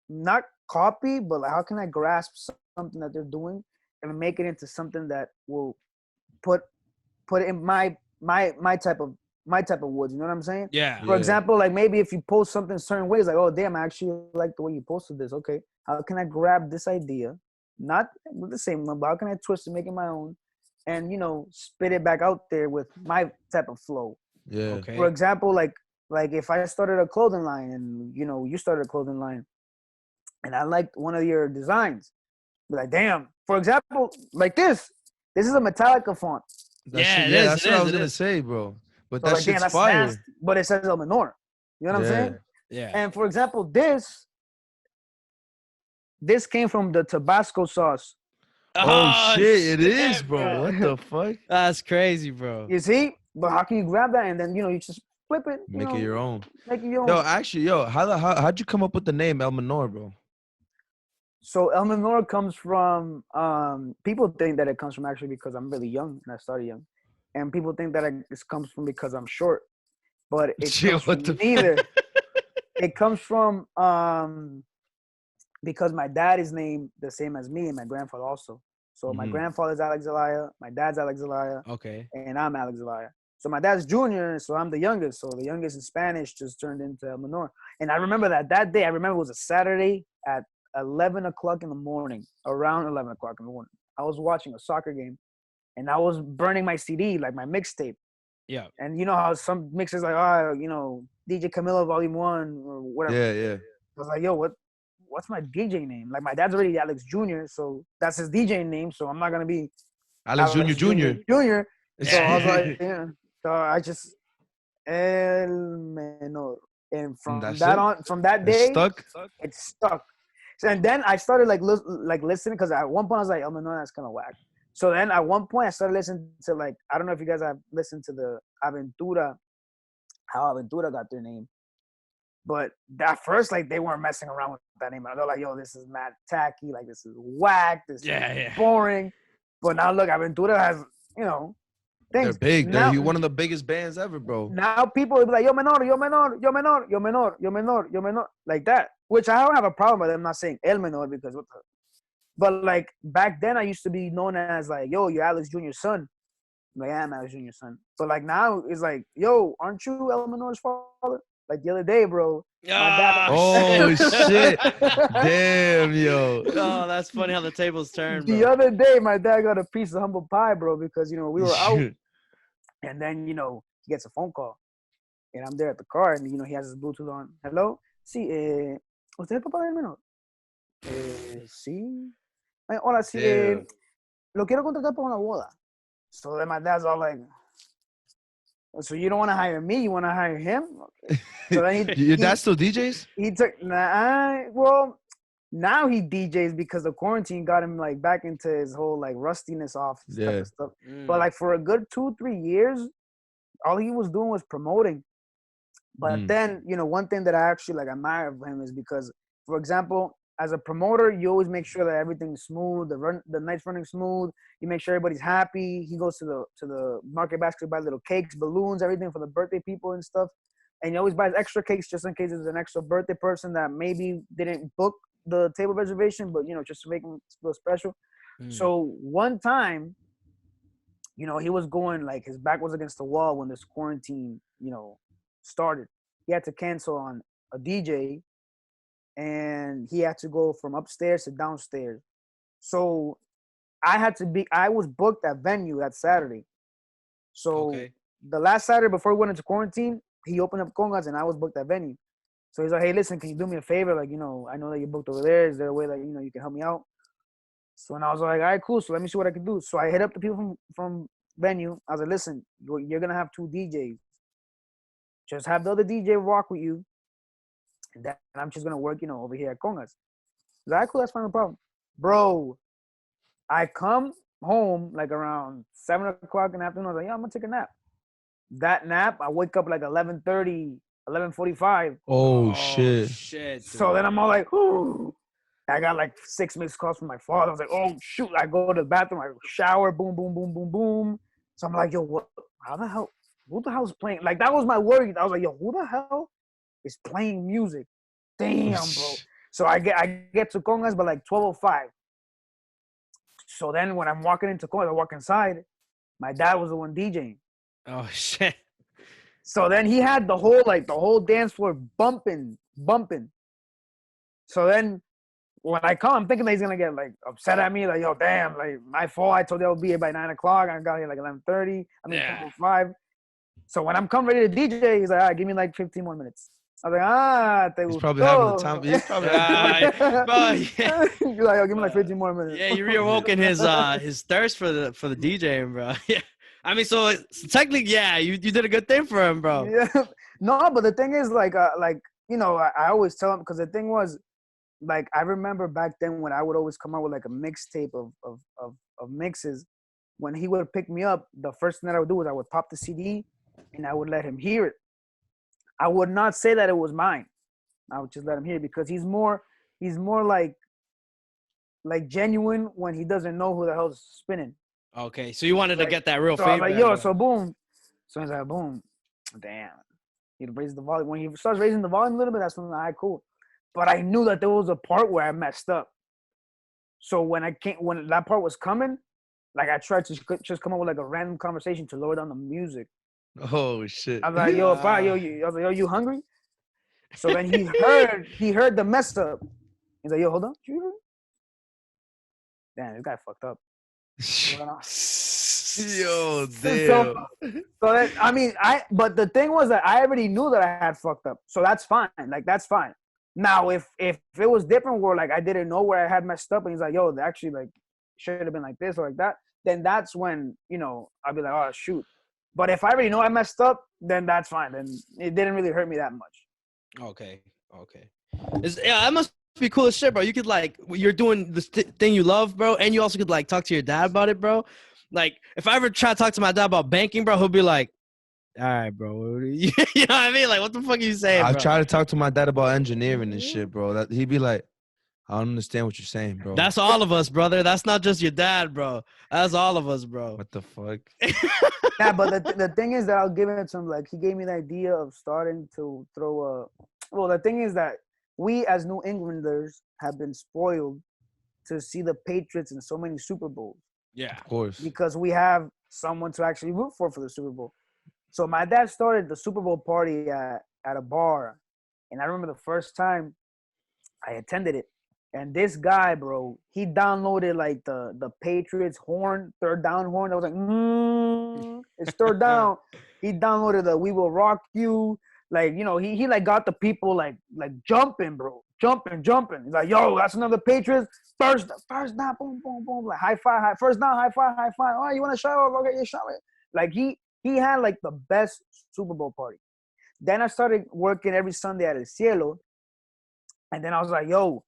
not copy, but like, how can I grasp something that they're doing and make it into something that will put it in my type of woods. You know what I'm saying? Yeah. For Yeah. example, like maybe if you post something certain ways, like, oh damn, I actually like the way you posted this. Okay, how can I grab this idea, not the same one, but how can I twist it, make it my own, and spit it back out there with my type of flow. Yeah. Okay. For example, like if I started a clothing line and you started a clothing line, and I liked one of your designs, be like, damn. For example, like this is a Metallica font. That Yeah, shit, it yeah, is, that's it what I is, was it gonna is. say, bro. But So that like, damn, shit's that's fire. nasty, but it says El Menor. You know what I'm Yeah. saying? Yeah. And for example, this came from the Tabasco sauce. Oh shit, it is, shit, bro. What the fuck? That's crazy, bro. You see? But how can you grab that and then you just flip it? Make it your own. Make it your Yo, own. actually, how'd you come up with the name El Menor, bro? So El Menor comes from people think that it comes from actually because I'm really young and I started young, and people think that it comes from because I'm short, but it Chill, comes what from the neither. It comes from because my dad is named the same as me and my grandfather also. So my Mhm. grandfather's Alex Zelaya, my dad's Alex Zelaya, Okay. and I'm Alex Zelaya. So my dad's junior, so I'm the youngest. So the youngest in Spanish just turned into El Menor. And I remember that day, I remember it was a Saturday at 11 o'clock in the morning, around 11 o'clock in the morning. I was watching a soccer game and I was burning my CD, like my mixtape. Yeah. And you know how some mixers like, DJ Camilo Volume 1 or whatever. Yeah, yeah. I was like, yo, what's my DJ name? Like my dad's already Alex Jr., so that's his DJ name. So I'm not gonna be Alex Jr. Jr. Jr. So I was Yeah. like, yeah. So I just El Menor, and That's it? from that It's day, stuck? it stuck. So, and then I started like listening because at one point I was like, El Menor, that's kind of whack. So then at one point I started listening to, like, I don't know if you guys have listened to the Aventura, how Aventura got their name. But at first, like, they weren't messing around with that name. They're like, yo, this is mad tacky. Like, this is whack. This is boring. But now, look, Aventura has, They're things. big. Now, They're one of the biggest bands ever, bro. now people will be like, yo menor, yo menor, yo menor, yo menor, yo menor, yo menor, like that. Which I don't have a problem with them not saying El Menor because what the. But like back then, I used to be known as like, yo, you're Alex Jr.'s son. I'm like, yeah, I'm Alex Jr.'s son. But like now, it's like, yo, aren't you El Menor's father? Like the other day, bro. My dad. Oh shit! Damn, yo. Oh, that's funny how the tables turn, bro. The other day, my dad got a piece of humble pie, bro, because we were out, and then he gets a phone call, and I'm there at the car, and he has his Bluetooth on. Hello, sí, ¿usted es el papá del menor? Sí. Hola, sí. Damn. Lo quiero contratar para una boda. So then my dad's all like, so you don't want to hire me, you want to hire him? Okay. So then Your dad still DJs? he took well, now he DJs because the quarantine got him like back into his whole like rustiness off type of stuff. But like for a good 2-3 years, all he was doing was promoting. But then, one thing that I actually like admire of him is because, for example, as a promoter, you always make sure that everything's smooth, the night's running smooth. You make sure everybody's happy. He goes to the market basket to buy little cakes, balloons, everything for the birthday people and stuff. And he always buys extra cakes just in case there's an extra birthday person that maybe didn't book the table reservation, but just to make them feel special. So one time, he was going like his back was against the wall when this quarantine, started. He had to cancel on a DJ, and he had to go from upstairs to downstairs. So I was booked at venue that Saturday. So the last Saturday before we went into quarantine, he opened up congas and I was booked at venue. So he's like, hey, listen, can you do me a favor? Like, you know, I know that you're booked over there. Is there a way that, you know, you can help me out? So and I was like, all right, cool. So let me see what I can do. So I hit up the people from venue. I was like, listen, you're gonna have 2 DJs. Just have the other DJ rock with you. And then I'm just gonna work, you know, over here at Congas. He's like, all right, cool, that's fine, no problem. Bro, I come home like around 7 o'clock in the afternoon. I was like, yeah, I'm gonna take a nap. That nap, I wake up like 11:30, 11:45. Oh shit. Shit. So then I'm all like, ooh. I got like 6 missed calls from my father. I was like, oh shoot. I go to the bathroom, I shower, boom, boom, boom, boom, boom. So I'm like, yo, what? How the hell? Who the hell's playing? Like that was my worry. I was like, yo, who the hell is playing music? Damn, bro. So I get to Congas by like 12:05. So then when I'm walking into Congas, I walk inside. My dad was the one DJing. Oh shit. So then he had the whole dance floor bumping. So then when I come, I'm thinking that he's gonna get like upset at me, like, yo, damn, like my fault. I told you I would be here by 9 o'clock. I got here like 11:30. I mean, 12:05. So when I'm coming ready to DJ, he's like, all right, give me like 15 more minutes. I was like, te He's gustó. probably having the time. He's probably Bro, yeah. He's like, yo, give me like 15 more minutes. Yeah, you reawoken his thirst for the DJing, bro. Yeah. I mean, so technically, yeah, you did a good thing for him, bro. Yeah. No, but the thing is, like you know, I always tell him because the thing was, like, I remember back then when I would always come out with like a mixtape of mixes. When he would pick me up, the first thing that I would do was I would pop the CD and I would let him hear it. I would not say that it was mine. I would just let him hear it because he's more like genuine when he doesn't know who the hell's spinning. Okay, so you wanted Like, to get that real so I'm feedback. like, yo, so boom. So he's like, boom. Damn. He raised the volume. When he starts raising the volume a little bit, that's when all right, cool. But I knew that there was a part where I messed up. So when that part was coming, like I tried to just come up with like a random conversation to lower down the music. Oh shit. I was like, yo, pa, yo, I was like, yo, you hungry? So then he heard the mess up. He's like, yo, hold on. Damn, this guy fucked up. Yo, damn. So that, I mean, but the thing was that I already knew that I had fucked up. So that's fine. Like, that's fine. Now, if it was different where, like, I didn't know where I had messed up and he's like, yo, actually, like, should have been like this or like that, then that's when, you know, I'll be like, oh, shoot. But if I already know I messed up, then that's fine. Then it didn't really hurt me that much. Okay. Yeah, that must be cool as shit, bro. You could, like, you're doing this thing you love, bro, and you also could, like, talk to your dad about it, bro. Like, if I ever try to talk to my dad about banking, bro, he'll be like, all right, bro. You know what I mean? Like, what the fuck are you saying, bro? I try to talk to my dad about engineering and shit, bro. He'd be like, I don't understand what you're saying, bro. That's all of us, brother. That's not just your dad, bro. That's all of us, bro. What the fuck? Yeah, but the thing is that I'll give it to him. Like, he gave me the idea of starting to throw well, the thing is that we as New Englanders have been spoiled to see the Patriots in so many Super Bowls. Yeah. Of course. Because we have someone to actually root for the Super Bowl. So my dad started the Super Bowl party at a bar. And I remember the first time I attended it. And this guy, bro, he downloaded like the Patriots horn, third down horn. I was like, it's third down. He downloaded the We Will Rock You. Like, you know, he like got the people like jumping, bro. Jumping. He's like, yo, that's another Patriots. First down, boom, boom, boom. Like high five, first down, high five. Oh, you want to shout out? Okay, you shout it. Like he had like the best Super Bowl party. Then I started working every Sunday at El Cielo. And then I was like, yo,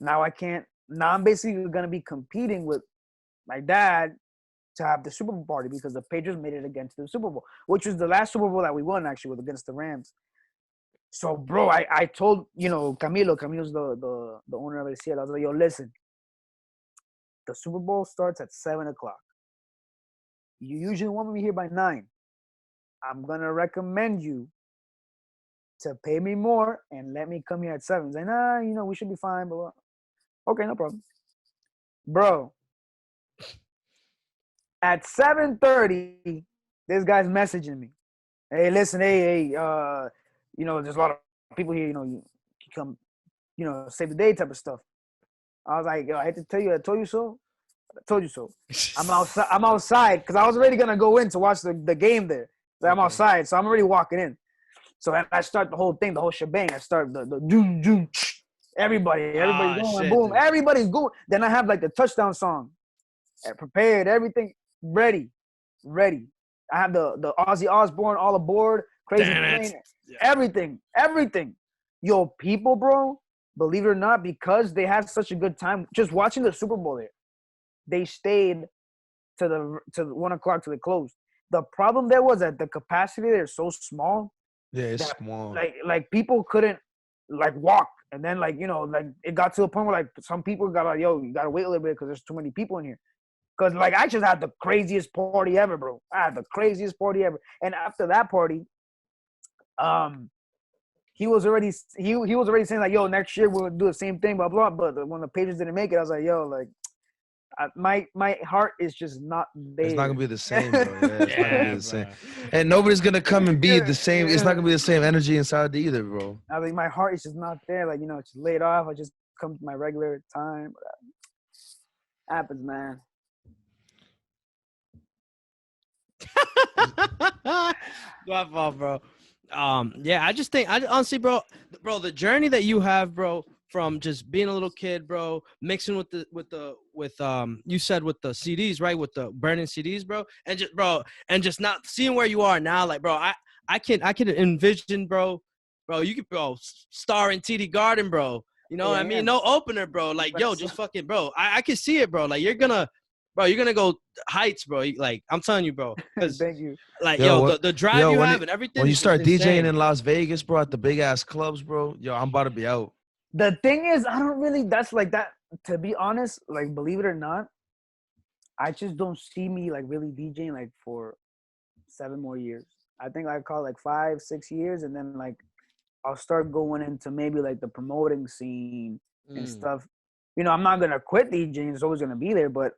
now I'm basically going to be competing with my dad to have the Super Bowl party because the Patriots made it against the Super Bowl, which was the last Super Bowl that we won actually was against the Rams. So, bro, I told, you know, Camilo's the owner of El Cielo. I was like, yo, listen, the Super Bowl starts at 7 o'clock. You usually want me here by 9. I'm going to recommend you to pay me more and let me come here at 7. He's like, nah, you know, we should be fine. But okay, no problem. Bro, at 7:30, this guy's messaging me. Hey, listen, hey, you know, there's a lot of people here, you know, you come, you know, save the day type of stuff. I was like, yo, I hate to tell you, I told you so. I told you so. I'm outside because I was already gonna go in to watch the game there. So I'm Okay. outside, so I'm already walking in. So then I start the whole thing, the whole shebang. I start the doom doom. Everybody's Ah, going, shit, boom, dude. everybody's going. Then I have like the touchdown song, prepared, everything ready. I have the Ozzy Osbourne all aboard, crazy Damn it. plane, Yeah. everything. Yo, people, bro, believe it or not, because they had such a good time just watching the Super Bowl there. They stayed to 1 o'clock till they closed. The problem there was that the capacity there is so small Yeah, it's that small. like people couldn't like walk, and then like like it got to a point where like some people got like, yo, you gotta wait a little bit because there's too many people in here. Cause like I just had the craziest party ever, bro. I had the craziest party ever, and after that party, he was already saying like, yo, next year we'll do the same thing, blah blah. But when the Patriots didn't make it, I was like, yo, like my heart is just not there. It's not gonna be the same, bro. Yeah, it's not gonna be Yeah, the same. bro. And nobody's gonna come and be the same. It's not Yeah. gonna be the same energy inside either, bro. I think my heart is just not there. Like it's just laid off. I just come to my regular time. Happens, man. My fault, bro. Yeah, I just think I honestly, bro, the journey that you have, bro, from just being a little kid, bro, mixing with you said with the CDs, right? With the burning CDs, bro, and just not seeing where you are now, like, bro, I can envision, bro, you could, bro, star in TD Garden, bro. You know what I Yeah, mean? man. No opener, bro. Like, yo, just fucking, bro. I can see it, bro. Like, you're gonna go heights, bro. Like, I'm telling you, bro. Because, Thank you. like, Yo, yo, what, the drive yo, you have and everything when you is just start DJing insane. in Las Vegas, bro, at the big ass clubs, bro, yo, I'm about to be out. The thing is, I don't really. That's like that. To be honest, like believe it or not, I just don't see me like really DJing like for 7 more years. I think I call it like 5, 6 years, and then like I'll start going into maybe like the promoting scene and stuff. I'm not gonna quit DJing; it's always gonna be there. But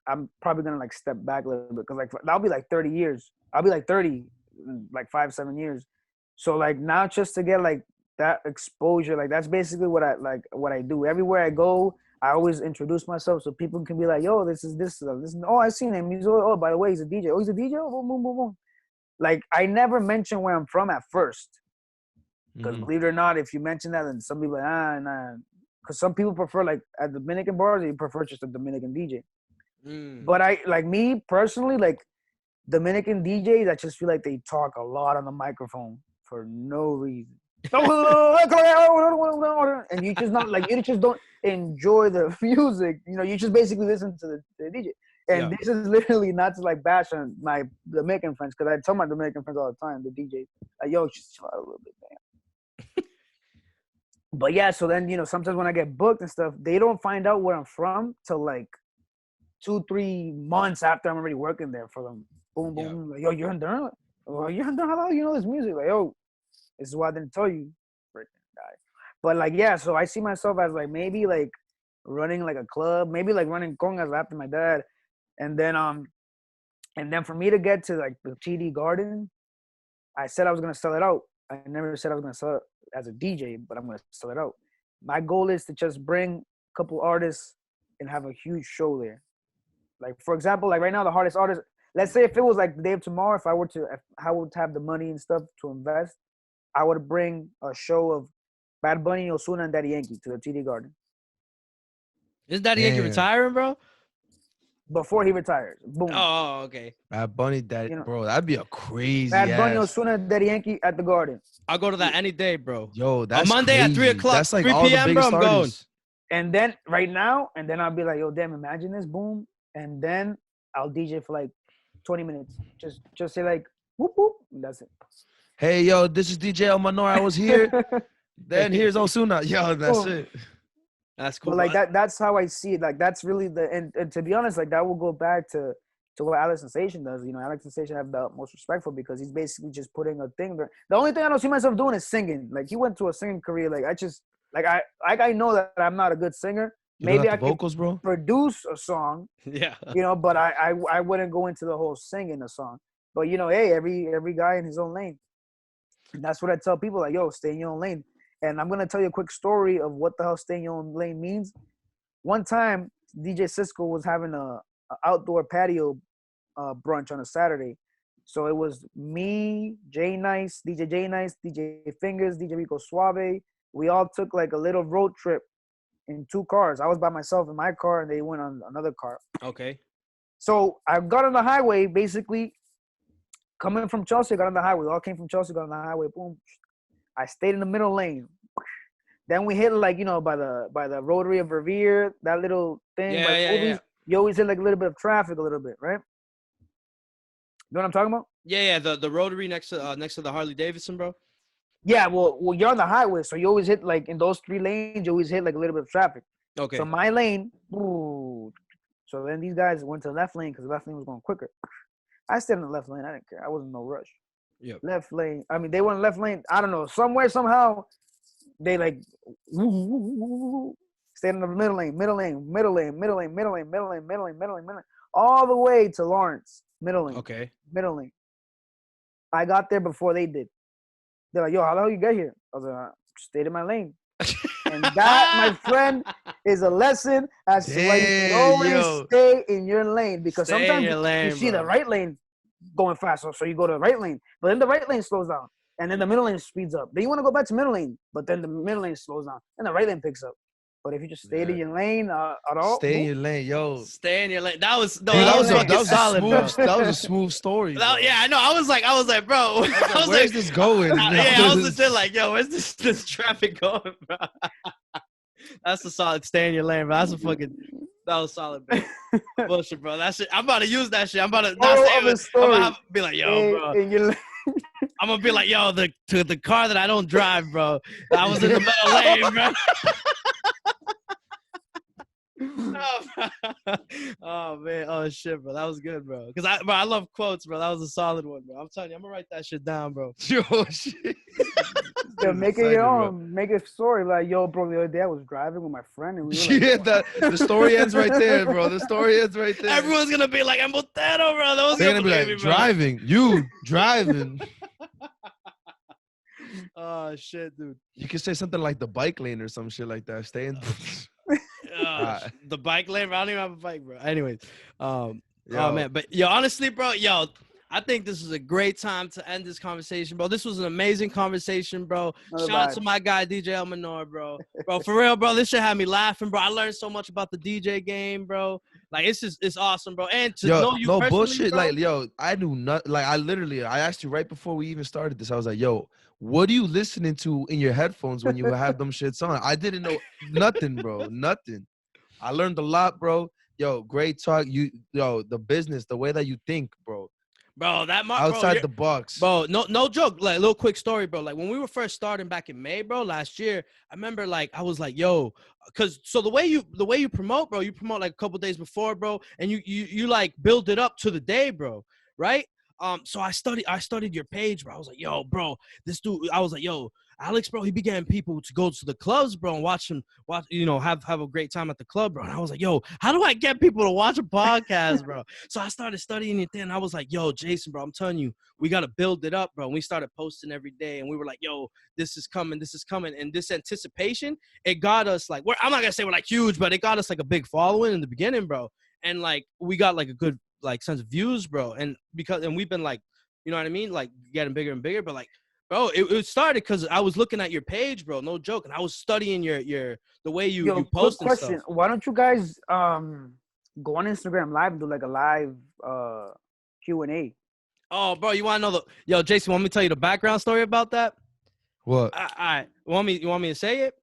I'm probably gonna like step back a little bit because like that'll be like 30 years. I'll be like 30, in like 5, 7 years. So like now, just to get like that exposure, like that's basically what I do. Everywhere I go, I always introduce myself so people can be like, "Yo, this is this. This is, oh, I seen him. Oh, by the way, he's a DJ. Oh, he's a DJ. Oh, boom, boom, boom, boom." Like I never mention where I'm from at first. Because Mhm. believe it or not, if you mention that, then some people are like, nah. Because some people prefer like at Dominican bars, they prefer just a Dominican DJ. But I like me personally, like Dominican DJs, I just feel like they talk a lot on the microphone for no reason. And you just don't enjoy the music. You just basically listen to the DJ. And Yeah. this is literally not to like bash on my Dominican friends, because I tell my Dominican friends all the time, the DJs, like, yo, just chill out a little bit, man. But yeah, so then sometimes when I get booked and stuff, they don't find out where I'm from till like 2, 3 months after I'm already working there for them. Boom, boom, Yeah. boom. Like, yo, you're in Durham? Well, you're in Durham? How do you know this music? Like, yo, this is why I didn't tell you, freaking guy. But like, yeah, so I see myself as like maybe like running like a club, maybe like running congas after my dad, and then for me to get to like the TD Garden, I said I was gonna sell it out. I never said I was gonna sell it as a DJ, but I'm gonna sell it out. My goal is to just bring a couple artists and have a huge show there. Like for example, like right now, the hardest artist. Let's say if it was like the day of tomorrow, if I would have the money and stuff to invest, I would bring a show of Bad Bunny, Ozuna, and Daddy Yankee to the TD Garden Is Daddy Yankee Damn. retiring, bro? before he retires. Boom. Oh, okay. Bad Bunny, that You know, bro, that'd be a crazy Bad Bunny, ass. Ozuna, Daddy Yankee at the Garden. I'll go to that any day, bro. Yo, On that's Monday at 3 crazy. o'clock, That's like 3 all the p.m., bro, biggest I'm going. artists. And then right now, and then I'll be like, yo, damn, imagine this, boom. And then I'll DJ for like 20 minutes. Just say like, whoop, whoop. And that's it. Hey, yo, this is DJ Menor. I was here. Then here's Osuna. Yo, that's Boom. it. That's cool. But like that's how I see it. Like that's really and to be honest, like that will go back to what Alex Sensation does. Alex Sensation have the most respect for, because he's basically just putting a thing there. The only thing I don't see myself doing is singing. Like he went to a singing career. Like I know that I'm not a good singer. You don't Maybe got I the can vocals, bro? produce a song, Yeah. but I wouldn't go into the whole singing a song. But hey, every guy in his own lane. And that's what I tell people, like, yo, stay in your own lane. And I'm gonna tell you a quick story of what the hell stay in your own lane means. One time, DJ Cisco was having a outdoor patio brunch on a Saturday. So it was me, J Nice, DJ Fingers, DJ Rico Suave. We all took like a little road trip in 2 cars. I was by myself in my car, and they went on another car. Okay. So I got on the highway, basically coming from Chelsea. Got on the highway. We all came from Chelsea. Got on the highway. Boom. I stayed in the middle lane. Then we hit like by the Rotary of Revere, that little thing. Yeah, By the yeah, movies, yeah. You always hit like a little bit of traffic, a little bit, right? You know what I'm talking about? Yeah, the rotary next to the Harley Davidson, bro. Yeah, well, you're on the highway, so you always hit like in those 3 lanes, you always hit like a little bit of traffic. Okay. So my lane, ooh, so then these guys went to the left lane because the left lane was going quicker. I stayed in the left lane. I didn't care. I wasn't in no rush. Yep. Left lane. I mean, they went left lane. I don't know. Somewhere, somehow, they like stayed in the middle lane, all the way to Lawrence, middle lane. Okay. Middle lane. I got there before they did. They're like, yo, how the hell you get here? I was like, I stayed in my lane. And that, my friend, is a lesson as to why you should always stay in your lane. Because sometimes you see the right lane going fast, so you go to the right lane. But then the right lane slows down. And then the middle lane speeds up. Then you want to go back to middle lane, but then the middle lane slows down. And the right lane picks up. But if you just stayed in your lane at all. Stay in your lane, yo. Stay in your lane. That was solid, bro. That was a smooth story. Yeah, I know. I was like, bro. Where's this going? I was legit like, yo, where's this traffic going, bro? That's a solid stay in your lane, bro. That was solid, bro. Bullshit, bro. That shit. I'm about to use that shit. I'm about to not say it. I'm about to be like, yo, bro. In your lane. I'm gonna be like, yo, the car that I don't drive, bro. I was in the middle lane, bro. Oh man, oh shit, bro, that was good, bro. Cause I love quotes, bro. That was a solid one, bro. I'm telling you, I'm gonna write that shit down, bro. Yo, shit. Yeah, make it your own. Make a story like, yo, bro. The other day I was driving with my friend, and we were like, the story ends right there, bro. The story ends right there. Everyone's gonna be like, "Embotero, bro." They're gonna be like, driving. You driving. Oh shit, dude. You could say something like the bike lane or some shit like that. Stay in. The bike lane, bro. I don't even have a bike, bro. Anyways, oh man, but yo, honestly, bro, I think this is a great time to end this conversation, bro. This was an amazing conversation, bro. Shout out to my guy, DJ El Menor, bro. Bro, for real, bro. This shit had me laughing, bro. I learned so much about the DJ game, bro. Like, it's awesome, bro. And to know you personally, bullshit. bro, like, I knew not. Like, I asked you right before we even started this. I was like, yo, what are you listening to in your headphones when you have them shits on? I didn't know nothing, bro. Nothing. I learned a lot, bro. Yo, great talk. The business, the way that you think, bro. Bro, outside the box, bro. No joke. Like, a little quick story, bro. Like, when we were first starting back in May, bro, last year, I remember, like, I was like, yo, so the way you promote, bro, you promote like a couple days before, bro, and you like build it up to the day, bro, right? So I studied your page, bro. I was like, yo, bro, this dude. I was like, yo, Alex, bro, he be getting people to go to the clubs, bro, and watch, have a great time at the club, bro. And I was like, yo, how do I get people to watch a podcast, bro? So I started studying it, and I was like, yo, Jason, bro, I'm telling you, we got to build it up, bro. And we started posting every day, and we were like, yo, this is coming. And this anticipation, it got us, like, I'm not going to say we're, like, huge, but it got us, like, a big following in the beginning, bro. And, like, we got, like, a good, like, sense of views, bro. And we've been, like, you know what I mean? Like, getting bigger and bigger, but, like, bro, it started because I was looking at your page, bro. No joke, and I was studying the way you post and stuff. Why don't you guys go on Instagram Live and do like a live Q&A? Oh, bro, you want to know yo, Jason? Want me to tell you the background story about that? What? All right, you want me to say it?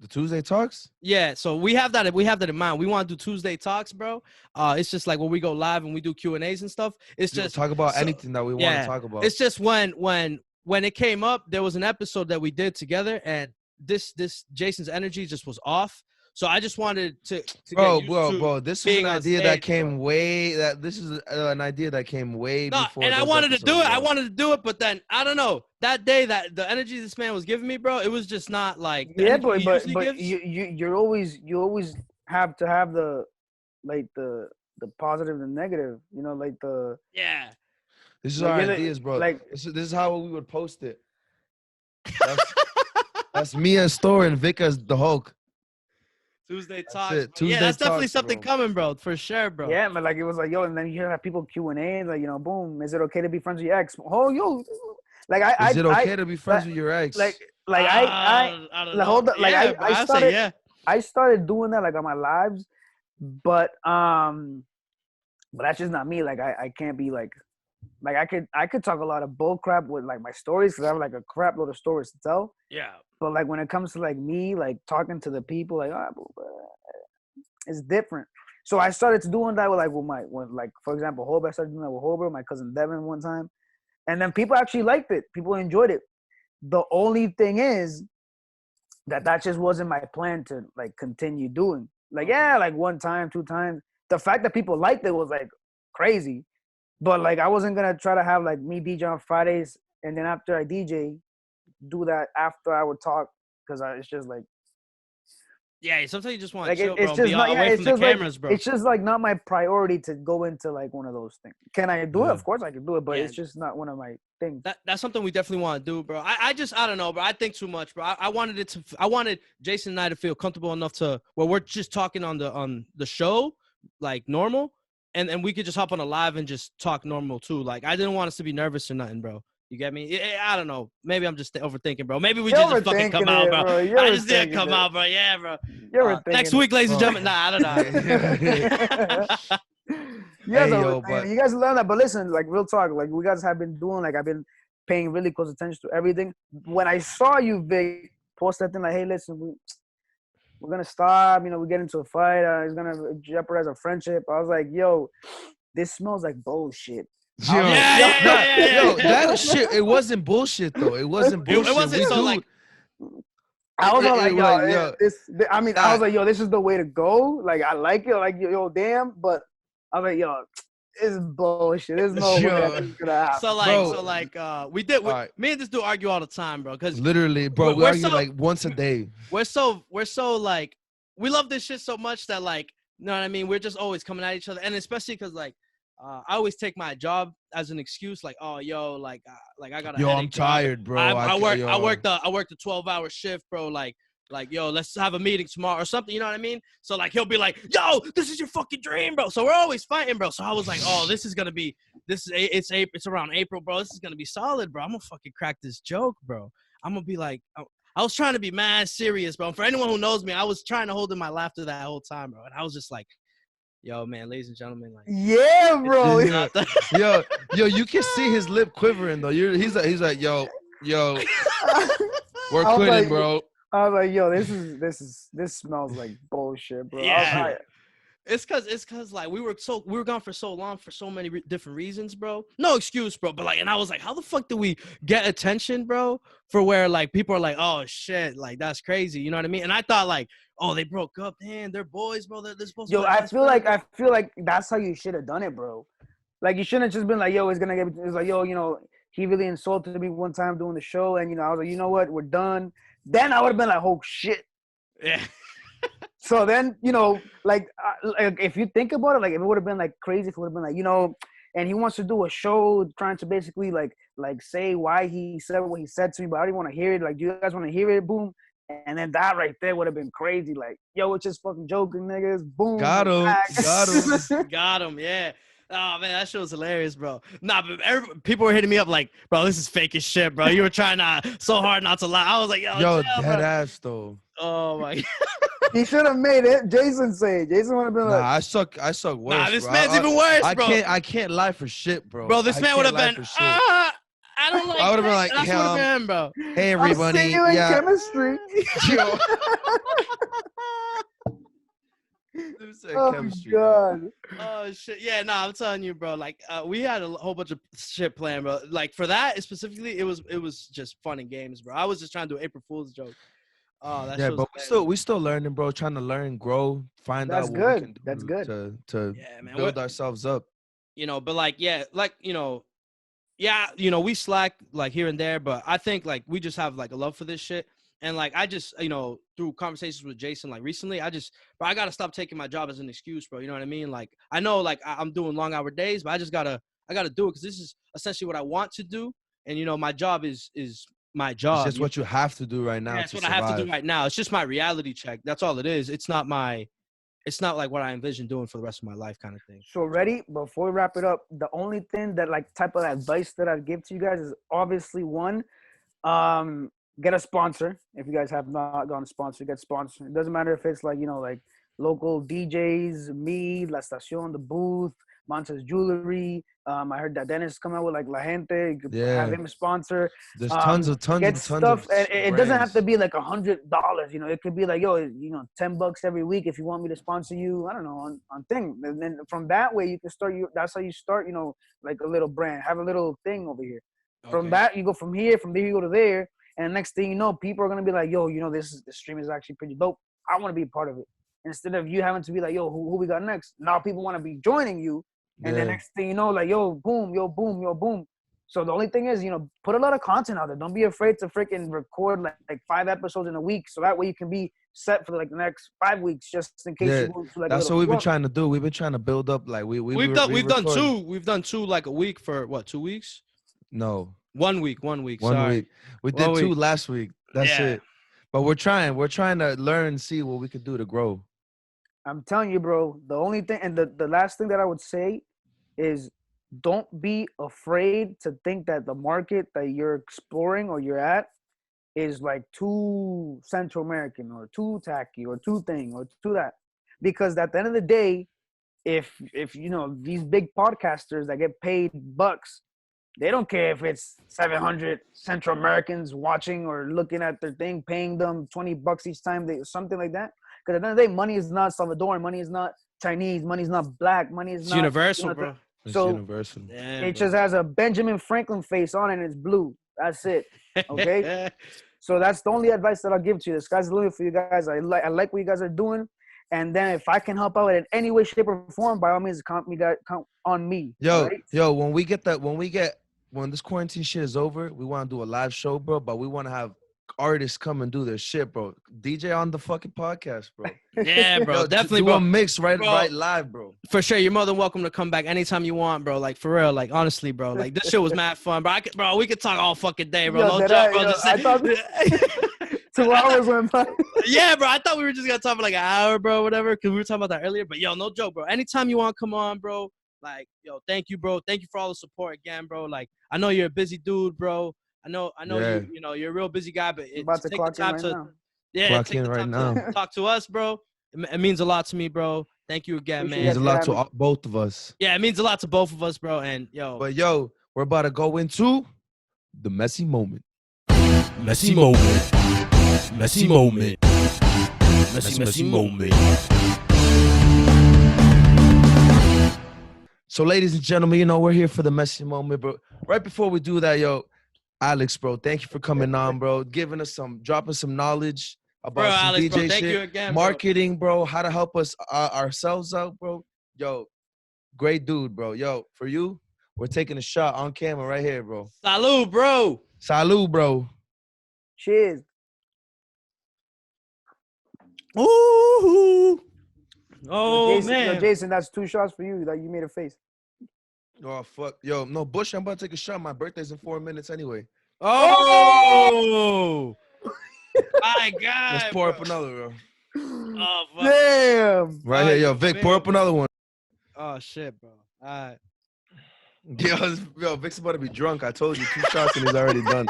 The Tuesday talks? Yeah, so we have that in mind. We want to do Tuesday talks, bro. It's just like when we go live and we do Q&As and stuff. It's just talk about anything that we want to talk about. It's just when it came up, there was an episode that we did together, and this Jason's energy just was off. So I just wanted to bro. This is an idea that came way. This is an idea that came way before. And I wanted to do it. I wanted to do it, but then I don't know. That day, that the energy this man was giving me, bro, it was just not like. But you always have to have the positive and negative. You know, like the. Yeah. This is our ideas, bro. Like this is how we would post it. That's me as Thor and Vic as the Hulk. Tuesday That's talks. it. Bro. Yeah, Tuesday that's definitely talks, something bro. coming, bro. For sure, bro. Yeah, but like it was like, yo, and then you have people Q&A, like, boom, is it okay to be friends with your ex? Oh, yo, like Is it I okay to be friends like with your like ex? like I don't like know. hold up, like Yeah, bro. I say yeah. I started doing that like on my lives, but that's just not me. Like I can't be like I could talk a lot of bull crap with like my stories because I have like a crap load of stories to tell. Yeah. But like when it comes to like me, like talking to the people, like it's different. So I started to doing that with like like for example, Hober. I started doing that with Hober, my cousin Devin one time, and then people actually liked it. People enjoyed it. The only thing is that just wasn't my plan to like continue doing. Like yeah, like one time, two times. The fact that people liked it was like crazy. But like I wasn't gonna try to have like me DJ on Fridays and then after I DJ, do that after I would talk because it's just Yeah, sometimes you just want like to chill, bro, it's and be just not yeah away it's from the just like cameras, bro. it's just like not my priority to go into like one of those things. Can I do it? Yeah. Of course I can do it, but Yeah. it's just not one of my things. That's something we definitely want to do, bro. I don't know, bro. I think too much, bro. I wanted Jason and I to feel comfortable enough to where we're just talking on the show like normal, and we could just hop on a live and just talk normal too. Like I didn't want us to be nervous or nothing, bro. You get me? I don't know. Maybe I'm just overthinking, bro. Maybe we You're just fucking come overthinking out, it, bro. bro. You're I just didn't overthinking come it. out, bro. Yeah, bro. You're Next overthinking week, ladies and Bro. gentlemen. Nah, I don't know. You guys Hey, are yo, but you guys learn that, but listen, like real talk, like we guys have been doing, like I've been paying really close attention to everything. When I saw you, Vic, post that thing like, hey, listen, we're gonna stop, we get into a fight, it's gonna jeopardize our friendship. I was like, yo, this smells like bullshit. yo, Yeah. that shit. It wasn't bullshit though. It wasn't It bullshit. wasn't we so do. like. I was all like, yo, yo, I mean, I was like, yo, this is the way to go. Like, I like it. Like, yo, damn. But I was like, yo, it's bullshit. There's no way Yo. that's gonna happen. We did. All right. Me and this dude argue all the time, bro. Because Literally, bro, we we're argue so- like once a day. we're so like we love this shit so much that like you know what I mean. We're just always coming at each other, and especially because like I always take my job as an excuse, like oh yo, like I got a Yo, headache, I'm job. tired, bro. I worked yo. I worked a 12-hour shift, bro. Like yo, let's have a meeting tomorrow or something. You know what I mean? So like he'll be like, yo, this is your fucking dream, bro. So we're always fighting, bro. So I was like, oh, it's around April, bro. This is gonna be solid, bro. I'm gonna fucking crack this joke, bro. I'm gonna be like, I was trying to be mad serious, bro. For anyone who knows me, I was trying to hold in my laughter that whole time, bro. And I was just like, yo, man, ladies and gentlemen, like, Yeah, bro. it's not the- yo, you can see his lip quivering though. He's like, yo, we're I was quitting, like- bro. I was like, yo, this smells like bullshit, bro. Yeah. It's cause like we were gone for so long for so many different reasons, bro. No excuse, bro. But like, and I was like, how the fuck do we get attention, bro? For where like people are like, oh shit, like that's crazy. You know what I mean? And I thought like, oh, they broke up. Damn, they're boys, bro. They're supposed to. Yo, be I best feel friends. like that's how you should have done it, bro. Like you shouldn't have just been like, yo, it's gonna get. It's like, yo, he really insulted me one time doing the show, and I was like, you know what, we're done. Then I would have been like, oh shit. Yeah. So then, like if you think about it, like if it would have been like crazy, if it would have been like, and he wants to do a show trying to basically like say why he said what he said to me, but I don't want to hear it. Like, do you guys want to hear it? Boom. And then that right there would have been crazy. Like, yo, it's just fucking joking, niggas. Boom. Got him. Got him. Yeah. Oh man, that shit was hilarious, bro. Nah, but people were hitting me up like, bro, this is fake as shit, bro. You were trying so hard not to lie. I was like, yo, Yo, chill, dead bro. ass though. Oh my. He should have made it. Jason say. Jason would have been Nah, like, I suck worse. Nah, this bro. man's even worse, I bro. I can't lie for shit, bro. Bro, this I man would can't have lie been. for shit. I don't like. I would have been like, That's what would have been, bro. hey I'll everybody, see you in yeah. chemistry. Yo. Dude said Oh chemistry, bro. God. Oh shit! Yeah, nah, I'm telling you, bro. Like, we had a whole bunch of shit planned, bro. Like for that specifically, it was just fun and games, bro. I was just trying to do April Fool's joke. Oh, that Yeah, shit was but hilarious. we still learning, bro. Trying to learn, grow, find That's out what good. we can do That's good. to Yeah, man. build ourselves up. But like, yeah, like we slack like here and there, but I think like we just have like a love for this shit. And like I just, through conversations with Jason, like recently, bro, I gotta stop taking my job as an excuse, bro. You know what I mean? Like I know, like I'm doing long hour days, but I gotta do it because this is essentially what I want to do. And my job is my job. It's just what you have to do right now. That's to what survive. I have to do right now. It's just my reality check. That's all it is. It's not like what I envision doing for the rest of my life kind of thing. So ready? Before we wrap it up, the only thing that like type of advice that I'd give to you guys is obviously one, get a sponsor. If you guys have not gotten a sponsor, get sponsored. It doesn't matter if it's like, like local DJs, me, La Estacion, the booth, Montes Jewelry. I heard that Dennis is coming out with like La Gente. You could have him sponsor. There's tons of get stuff. of It doesn't have to be like $100. It could be like, $10 every week if you want me to sponsor you. I don't know on thing. And then from that way you can start. That's how you start. Like a little brand. Have a little thing over here. Okay. From that you go from here. From there you go to there. And the next thing you know, people are gonna be like, yo, this stream is actually pretty dope. I want to be a part of it. Instead of you having to be like, yo, who we got next? Now people want to be joining you. And the next thing you know, like, yo, boom, yo, boom, yo, boom. So the only thing is, put a lot of content out there. Don't be afraid to freaking record like 5 episodes in a week. So that way you can be set for like the next 5 weeks, just in case you go to like. That's what we've been trying to do. We've been trying to build up like we've done two like a week for what, 2 weeks? No. 1 week. One week. We did 2 last week. That's it. But we're trying to learn, see what we could do to grow. I'm telling you, bro, the only thing and the last thing that I would say is don't be afraid to think that the market that you're exploring or you're at is like too Central American or too tacky or too thing or too that. Because at the end of the day, if these big podcasters that get paid bucks, they don't care if it's 700 Central Americans watching or looking at their thing, paying them $20 each time, something like that. Because at the end of the day, money is not Salvadoran, money is not Chinese, money is not black, money is it's not universal, bro. It's so universal. It just has a Benjamin Franklin face on it and it's blue. That's it. Okay. So that's the only advice that I'll give to you. The sky's the limit for you guys. I like what you guys are doing. And then if I can help out in any way, shape, or form, by all means, count on me. Yo, when this quarantine shit is over, we want to do a live show, bro. But we want to have artists come and do their shit, bro. DJ on the fucking podcast, bro. Yeah, bro. Definitely, do bro. A mix right live, bro. For sure. You're more than welcome to come back anytime you want, bro. Like, for real. Like, honestly, bro. Like, this shit was mad fun, bro. We could talk all fucking day, bro. No joke, bro. I thought 2 hours went by. Yeah, bro. I thought we were just going to talk for like an hour, bro, whatever, because we were talking about that earlier. But, yo, no joke, bro. Anytime you want to come on, bro. Like, yo, thank you, bro. Thank you for all the support again, bro. Like, I know you're a busy dude, bro. I know you're a real busy guy, but it's about to clock in right now. Yeah, take the time to talk to us, bro. It means a lot to me, bro. Thank you again, man. It means a lot to both of us. Yeah, it means a lot to both of us, bro. And but we're about to go into the messy moment. Messy moment. Messy moment. Messy moment. So, ladies and gentlemen, we're here for the messy moment, bro. Right before we do that, Alex, bro, thank you for coming on, bro. Dropping some knowledge about some Alex, DJ bro, thank shit, you again, marketing, bro, how to help us ourselves out, bro. Yo, great dude, bro. Yo, for you, we're taking a shot on camera right here, bro. Salud, bro. Salud, bro. Cheers. Ooh. Oh, man. Jason, that's 2 shots for you. Like, you made a face. Oh, fuck. Yo, no, Bush, I'm about to take a shot. My birthday's in 4 minutes anyway. Oh! My God. Let's pour up another, bro. Oh, fuck. Damn. Right here, yo, Vic, pour up another one. Oh, shit, bro. All right. Yo, Vic's about to be drunk. I told you, 2 shots and he's already done.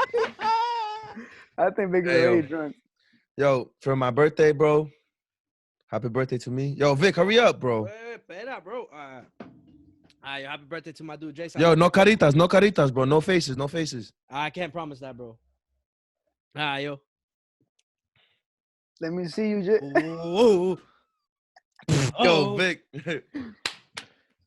I think Vic's already drunk. Yo, for my birthday, bro. Happy birthday to me. Yo, Vic, hurry up, bro. Wait, bro. All right, happy birthday to my dude, Jason. Yo, no caritas, bro. No faces. I can't promise that, bro. All right, yo. Let me see you, Jason. Yo, Vic.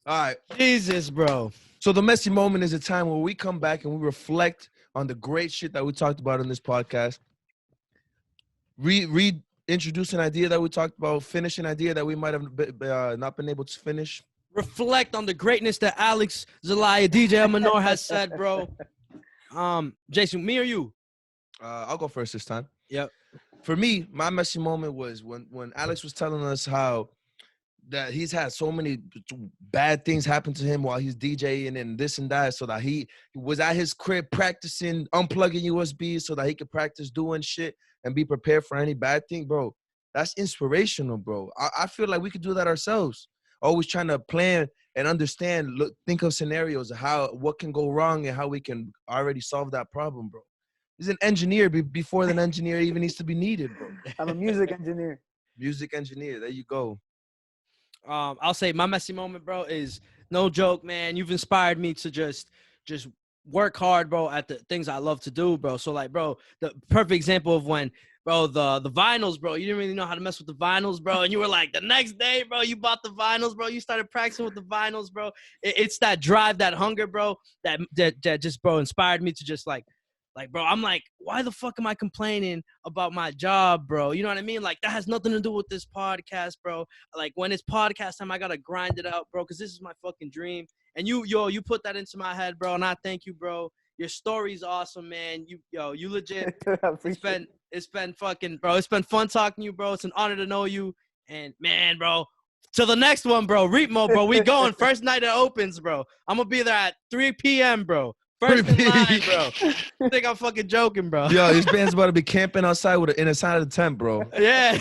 All right. Jesus, bro. So the messy moment is a time where we come back and we reflect on the great shit that we talked about in this podcast. Reintroduce an idea that we talked about, finish an idea that we might have not been able to finish. Reflect on the greatness that Alex, Zelaya, DJ Menor has said, bro. Jason, me or you? I'll go first this time. Yep. For me, my messy moment was when Alex was telling us how that he's had so many bad things happen to him while he's DJing and this and that, so that he was at his crib practicing unplugging USB so that he could practice doing shit and be prepared for any bad thing, bro. That's inspirational, bro. I feel like we could do that ourselves. Always trying to plan and understand, think of scenarios of what can go wrong and how we can already solve that problem, bro. He's an engineer before the engineer even needs to be needed, bro. I'm a music engineer. Music engineer. There you go. I'll say my messy moment, bro, is no joke, man. You've inspired me to just work hard, bro, at the things I love to do, bro. So like, bro, the perfect example of when, bro, the vinyls, bro, you didn't really know how to mess with the vinyls, bro. And you were like, the next day, bro, you bought the vinyls, bro. You started practicing with the vinyls, bro. It's that drive, that hunger, bro, that just, bro, inspired me to just like, bro, I'm like, why the fuck am I complaining about my job, bro? You know what I mean? Like, that has nothing to do with this podcast, bro. Like, when it's podcast time, I got to grind it out, bro, because this is my fucking dream. And you put that into my head, bro, and I thank you, bro. Your story's awesome, man. You legit. It's been fucking, bro. It's been fun talking to you, bro. It's an honor to know you. And, man, bro, to the next one, bro. Repo, bro. We going. First night it opens, bro. I'm going to be there at 3 p.m., bro. First in line, bro. I think I'm fucking joking, bro. Yo, this band's about to be camping outside inside of the tent, bro. Yeah.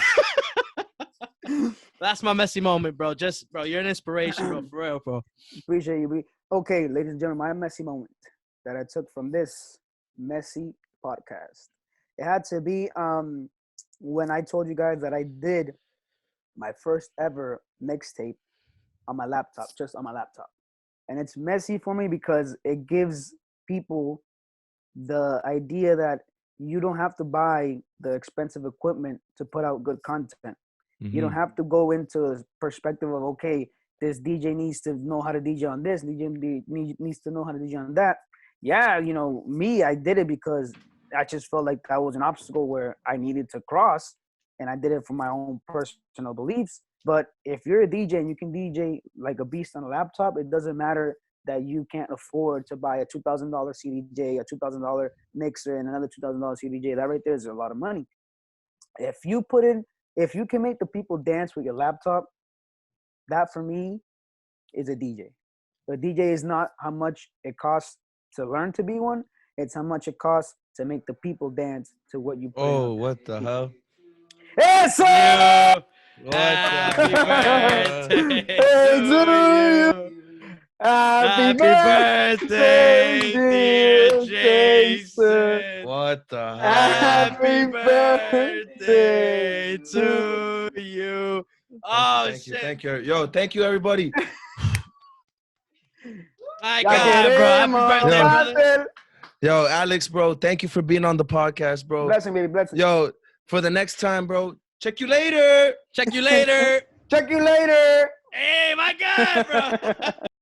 That's my messy moment, bro. Just, bro, you're an inspiration, bro. For real, bro. Appreciate you, B. Okay, ladies and gentlemen, my messy moment that I took from this messy podcast. It had to be when I told you guys that I did my first ever mixtape on my laptop, just on my laptop. And it's messy for me because it gives people the idea that you don't have to buy the expensive equipment to put out good content. You don't have to go into a perspective of, okay, this DJ needs to know how to DJ on this, DJ needs to know how to DJ on that. Yeah, you know, I did it because I just felt like that was an obstacle where I needed to cross, and I did it for my own personal beliefs. But if you're a DJ and you can DJ like a beast on a laptop, it doesn't matter that you can't afford to buy a $2,000 CDJ, a $2,000 mixer, and another $2,000 CDJ. That right there is a lot of money. If you can make the people dance with your laptop, that for me is a DJ. A DJ is not how much it costs to learn to be one. It's how much it costs to make the people dance to what you play. Oh, what the hell? Yes, sir! Happy birthday Hey, to you. Happy birthday, dear Jason. What the hell? Happy birthday to you. Oh, shit. Thank you. Yo, thank you, everybody. My God, bro. Happy birthday, brother. Yo, Alex, bro, thank you for being on the podcast, bro. Blessing, baby, blessing. Yo, for the next time, bro, check you later. Check you later. Check you later. Hey, my God, bro.